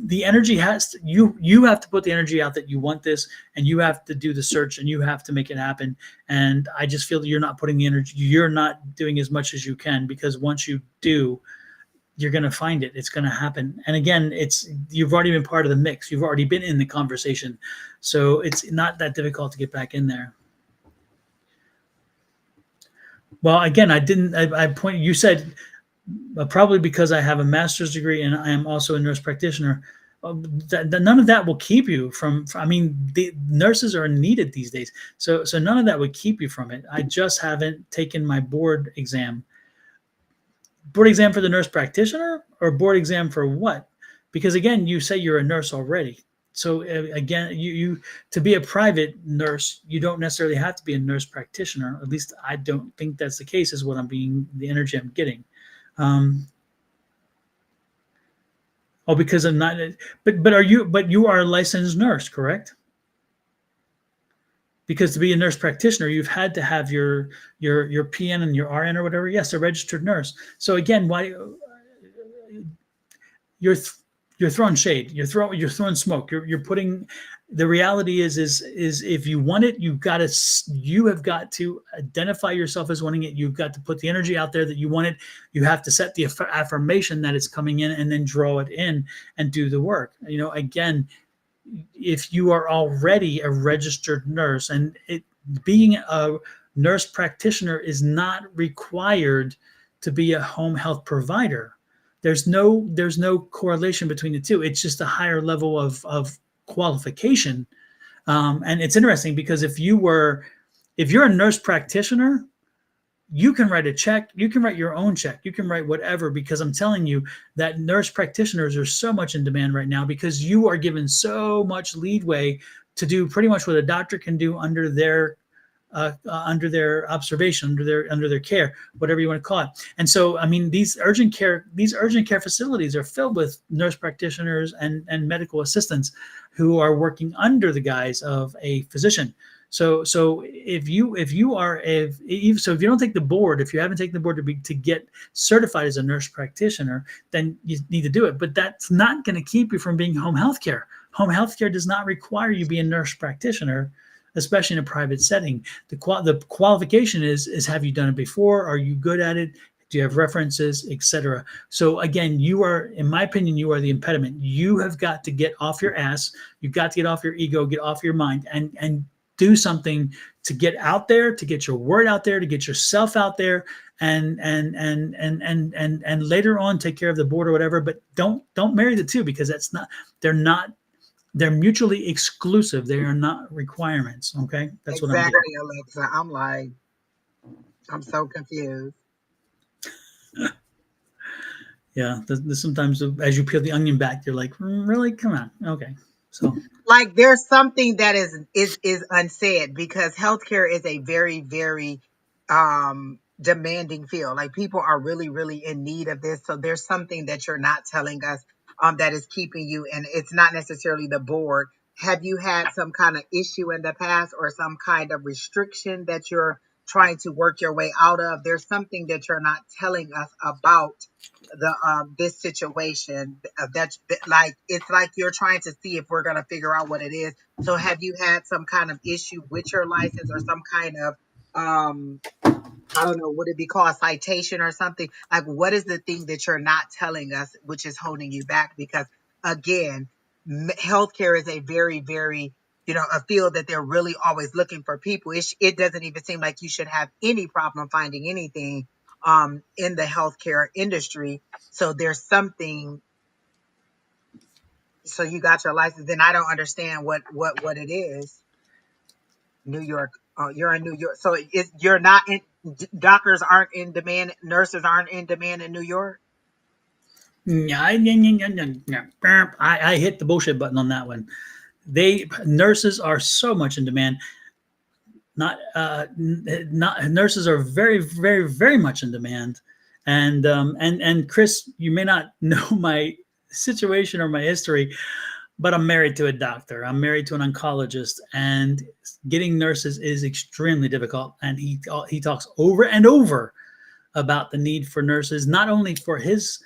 the energy has to, you have to put the energy out that you want this, and you have to do the search, and you have to make it happen. And I just feel that you're not putting the energy, you're not doing as much as you can, because once you do, you're going to find it. It's going to happen. And again, you've already been part of the mix. You've already been in the conversation. So it's not that difficult to get back in there. Well, again, you said probably because I have a master's degree and I am also a nurse practitioner. None of that will keep you I mean, the nurses are needed these days. So none of that would keep you from it. I just haven't taken my board exam. Board exam for the nurse practitioner, or board exam for what? Because again, you say you're a nurse already. So again, you to be a private nurse, you don't necessarily have to be a nurse practitioner. At least I don't think that's the case. Is what the energy I'm getting. Because I'm not. But you are a licensed nurse, correct? Because to be a nurse practitioner, you've had to have your PN and your RN or whatever. Yes, a registered nurse. So again, why you're throwing shade, you're throwing smoke, you're putting, the reality is if you want it, you have got to identify yourself as wanting it. You've got to put the energy out there that you want it. You have to set the affirmation that it's coming in, and then draw it in and do the work. Again, if you are already a registered nurse, and being a nurse practitioner is not required to be a home health provider. There's no correlation between the two. It's just a higher level of qualification. And it's interesting because if you're a nurse practitioner, you can write a check, you can write your own check, you can write whatever, because I'm telling you that nurse practitioners are so much in demand right now, because you are given so much leeway to do pretty much what a doctor can do under their observation, under their care, whatever you want to call it. And so, I mean, these urgent care facilities are filled with nurse practitioners and medical assistants who are working under the guise of a physician. So if you don't take the board, if you haven't taken the board to get certified as a nurse practitioner, then you need to do it. But that's not going to keep you from being home health care. Home health care does not require you be a nurse practitioner, especially in a private setting. The qualification is have you done it before? Are you good at it? Do you have references, etc.? So again, in my opinion, you are the impediment. You have got to get off your ass. You've got to get off your ego, get off your mind, and do something to get out there, to get your word out there, to get yourself out there, and later on take care of the board or whatever. But don't marry the two, because they're mutually exclusive. They are not requirements. Okay, that's exactly, what I'm getting. Alexa. I'm like, I'm so confused. Yeah, sometimes as you peel the onion back, you're like, really? Come on. Okay, so like there's something that is unsaid, because healthcare is a very, very demanding field. Like, people are really, really in need of this. So there's something that you're not telling us that is keeping you, and it's not necessarily the board. Have you had some kind of issue in the past, or some kind of restriction that you're trying to work your way out of? There's something that you're not telling us about this situation, like, it's like you're trying to see if we're going to figure out what it is. So have you had some kind of issue with your license, or some kind of I don't know, would it be called citation or something? Like, what is the thing that you're not telling us, which is holding you back? Because again, healthcare is a very, very, a field that they're really always looking for people. It doesn't even seem like you should have any problem finding anything in the healthcare industry. So there's something. So you got your license, then I don't understand what it is. New York. Oh, you're in New York. So you're not in, doctors aren't in demand, nurses aren't in demand in New York? I hit the bullshit button on that one. Nurses are so much in demand. Not nurses are very, very, very much in demand. And Chris, you may not know my situation or my history, but I'm married to a doctor. I'm married to an oncologist, and getting nurses is extremely difficult. And he talks over and over about the need for nurses, not only for his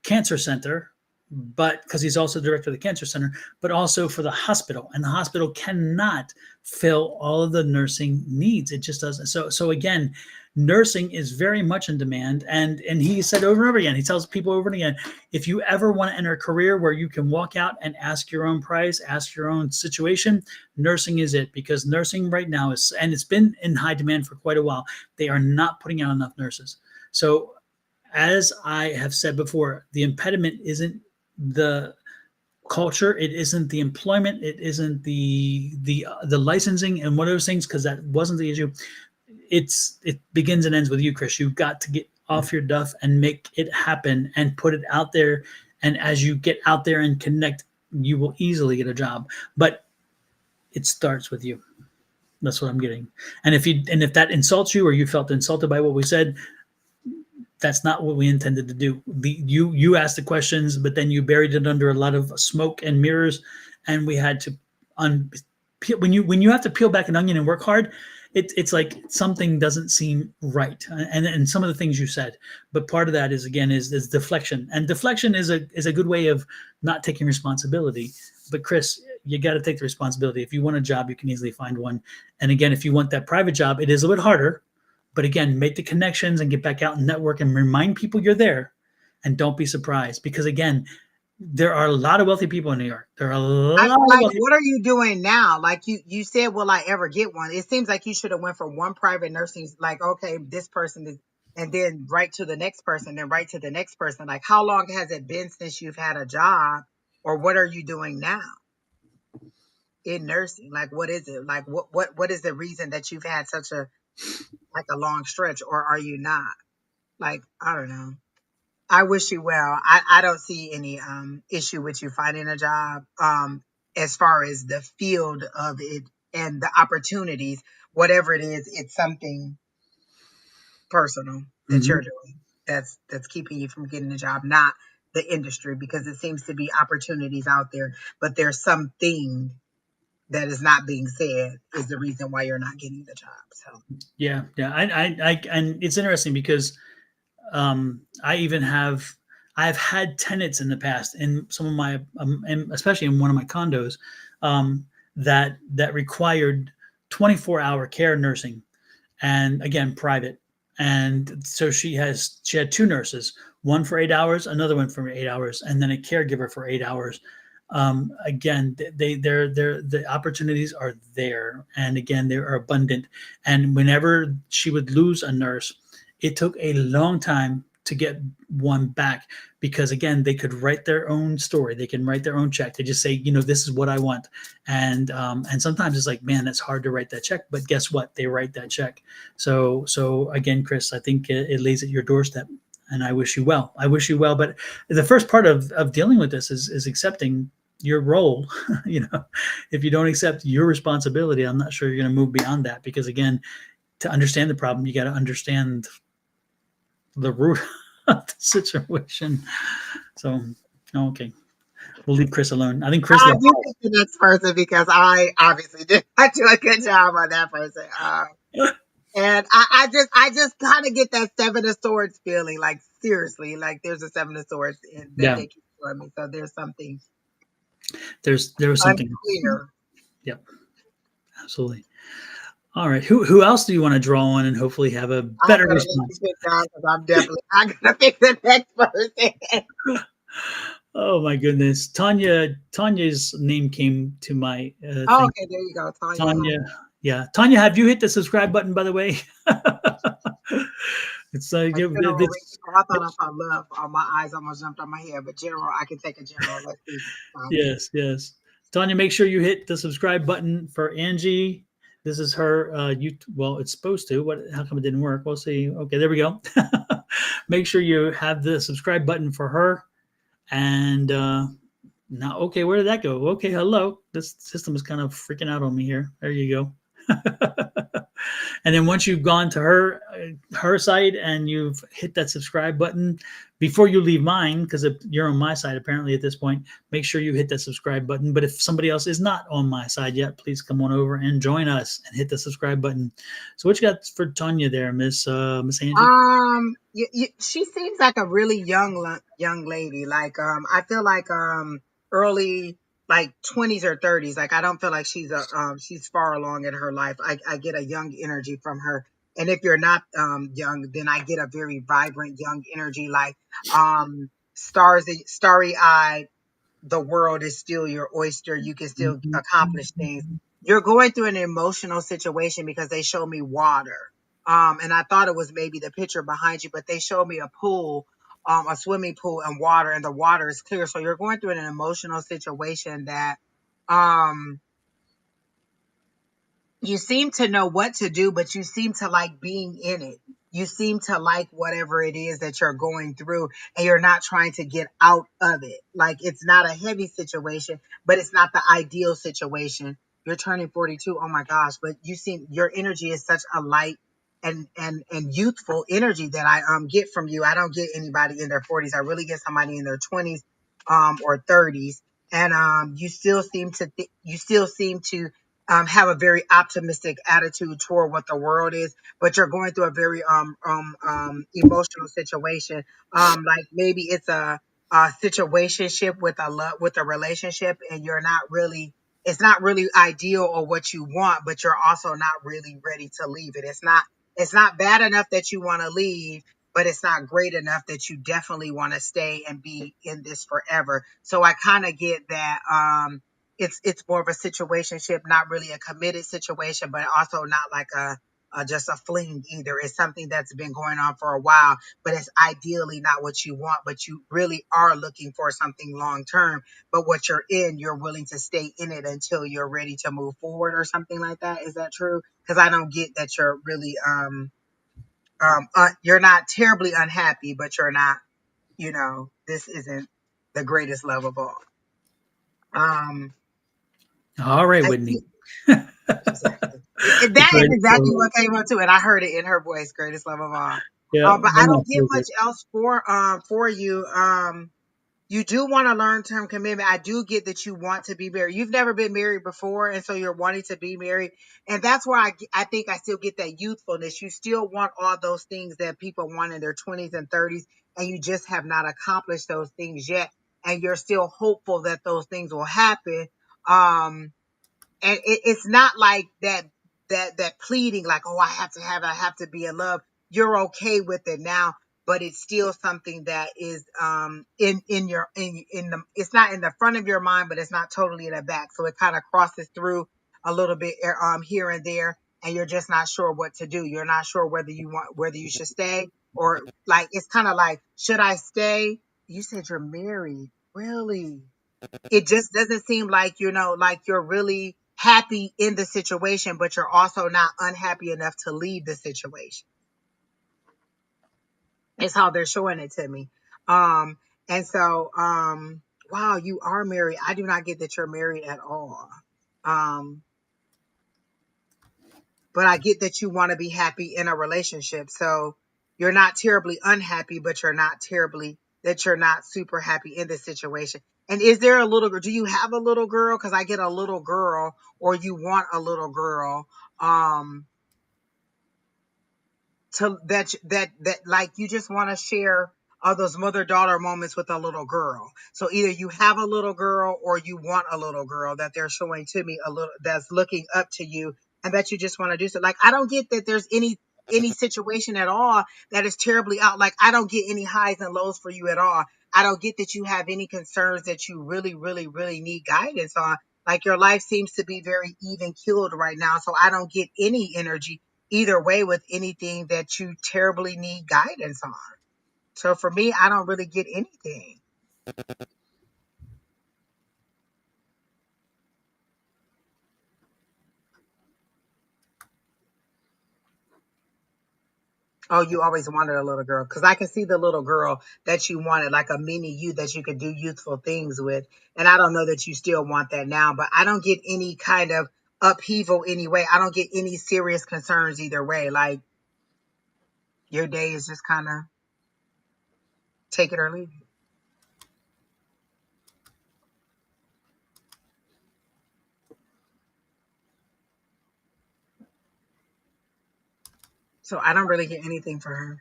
cancer center, but because he's also director of the cancer center, but also for the hospital. And the hospital cannot fill all of the nursing needs. It just doesn't. So again, nursing is very much in demand. And he said over and over again, he tells people over and again, if you ever want to enter a career where you can walk out and ask your own price, ask your own situation, nursing is it. Because nursing right now is, and it's been in high demand for quite a while, they are not putting out enough nurses. So as I have said before, the impediment isn't the culture, it isn't the employment, it isn't the licensing and one of those things, because that wasn't the issue. It begins and ends with you, Chris. You've got to get off your duff and make it happen and put it out there. And as you get out there and connect, you will easily get a job. But it starts with you. That's what I'm getting. And if that insults you or you felt insulted by what we said, that's not what we intended to do. You asked the questions, but then you buried it under a lot of smoke and mirrors, and we had to when you have to peel back an onion and work hard, it's like something doesn't seem right, and some of the things you said. But part of that is deflection, and deflection is a good way of not taking responsibility. But Chris, you got to take the responsibility. If you want a job, you can easily find one. And again, if you want that private job, it is a little bit harder. But again, make the connections and get back out and network and remind people you're there. And don't be surprised, because again, there are a lot of wealthy people in New York. There are a lot of wealthy. What are you doing now? Like you said, will I ever get one? It seems like you should have went for one private nursing, like, okay, this person is, and then right to the next person, then right to the next person. Like, how long has it been since you've had a job, or what are you doing now in nursing? Like, what is it? Like, what is the reason that you've had such a long stretch, or are you not? Like, I don't know. I wish you well. I don't see any issue with you finding a job. As far as the field of it and the opportunities, whatever it is, it's something personal that you're doing that's keeping you from getting a job, not the industry, because it seems to be opportunities out there, but there's something that is not being said is the reason why you're not getting the job. So Yeah. I and it's interesting because I've had tenants in the past in some of my, and especially in one of my condos, that required 24-hour care nursing, and again private. And so she had 2 nurses, one for 8 hours, another one for 8 hours, and then a caregiver for 8 hours. Again, the opportunities are there, and again they are abundant. And whenever she would lose a nurse, it took a long time to get one back, because again they could write their own story, they can write their own check, they just say, this is what I want. And sometimes it's like, man, it's hard to write that check, but guess what, they write that check. So again, Chris, I think it lays at your doorstep, and I wish you well. But the first part of dealing with this is accepting your role. If you don't accept your responsibility, I'm not sure you're going to move beyond that, because again, to understand the problem, you got to understand the root of the situation. So, okay, we'll leave Chris alone. I think Chris. I do pick the next person because I obviously did not do a good job on that person. And I just kind of get that 7 of Swords feeling. Like, seriously, like there's a 7 of Swords in that they keep showing me. So there's something. There was something unclear. Yep, absolutely. All right. Who else do you want to draw on and hopefully have a better response? I'm definitely not going to pick the next person. Oh my goodness, Tanya's name came to my. Okay, there you go, Tanya. Yeah, Tanya, have you hit the subscribe button, by the way? It's like I thought I saw love. My eyes almost jumped on my head, but general, I can take a general. Let's see. Yes. Tanya, make sure you hit the subscribe button for Angie. This is her. Well, it's supposed to. How come it didn't work? We'll see. Okay, there we go. Make sure you have the subscribe button for her. And now, okay, where did that go? Okay, hello. This system is kind of freaking out on me here. There you go. And then once you've gone to her site and you've hit that subscribe button, before you leave mine, because you're on my side apparently at this point, make sure you hit that subscribe button. But if somebody else is not on my side yet, please come on over and join us and hit the subscribe button. So what you got for Tanya there, Miss Angie? She seems like a really young lady. Like, I feel like early like 20s or 30s. Like, I don't feel like she's far along in her life. I get a young energy from her. And if you're not young, then I get a very vibrant young energy, like starry eyed. The world is still your oyster. You can still accomplish things. You're going through an emotional situation because they show me water. And I thought it was maybe the picture behind you, but they showed me a pool, a swimming pool and water, and the water is clear. So you're going through an emotional situation that, um, you seem to know what to do, but you seem to like being in it. You seem to like whatever it is that you're going through, and you're not trying to get out of it. Like, it's not a heavy situation, but it's not the ideal situation. You're turning 42. Oh my gosh. But your energy is such a light and youthful energy that I get from you. I don't get anybody in their 40s. I really get somebody in their 20s or 30s. And you still seem to have a very optimistic attitude toward what the world is, but you're going through a very emotional situation. Like, maybe it's a situationship with a relationship, and it's not really ideal or what you want, but you're also not really ready to leave it. It's not bad enough that you want to leave, but it's not great enough that you definitely want to stay and be in this forever. So I kind of get that. It's more of a situationship, not really a committed situation, but also not like a just a fling either. It's something that's been going on for a while, but it's ideally not what you want, but you really are looking for something long term. But what you're willing to stay in it until you're ready to move forward or something like that. Is that true? Because I don't get that you're really you're not terribly unhappy, but you're not, this isn't the greatest love of all. Um, All right, I Whitney. see. Exactly. That is exactly what came up too, and I heard it in her voice, greatest love of all. Yeah, But I I'm not don't get much perfect. else for you. You do want a long-term commitment. I do get that you want to be married. You've never been married before, and so you're wanting to be married. And that's where I think I still get that youthfulness. You still want all those things that people want in their 20s and 30s, and you just have not accomplished those things yet. And you're still hopeful that those things will happen. Um, and it's not like that pleading, like, oh, I have to be in love. You're okay with it now, but it's still something that is in the, it's not in the front of your mind, but it's not totally in the back, so it kind of crosses through a little bit here and there, and you're just not sure what to do. You're not sure whether you should stay, or like, it's kind of like, should I stay? You said you're married, really? It just doesn't seem like, like you're really happy in the situation, but you're also not unhappy enough to leave the situation. It's how they're showing it to me. Um, and so, wow, you are married. I do not get that you're married at all. Um, but I get that you want to be happy in a relationship. So you're not terribly unhappy, but you're not super happy in this situation. And is there a little girl? Do you have a little girl? Because I get a little girl, or you want a little girl. Um, to that like, you just want to share those mother-daughter moments with a little girl. So either you have a little girl or you want a little girl that they're showing to me, a little that's looking up to you, and that you just want to do so. Like, I don't get that there's any situation at all that is terribly out. Like, I don't get any highs and lows for you at all. I don't get that you have any concerns that you really, really, really need guidance on. Like, your life seems to be very even keeled right now. So I don't get any energy either way with anything that you terribly need guidance on. So for me, I don't really get anything. Oh, you always wanted a little girl, because I can see the little girl that you wanted, like a mini you that you could do youthful things with. And I don't know that you still want that now, but I don't get any kind of upheaval anyway. I don't get any serious concerns either way. Like your day is just kind of take it or leave it. So I don't really get anything for her.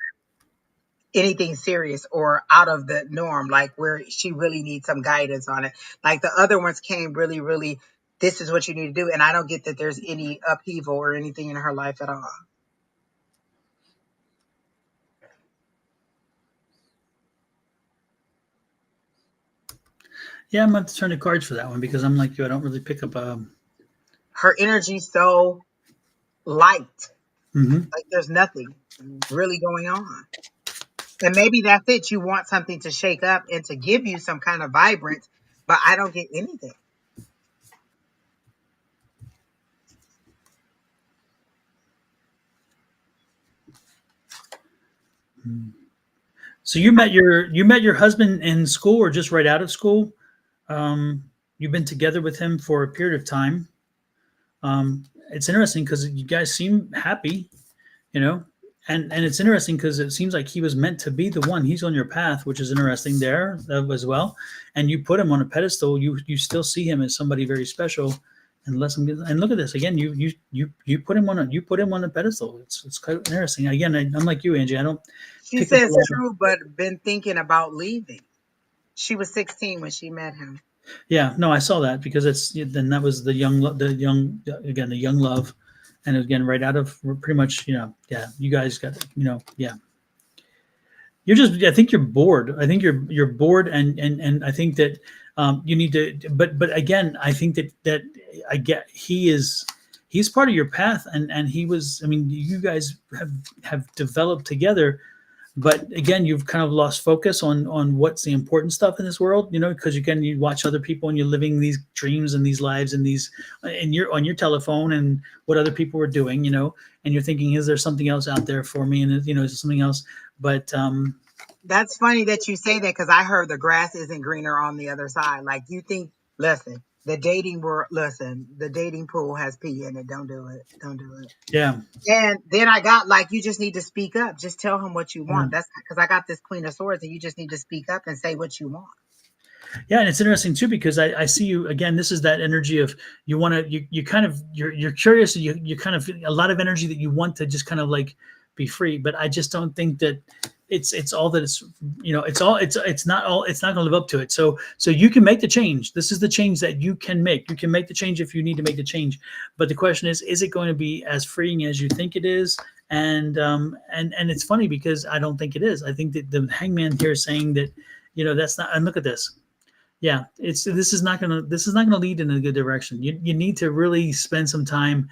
Anything serious or out of the norm, like where she really needs some guidance on it. Like the other ones came really, really, this is what you need to do. And I don't get that there's any upheaval or anything in her life at all. Yeah, I'm going to turn the cards for that one because I'm like you. I don't really pick up. Her energy's so light. Mm-hmm. Like there's nothing really going on. And maybe that's it. You want something to shake up and to give you some kind of vibrance, but I don't get anything. So you met your husband in school or just right out of school? You've been together with him for a period of time. It's interesting because you guys seem happy, you know, and it's interesting because it seems like he was meant to be the one. He's on your path, which is interesting there as well. And you put him on a pedestal. You still see him as somebody very special. And look at this again. You put him on a pedestal. It's quite interesting. Again, I'm like you, Angie. I don't She pick up a says lot of. true, but been thinking about leaving. She was 16 when she met him. Yeah, no, I saw that because then that was the young love, and again right out of pretty much yeah, you guys got yeah. You're just I think you're bored. I think you're bored, and I think that you need to. But again, I think that I get he's part of your path, and he was. I mean, you guys have developed together. But again, you've kind of lost focus on what's the important stuff in this world, because again, you watch other people and you're living these dreams and these lives and these, and you're on your telephone and what other people are doing, and you're thinking, is there something else out there for me? And is there something else? But That's funny that you say that because I heard the grass isn't greener on the other side. Like you think, listen, the dating pool has pee in it. Don't do it. Don't do it. yeah. And then I got like, you just need to speak up. Just tell him what you Yeah. want. That's because I got this Queen of Swords and you just need to speak up and say what you want. Yeah, and it's interesting too because I see you again. This is that energy of you want to you kind of you're curious. You kind of a lot of energy that you want to just kind of like be free. But I just don't think that it's all that it's it's not going to live up to it. So you can make the change. This is the change that you can make. You can make the change if you need to make the change. But the question is it going to be as freeing as you think it is? And it's funny because I don't think it is. I think that the hangman here is saying that that's not. And look at this. Yeah, this is not gonna lead in a good direction. You need to really spend some time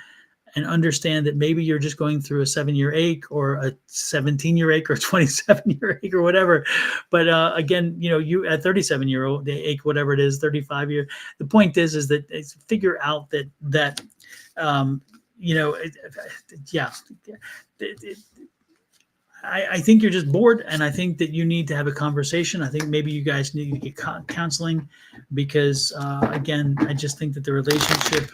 and understand that maybe you're just going through a 7-year ache or a 17-year ache or 27-year ache or whatever. But again, you at 37-year-old the ache, whatever it is, 35-year. The point is that figure out that yeah. I think you're just bored, and I think that you need to have a conversation. I think maybe you guys need to get counseling because, again, I just think that the relationship.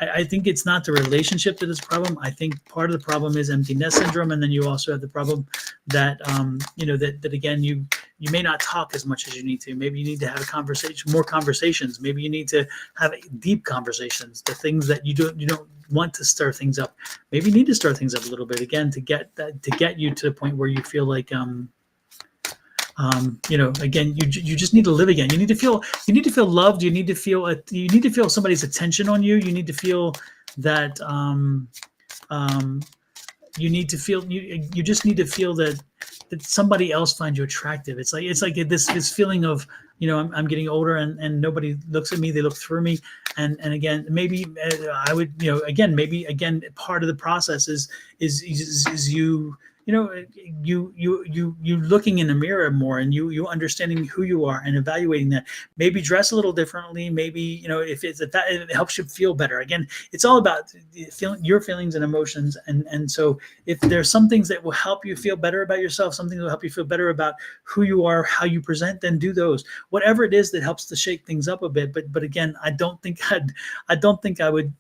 I think it's not the relationship that is the problem. I think part of the problem is empty nest syndrome, and then you also have the problem that that again you may not talk as much as you need to. Maybe you need to have a conversation, more conversations. Maybe you need to have deep conversations. The things that you don't want to stir things up. Maybe you need to stir things up a little bit again to get you to the point where you feel like again, you just need to live again. You need to feel loved. You need to feel somebody's attention on you. You need to feel that you need to feel you just need to feel that somebody else finds you attractive. It's like this feeling of I'm getting older and nobody looks at me. They look through me. And again, maybe I would maybe part of the process is you you know, you looking in the mirror more, and you understanding who you are and evaluating that. Maybe dress a little differently. Maybe, if that it helps you feel better. Again, it's all about your feelings and emotions, and so if there's some things that will help you feel better about yourself, something that will help you feel better about who you are, how you present, then do those. Whatever it is that helps to shake things up a bit. But again, I don't think I would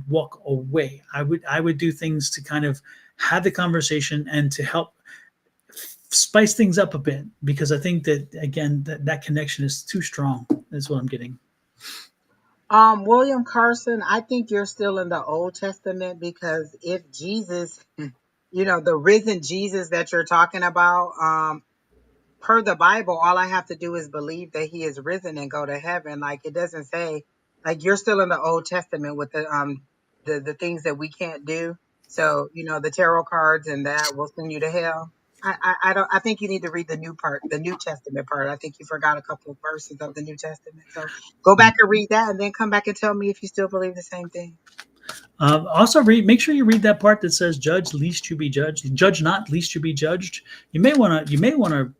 walk away. I would do things to kind of have the conversation and to help spice things up a bit, because I think that, again, that connection is too strong. That's what I'm getting. William Carson, I think you're still in the Old Testament, because if Jesus, the risen Jesus that you're talking about, per the Bible, all I have to do is believe that he is risen and go to heaven. Like, it doesn't say, like, you're still in the Old Testament with the things that we can't do. So, the tarot cards and that will send you to hell. I don't, I think you need to read the new part, the New Testament part. I think you forgot a couple of verses of the New Testament. So go back and read that, and then come back and tell me if you still believe the same thing. Also, make sure you read that part that says, "Judge, lest you be judged. Judge not, lest you be judged." You may want to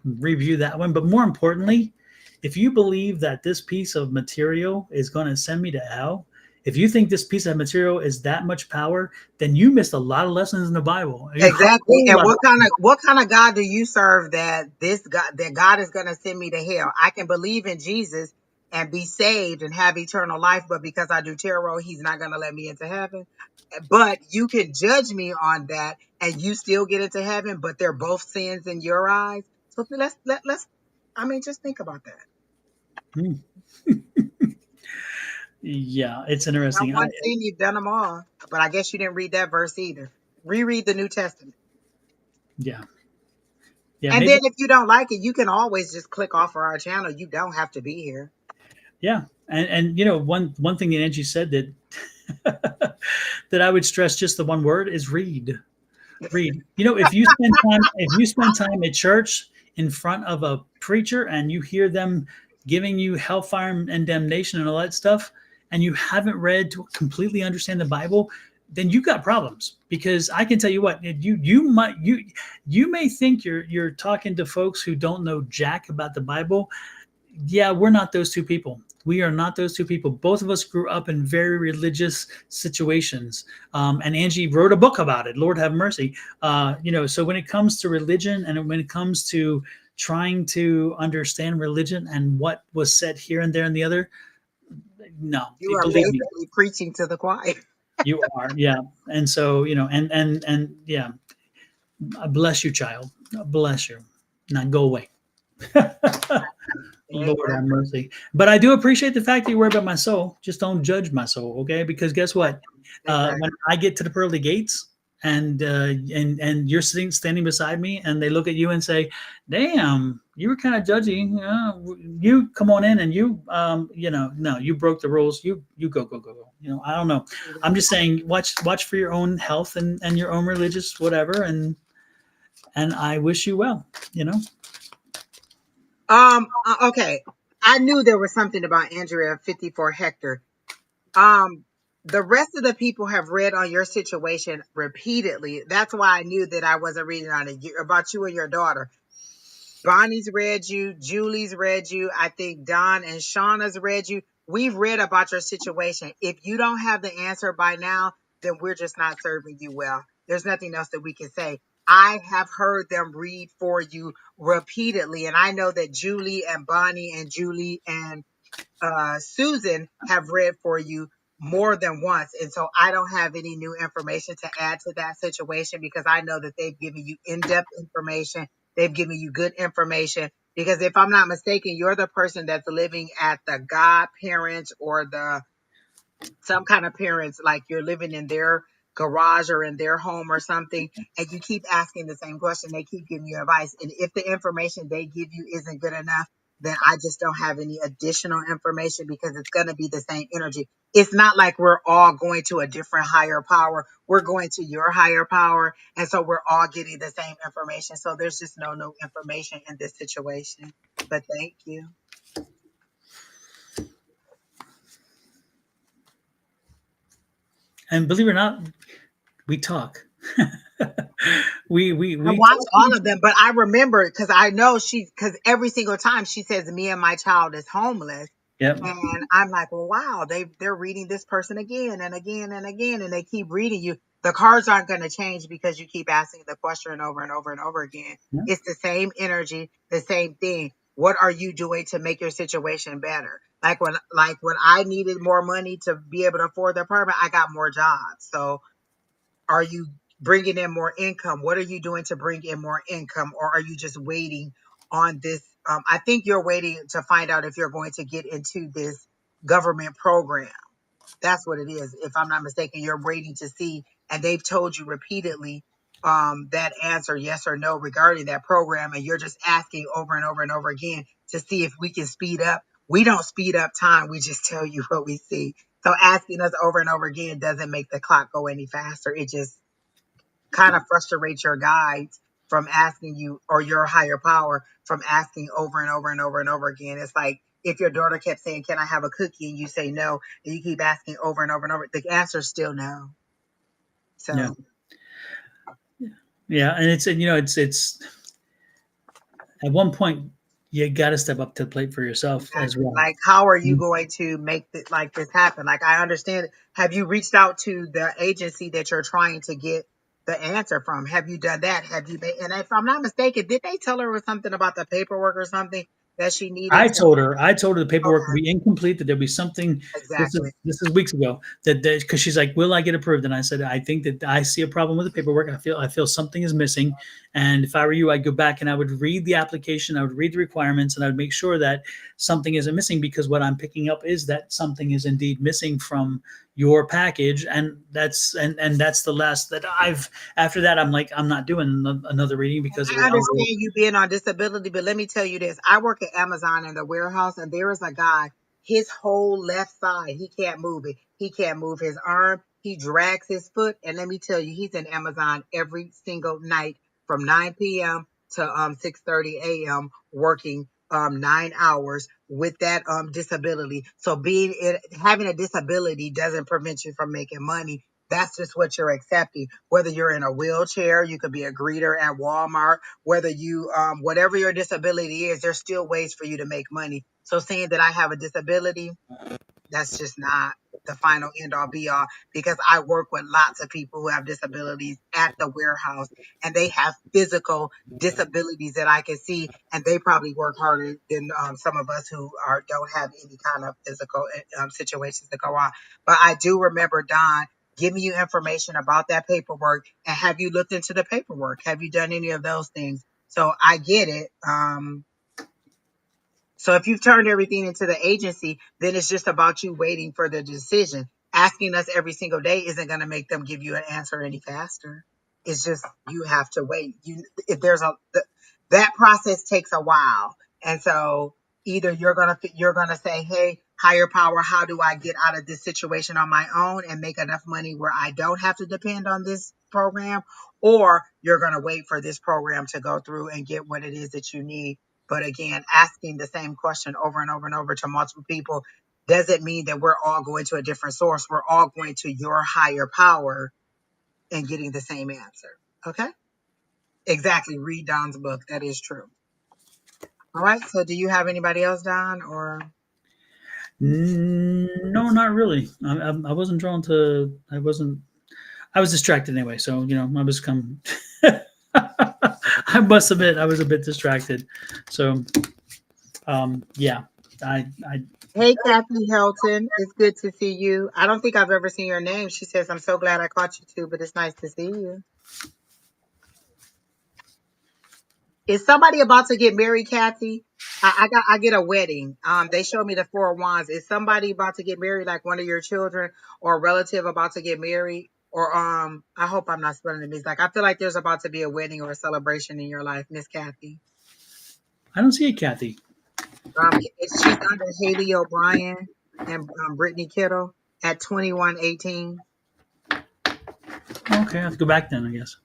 review that one. But more importantly, if you believe that this piece of material is going to send me to hell, if you think this piece of material is that much power, then you missed a lot of lessons in the Bible. A Exactly. whole And lot of. what kind of God do you serve, that God is going to send me to hell? I can believe in Jesus and be saved and have eternal life, but because I do tarot, he's not going to let me into heaven. But you can judge me on that and you still get into heaven, but they're both sins in your eyes. So let's I mean, just think about that. Hmm. Yeah, it's Not interesting. one sin, you've done them all. But I guess you didn't read that verse either. Reread the New Testament. Yeah, yeah, And maybe. then if you don't like it, you can always just click off of our channel. You don't have to be here. Yeah, and one thing that Angie said that that I would stress, just the one word, is read. Read. If you spend time at church in front of a preacher and you hear them giving you hellfire and damnation and all that stuff, and you haven't read to completely understand the Bible, then you got problems. Because I can tell you what, you may think you're talking to folks who don't know jack about the Bible. Yeah, we're not those two people. We are not those two people. Both of us grew up in very religious situations, and Angie wrote a book about it. Lord have mercy. So when it comes to religion, and when it comes to trying to understand religion and what was said here and there and the other, no, You are believe me, basically preaching to the choir. you are. Yeah, and so and yeah, bless you, child. Bless you. Now go away. Lord have Exactly. mercy. But I do appreciate the fact that you worry about my soul. Just don't judge my soul, okay? Because guess what? Exactly. When I get to the pearly gates, and you're standing beside me, and they look at you and say, "Damn, you were kind of judgy. You come on in, and no, you broke the rules. You go. I don't know. I'm just saying, watch for your own health and your own religious whatever, and I wish you well. You know. Okay. I knew there was something about Andrea 54 Hector. Um, the rest of the people have read on your situation repeatedly. That's why I knew that I wasn't reading on it about you and your daughter. Bonnie's read you, Julie's read you, I think Don and Shauna's read you. We've read about your situation. If you don't have the answer by now, then we're just not serving you well. There's nothing else that we can say. I have heard them read for you repeatedly, and I know that Julie and Bonnie and Julie and Susan have read for you more than once. And so I don't have any new information to add to that situation, because I know that they've given you in-depth information. They've given you good information. Because if I'm not mistaken, you're the person that's living at the godparents or the some kind of parents, like you're living in their garage or in their home or something, and you keep asking the same question. They keep giving you advice. And if the information they give you isn't good enough, then I just don't have any additional information, because it's going to be the same energy. It's not like we're all going to a different higher power. We're going to your higher power. And so we're all getting the same information. So there's just no new information in this situation. But thank you. And believe it or not, we talk. We I watch talk to all each of them, but I remember because I know because every single time she says, "Me and my child is homeless," Yep. and I'm like, "Well, wow, they're reading this person again and again and again, and they keep reading you." The cards aren't going to change because you keep asking the question over and over and over again. Yeah. It's the same energy, the same thing. What are you doing to make your situation better? Like when I needed more money to be able to afford the apartment, I got more jobs. So are you bringing in more income? What are you doing to bring in more income? Or are you just waiting on this? I think you're waiting to find out if you're going to get into this government program. That's what it is. If I'm not mistaken, you're waiting to see, and they've told you repeatedly that answer, yes or no, regarding that program. And you're just asking over and over and over again to see if we can speed up. We don't speed up time. We just tell you what we see. So asking us over and over again doesn't make the clock go any faster. It just kind of frustrates your guides from asking you, or your higher power from asking over and over and over and over again. It's like if your daughter kept saying, "Can I have a cookie?" and you say no, and you keep asking over and over and over, the answer is still no. Yeah. So Yeah. And it's at one point you got to step up to the plate for yourself as exactly. well. Like, how are you Mm. going to make like this happen? Like, I understand. Have you reached out to the agency that you're trying to get the answer from? Have you done that? Have you made, and if I'm not mistaken, did they tell her something about the paperwork or something that she needed to? I told her the paperwork would Okay, be incomplete, that there'll be something. exactly. This is weeks ago, that because she's like, will I get approved? And I said, I think that I see a problem with the paperwork. I feel something is missing. And if I were you, I'd go back and I would read the application, I would read the requirements, and I would make sure that something isn't missing, because what I'm picking up is that something is indeed missing from your package. And that's the last that I've after that, I'm like, I'm not doing another reading, And because I I'll go. understand you being on disability, but let me tell you this. I work at Amazon in the warehouse, and there is a guy, his whole left side, he can't move it. He can't move his arm. He drags his foot. And let me tell you, he's in Amazon every single night from 9 p.m. to 6:30 a.m. working 9 hours with that disability. So having a disability doesn't prevent you from making money. That's just what you're accepting. Whether you're in a wheelchair, you could be a greeter at Walmart, whether you, whatever your disability is, there's still ways for you to make money. So saying that I have a disability, that's just not the final end all be all, because I work with lots of people who have disabilities at the warehouse, and they have physical disabilities that I can see, and they probably work harder than some of us who don't have any kind of physical situations to go on. But I do remember Don giving you information about that paperwork. And have you looked into the paperwork? Have you done any of those things? So I get it. So if you've turned everything into the agency, then it's just about you waiting for the decision. Asking us every single day isn't going to make them give you an answer any faster. It's just you have to wait. If there's that process takes a while, and so either you're gonna say, "Hey, higher power, how do I get out of this situation on my own and make enough money where I don't have to depend on this program," or you're gonna wait for this program to go through and get what it is that you need. But again, asking the same question over and over and over to multiple people doesn't mean that we're all going to a different source. We're all going to your higher power and getting the same answer. Okay? Exactly. Read Don's book. That is true. All right. So do you have anybody else, Don? Or No, not really. I wasn't drawn to. I wasn't. I was distracted anyway. So I was come. I must admit, I was a bit distracted. So yeah, I hey, Kathy Helton. It's good to see you. I don't think I've ever seen your name. She says, "I'm so glad I caught you too, but it's nice to see you." Is somebody about to get married, Kathy? I get a wedding. They showed me the four of wands. Is somebody about to get married, like one of your children or a relative about to get married? Or I hope I'm not spelling it. Like I feel like there's about to be a wedding or a celebration in your life, Miss Kathy. don't see it, Kathy. She's under Haley O'Brien and Brittany Kittle at 2118. Okay, I have to go back then, I guess.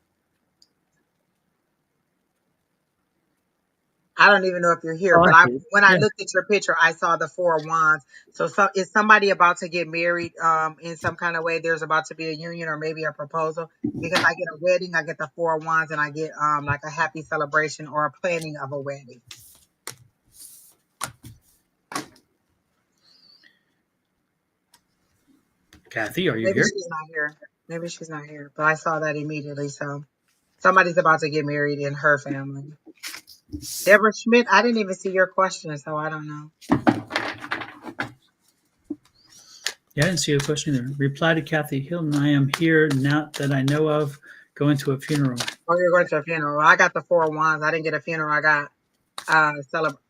I don't even know if you're here, Oh, but I see. when I Yeah. looked at your picture, I saw the Four of Wands. So, is somebody about to get married in some kind of way? There's about to be a union or maybe a proposal, because I get a wedding, I get the Four of Wands, and I get like a happy celebration or a planning of a wedding. Kathy, are you Maybe here? she's not here. Maybe she's not here, but I saw that immediately. So somebody's about to get married in her family. Deborah Schmidt, I didn't even see your question, so I don't know. Yeah, I didn't see a question there. Reply to Kathy Hilton. I am here, not that I know of, going to a funeral. Oh, you're going to a funeral. I got the Four of Wands. I didn't get a funeral. I got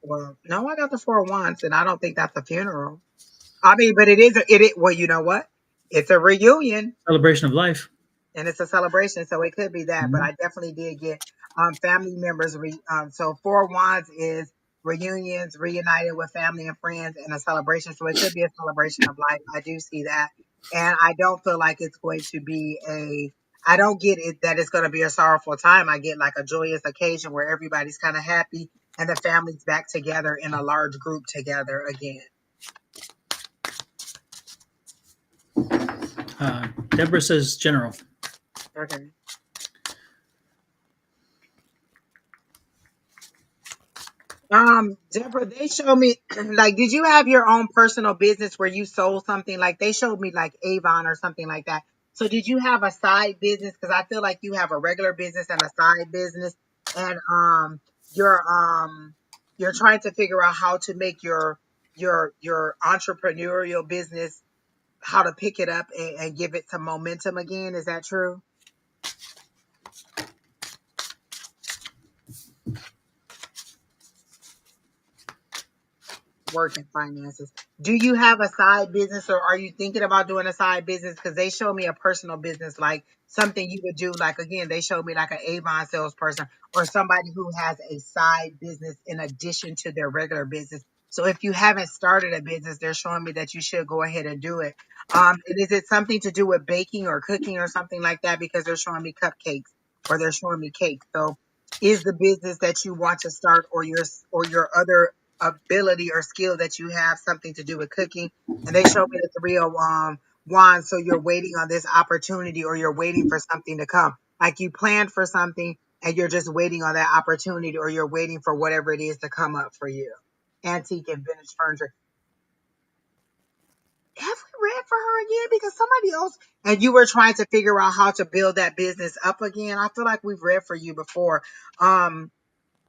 well, no, I got the Four of Wands, and I don't think that's a funeral. I mean, but well, you know what? It's a reunion. Celebration of life. And it's a celebration, so it could be that. But Mhm. I definitely did get family members. So Four of Wands is reunions, reunited with family and friends, and a celebration. So it could be a celebration of life. I do see that, and I don't feel like it's going to be a. I don't get it that it's going to be a sorrowful time. I get like a joyous occasion where everybody's kind of happy and the family's back together in a large group together again. Deborah says general. Okay. Deborah, they showed me like, did you have your own personal business where you sold something? Like they showed me like Avon or something like that. So did you have a side business? Because I feel like you have a regular business and a side business, and you're you're trying to figure out how to make your entrepreneurial business, how to pick it up and give it some momentum again. Is that true? Work and finances. Do you have a side business, or are you thinking about doing a side business? Because they showed me a personal business, like something you would do. Like again, they showed me like an Avon salesperson or somebody who has a side business in addition to their regular business. So if you haven't started a business, they're showing me that you should go ahead and do it. And is it something to do with baking or cooking or something like that? Because they're showing me cupcakes or they're showing me cakes. So is the business that you want to start or your other ability or skill that you have something to do with cooking? And they showed me the Three of Wands. So you're waiting on this opportunity, or you're waiting for something to come. Like you planned for something and you're just waiting on that opportunity, or you're waiting for whatever it is to come up for you. Antique and vintage furniture. Have we read for her again? Because somebody else, and you were trying to figure out how to build that business up again. I feel like we've read for you before.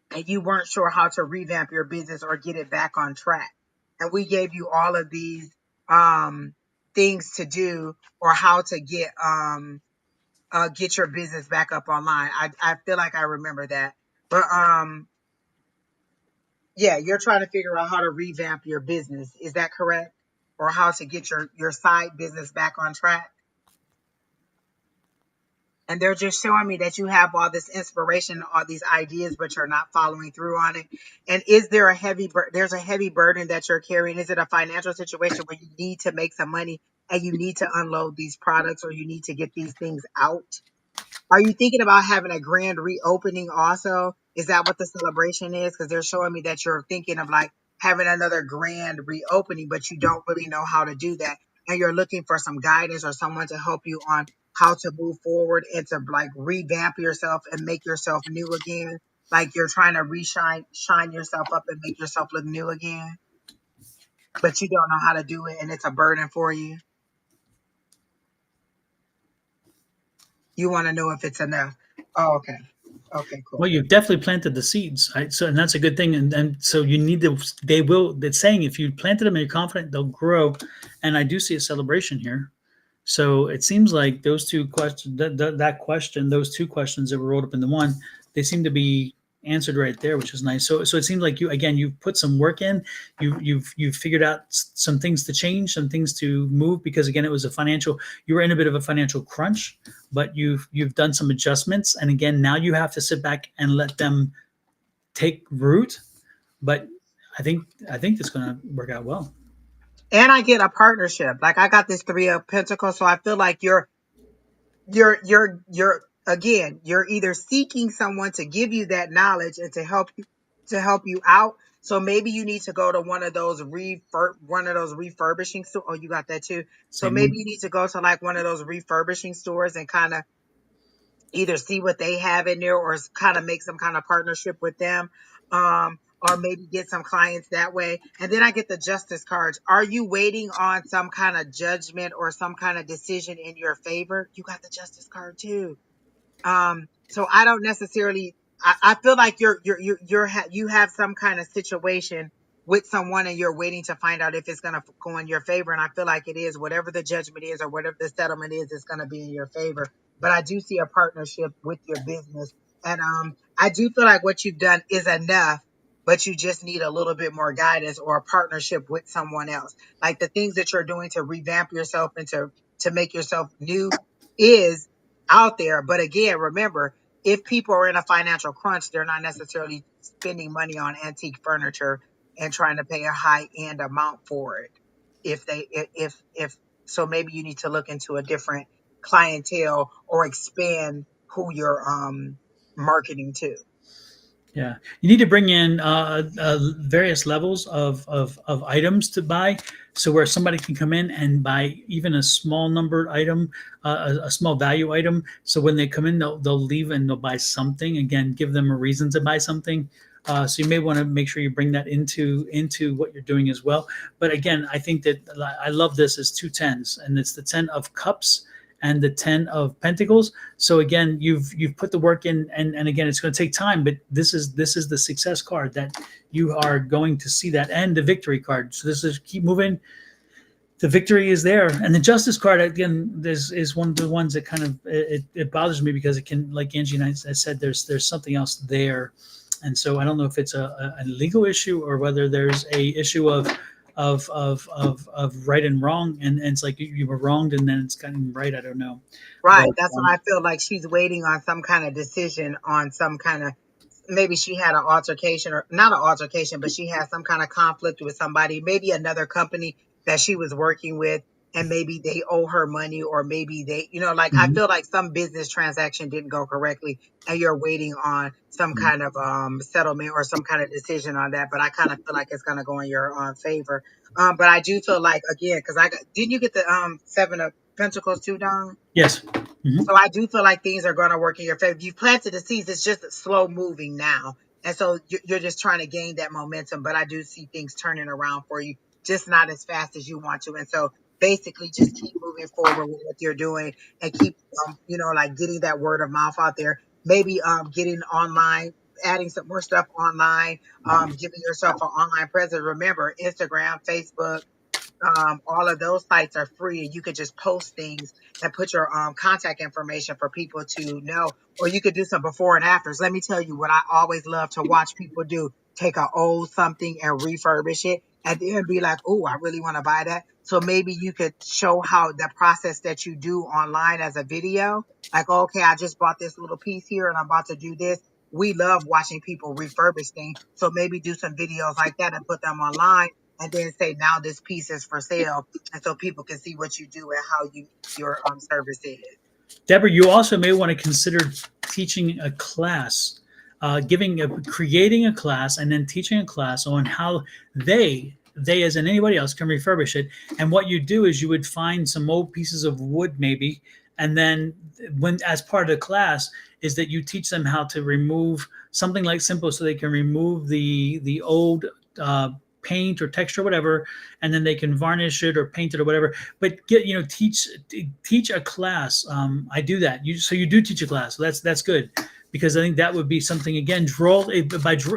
And you weren't sure how to revamp your business or get it back on track. And we gave you all of these um, things to do, or how to get your business back up online. I feel like I remember that. But yeah, you're trying to figure out how to revamp your business. Is that correct? Or how to get your side business back on track? And they're just showing me that you have all this inspiration, all these ideas, but you're not following through on it. And is there there's a heavy burden that you're carrying? Is it a financial situation where you need to make some money and you need to unload these products, or you need to get these things out? Are you thinking about having a grand reopening also? Is that what the celebration is? Because they're showing me that you're thinking of like having another grand reopening, but you don't really know how to do that. And you're looking for some guidance or someone to help you on how to move forward and to like revamp yourself and make yourself new again. Like you're trying to shine yourself up and make yourself look new again, but you don't know how to do it, and it's a burden for you. You want to know if it's enough. Oh, okay. Okay, Well, cool. you've definitely planted the seeds. So, and that's a good thing. And so you need to, they will, it's saying if you planted them and you're confident, they'll grow. And I do see a celebration here. So it seems like those two questions, that question, those two questions that were rolled up into one, they seem to be answered right there, which is nice. So it seems like you, again, you've put some work in. You've figured out some things to change, some things to move, because again, it was a financial. You were in a bit of a financial crunch, but you've done some adjustments, and again, now you have to sit back and let them take root. But I think it's going to work out well. And I get a partnership. Like I got this Three of Pentacles, so I feel like you're again, you're either seeking someone to give you that knowledge and to help you to help you out. So maybe you need to go to one of those refurbishing stores. Oh, you got that too. So Same maybe one. you need to go to like one of those refurbishing stores and kind of either see what they have in there or kind of make some kind of partnership with them. Or maybe get some clients that way. And then I get the justice cards. Are you waiting on some kind of judgment or some kind of decision in your favor? You got the justice card too. So I don't necessarily. I feel like you have some kind of situation with someone and you're waiting to find out if it's going to go in your favor. And I feel like it is. Whatever the judgment is or whatever the settlement is, it's going to be in your favor. But I do see a partnership with your business, and I do feel like what you've done is enough. But you just need a little bit more guidance or a partnership with someone else. Like the things that you're doing to revamp yourself and to make yourself new is out there. But again, remember, if people are in a financial crunch, they're not necessarily spending money on antique furniture and trying to pay a high end amount for it. If so, maybe you need to look into a different clientele or expand who you're marketing to. Yeah, you need to bring in various levels of items to buy, so where somebody can come in and buy even a small numbered item, a small value item. So when they come in, they'll leave and they'll buy something. Again, give them a reason to buy something. So you may want to make sure you bring that into what you're doing as well. But again, I think that I love this as two tens, and it's the 10 of cups and the 10 of pentacles. So again, you've put the work in, and again, it's going to take time, but this is the success card that you are going to see that, and the victory card. So this is keep moving. The victory is there, and the justice card again. This is one of the ones that kind of it bothers me because it can, like Angie and I said, there's something else there, and so I don't know if it's a legal issue or whether there's a issue of right and wrong, and it's like you were wronged and then it's gotten right. I don't know, but Right. That's why I feel like she's waiting on some kind of decision on some kind of, maybe she had an altercation or not an altercation, but she had some kind of conflict with somebody, maybe another company that she was working with, and maybe they owe her money, or maybe they, like I mhm, feel like some business transaction didn't go correctly and you're waiting on some mhm. kind of settlement or some kind of decision on that. But I kind of feel like it's gonna go in your favor. But I do feel like, again, because didn't you get the 7 of Pentacles too, Don? Yes. So Mhm. I do feel like things are going to work in your favor. You've planted the seeds. It's just slow moving now. And so you're just trying to gain that momentum. But I do see things turning around for you, just not as fast as you want to. And so basically just keep moving forward with what you're doing and keep, like getting that word of mouth out there. Maybe getting online, adding some more stuff online, giving yourself an online presence. Remember, Instagram, Facebook, all of those sites are free. You could just post things and put your contact information for people to know, or you could do some before and afters. Let me tell you what I always love to watch people do: take a old something and refurbish it, and then be like, oh, I really want to buy that. So maybe you could show how the process that you do online as a video. Like, okay, I just bought this little piece here and I'm about to do this. We love watching people refurbish things. So maybe do some videos like that and put them online, and then say, now this piece is for sale. And so people can see what you do and how your service is. Deborah, you also may want to consider teaching a class, creating a class, and then teaching a class on how they as in anybody else can refurbish it. And what you do is you would find some old pieces of wood, maybe, and then when as part of the class is that you teach them how to remove something like simple, so they can remove the old uh, paint or texture, or whatever, and then they can varnish it or paint it or whatever. But teach a class. I do that. You do teach a class. So that's good, because I think that would be something, again, draw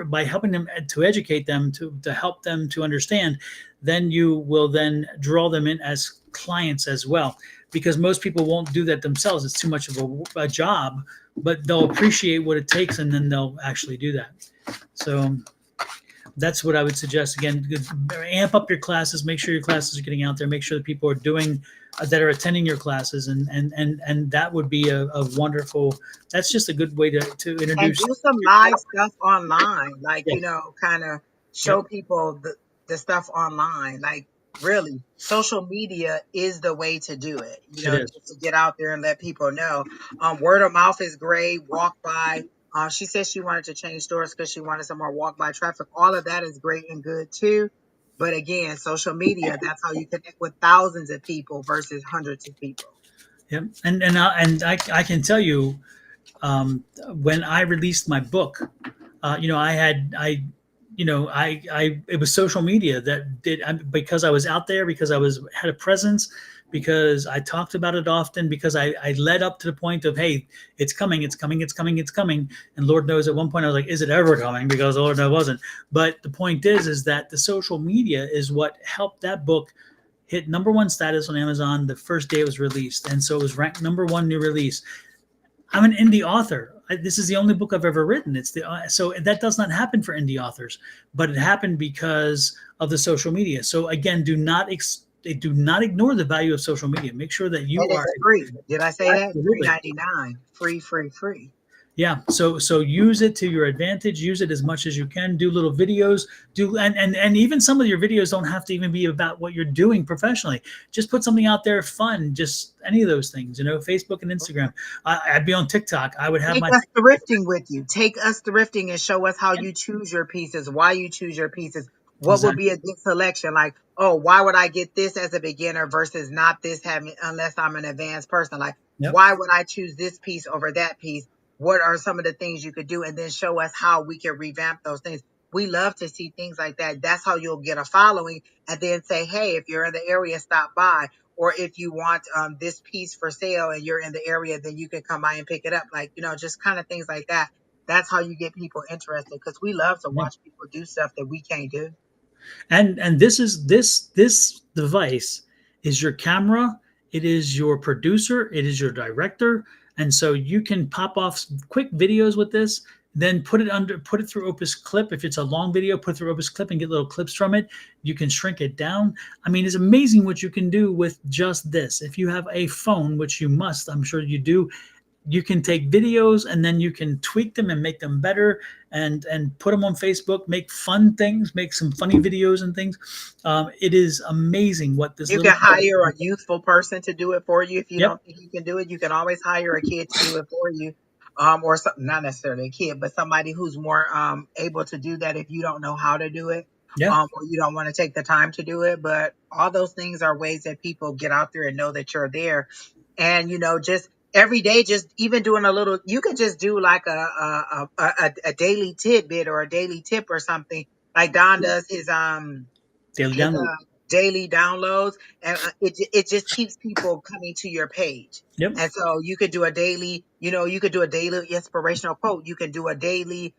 by helping them to educate them, to help them to understand. Then you will then draw them in as clients as well, because most people won't do that themselves. It's too much of a job, but they'll appreciate what it takes, and then they'll actually do that. So that's what I would suggest. Again, amp up your classes. Make sure your classes are getting out there. Make sure that people are doing that are attending your classes, and that would be a wonderful. That's just a good way to And introduce do some live yourself. stuff online, like, Yeah. kind of show Yep. people the stuff online. Like, really, social media is the way to do it, It is. just to get out there and let people know. Word of mouth is great. Walk by. She said she wanted to change stores because she wanted some more walk by traffic. All of that is great and good too. But again, social media, that's how you connect with thousands of people versus hundreds of people. Yep. And I can tell you, when I released my book, I had I it was social media that did, because I was out there, because I was had a presence, because I talked about it often, because I led up to the point of, hey, it's coming, it's coming, it's coming, it's coming, and Lord knows at one point I was like, is it ever coming? Because Lord knows it wasn't. But the point is that the social media is what helped that book hit number one status on Amazon the first day it was released, and so it was ranked number one new release. I'm an indie author. This is the only book I've ever written. So that does not happen for indie authors, but it happened because of the social media. So again, do not ignore the value of social media. Make sure that you And are it's free. Did I say that? Free absolutely. 99. Free, free, free. Yeah. So use it to your advantage. Use it as much as you can. Do little videos. And even some of your videos don't have to even be about what you're doing professionally. Just put something out there, fun. Just any of those things. Facebook and Instagram. I'd be on TikTok. I would have Take my us thrifting with you. Take us thrifting and show us how you choose your pieces, why you choose your pieces. What would exactly. be a good selection? Like, oh, why would I get this as a beginner versus not this having unless I'm an advanced person? Like, Yep. why would I choose this piece over that piece? What are some of the things you could do? And then show us how we can revamp those things. We love to see things like that. That's how you'll get a following. And then say, hey, if you're in the area, stop by. Or if you want this piece for sale and you're in the area, then you can come by and pick it up. Like, just kind of things like that. That's how you get people interested because we love to Yeah. watch people do stuff that we can't do. And this device is your camera, it is your producer, it is your director, and so you can pop off some quick videos with this, then put it through Opus Clip. If it's a long video, put it through Opus Clip and get little clips from it. You can shrink it down. I mean, it's amazing what you can do with just this. If you have a phone, which you must, I'm sure you do, you can take videos and then you can tweak them and make them better, and put them on Facebook, make fun things, make some funny videos and things. It is amazing what this You little can hire a youthful person to do it for you if you yep. don't think you can do it. You can always hire a kid to do it for you, or not necessarily a kid, but somebody who's more able to do that if you don't know how to do it, Yeah. or you don't want to take the time to do it. But all those things are ways that people get out there and know that you're there, and just every day, just even doing a little. You could just do like a daily tidbit or a daily tip or something like Don does Daily his download. daily downloads, and it just keeps people coming to your page. Yep. And so you could do a daily, you could do a daily inspirational quote. You can do a daily,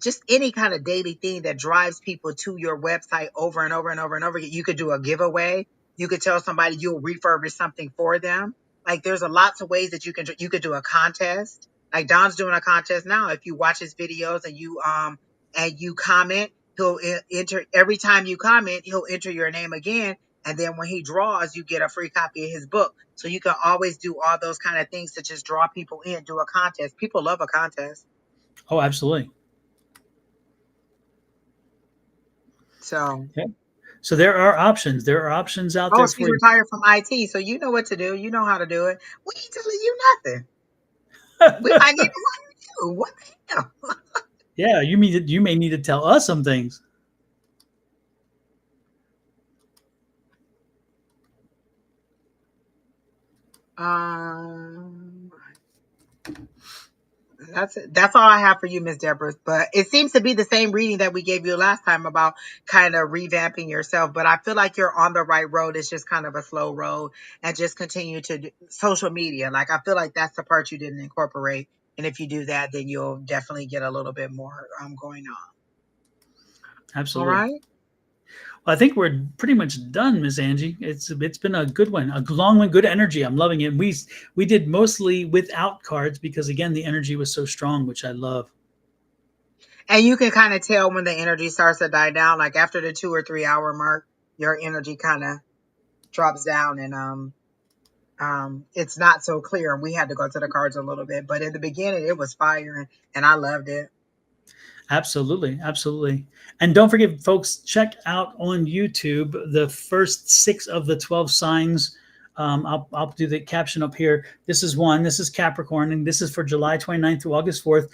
just any kind of daily thing that drives people to your website over and over and over and over again. You could do a giveaway. You could tell somebody you'll refurbish something for them. Like there's a lots of ways that you could do a contest. Like Don's doing a contest now. If you watch his videos and you comment, he'll enter every time you comment, he'll enter your name again. And then when he draws, you get a free copy of his book. So you can always do all those kind of things to just draw people in, do a contest. People love a contest. Oh, absolutely. So, Yeah. So there are options. There are options out oh, there she's for you. retired from IT. So you know what to do. You know how to do it. We ain't telling you nothing. We might need to run you. What the hell? Yeah, you may need to tell us some things. Um, that's all I have for you, Miss Deborah. But it seems to be the same reading that we gave you last time about kind of revamping yourself. But I feel like you're on the right road. It's just kind of a slow road, and just continue to do social media. Like I feel like that's the part you didn't incorporate. And if you do that, then you'll definitely get a little bit more going on. All Absolutely. right. Well, I think we're pretty much done, Miss Angie. It's been a good one, a long one, good energy. I'm loving it. We did mostly without cards because again the energy was so strong, which I love. And you can kind of tell when the energy starts to die down, like after the 2 or 3 hour mark, your energy kind of drops down, and it's not so clear. And we had to go to the cards a little bit, but in the beginning it was fire, and I loved it. Absolutely, absolutely. And don't forget, folks, check out on YouTube the first 6 of the 12 signs. I'll do the caption up here. This is one. This is Capricorn, and this is for July 29th through August 4th.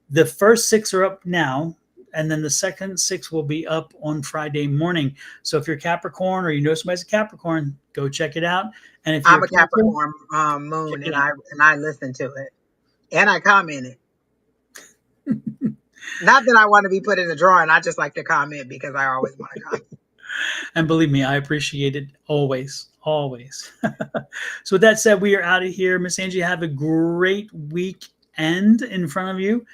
The first 6 are up now, and then the second 6 will be up on Friday morning. So if you're Capricorn or you know somebody's a Capricorn, go check it out. And if you're I'm a a Cancer, Capricorn check moon, it and out. I listen to it and I commented. Not that I want to be put in the drawing. I just like to comment because I always want to comment. And believe me, I appreciate it always, always. So with that said, we are out of here. Miss Angie, have a great weekend in front of you.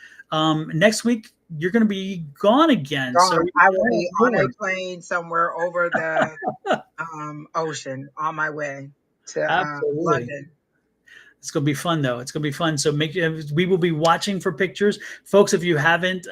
Next week, you're going to be gone again. So, Gone. I will oh be on a boy. plane somewhere over the ocean on my way to Absolutely. London. It's going to be fun, though. It's going to be fun. So we will be watching for pictures. Folks, if you haven't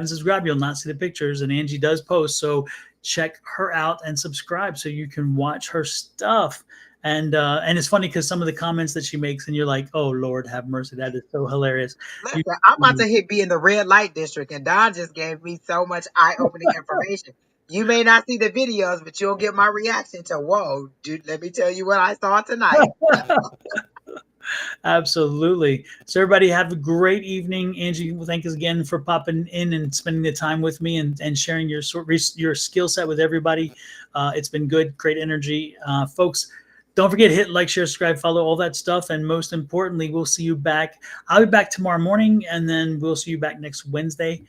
subscribed, you'll not see the pictures. And Angie does post. So check her out and subscribe so you can watch her stuff. And it's funny because some of the comments that she makes, and you're like, oh, Lord, have mercy. That is so hilarious. Listen, You, I'm about to be in the red light district, and Don just gave me so much eye-opening information. You may not see the videos, but you'll get my reaction to, whoa, dude, let me tell you what I saw tonight. Absolutely. So everybody have a great evening. Angie, thank you again for popping in and spending the time with me and sharing your skill set with everybody. It's been good, great energy. Folks, don't forget, hit like, share, subscribe, follow, all that stuff. And most importantly, we'll see you back. I'll be back tomorrow morning, and then we'll see you back next Wednesday.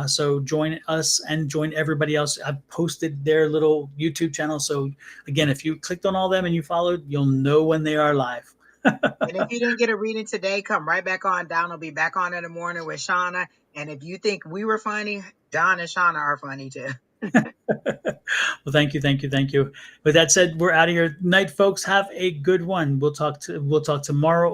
So join us and join everybody else. I've posted their little YouTube channel. So again, if you clicked on all them and you followed, you'll know when they are live. And if you didn't get a reading today, come right back on. Don will be back on in the morning with Shauna. And if you think we were funny, Don and Shauna are funny too. Well, thank you, thank you, thank you. With that said, we're out of here. Night, folks. Have a good one. We'll talk tomorrow.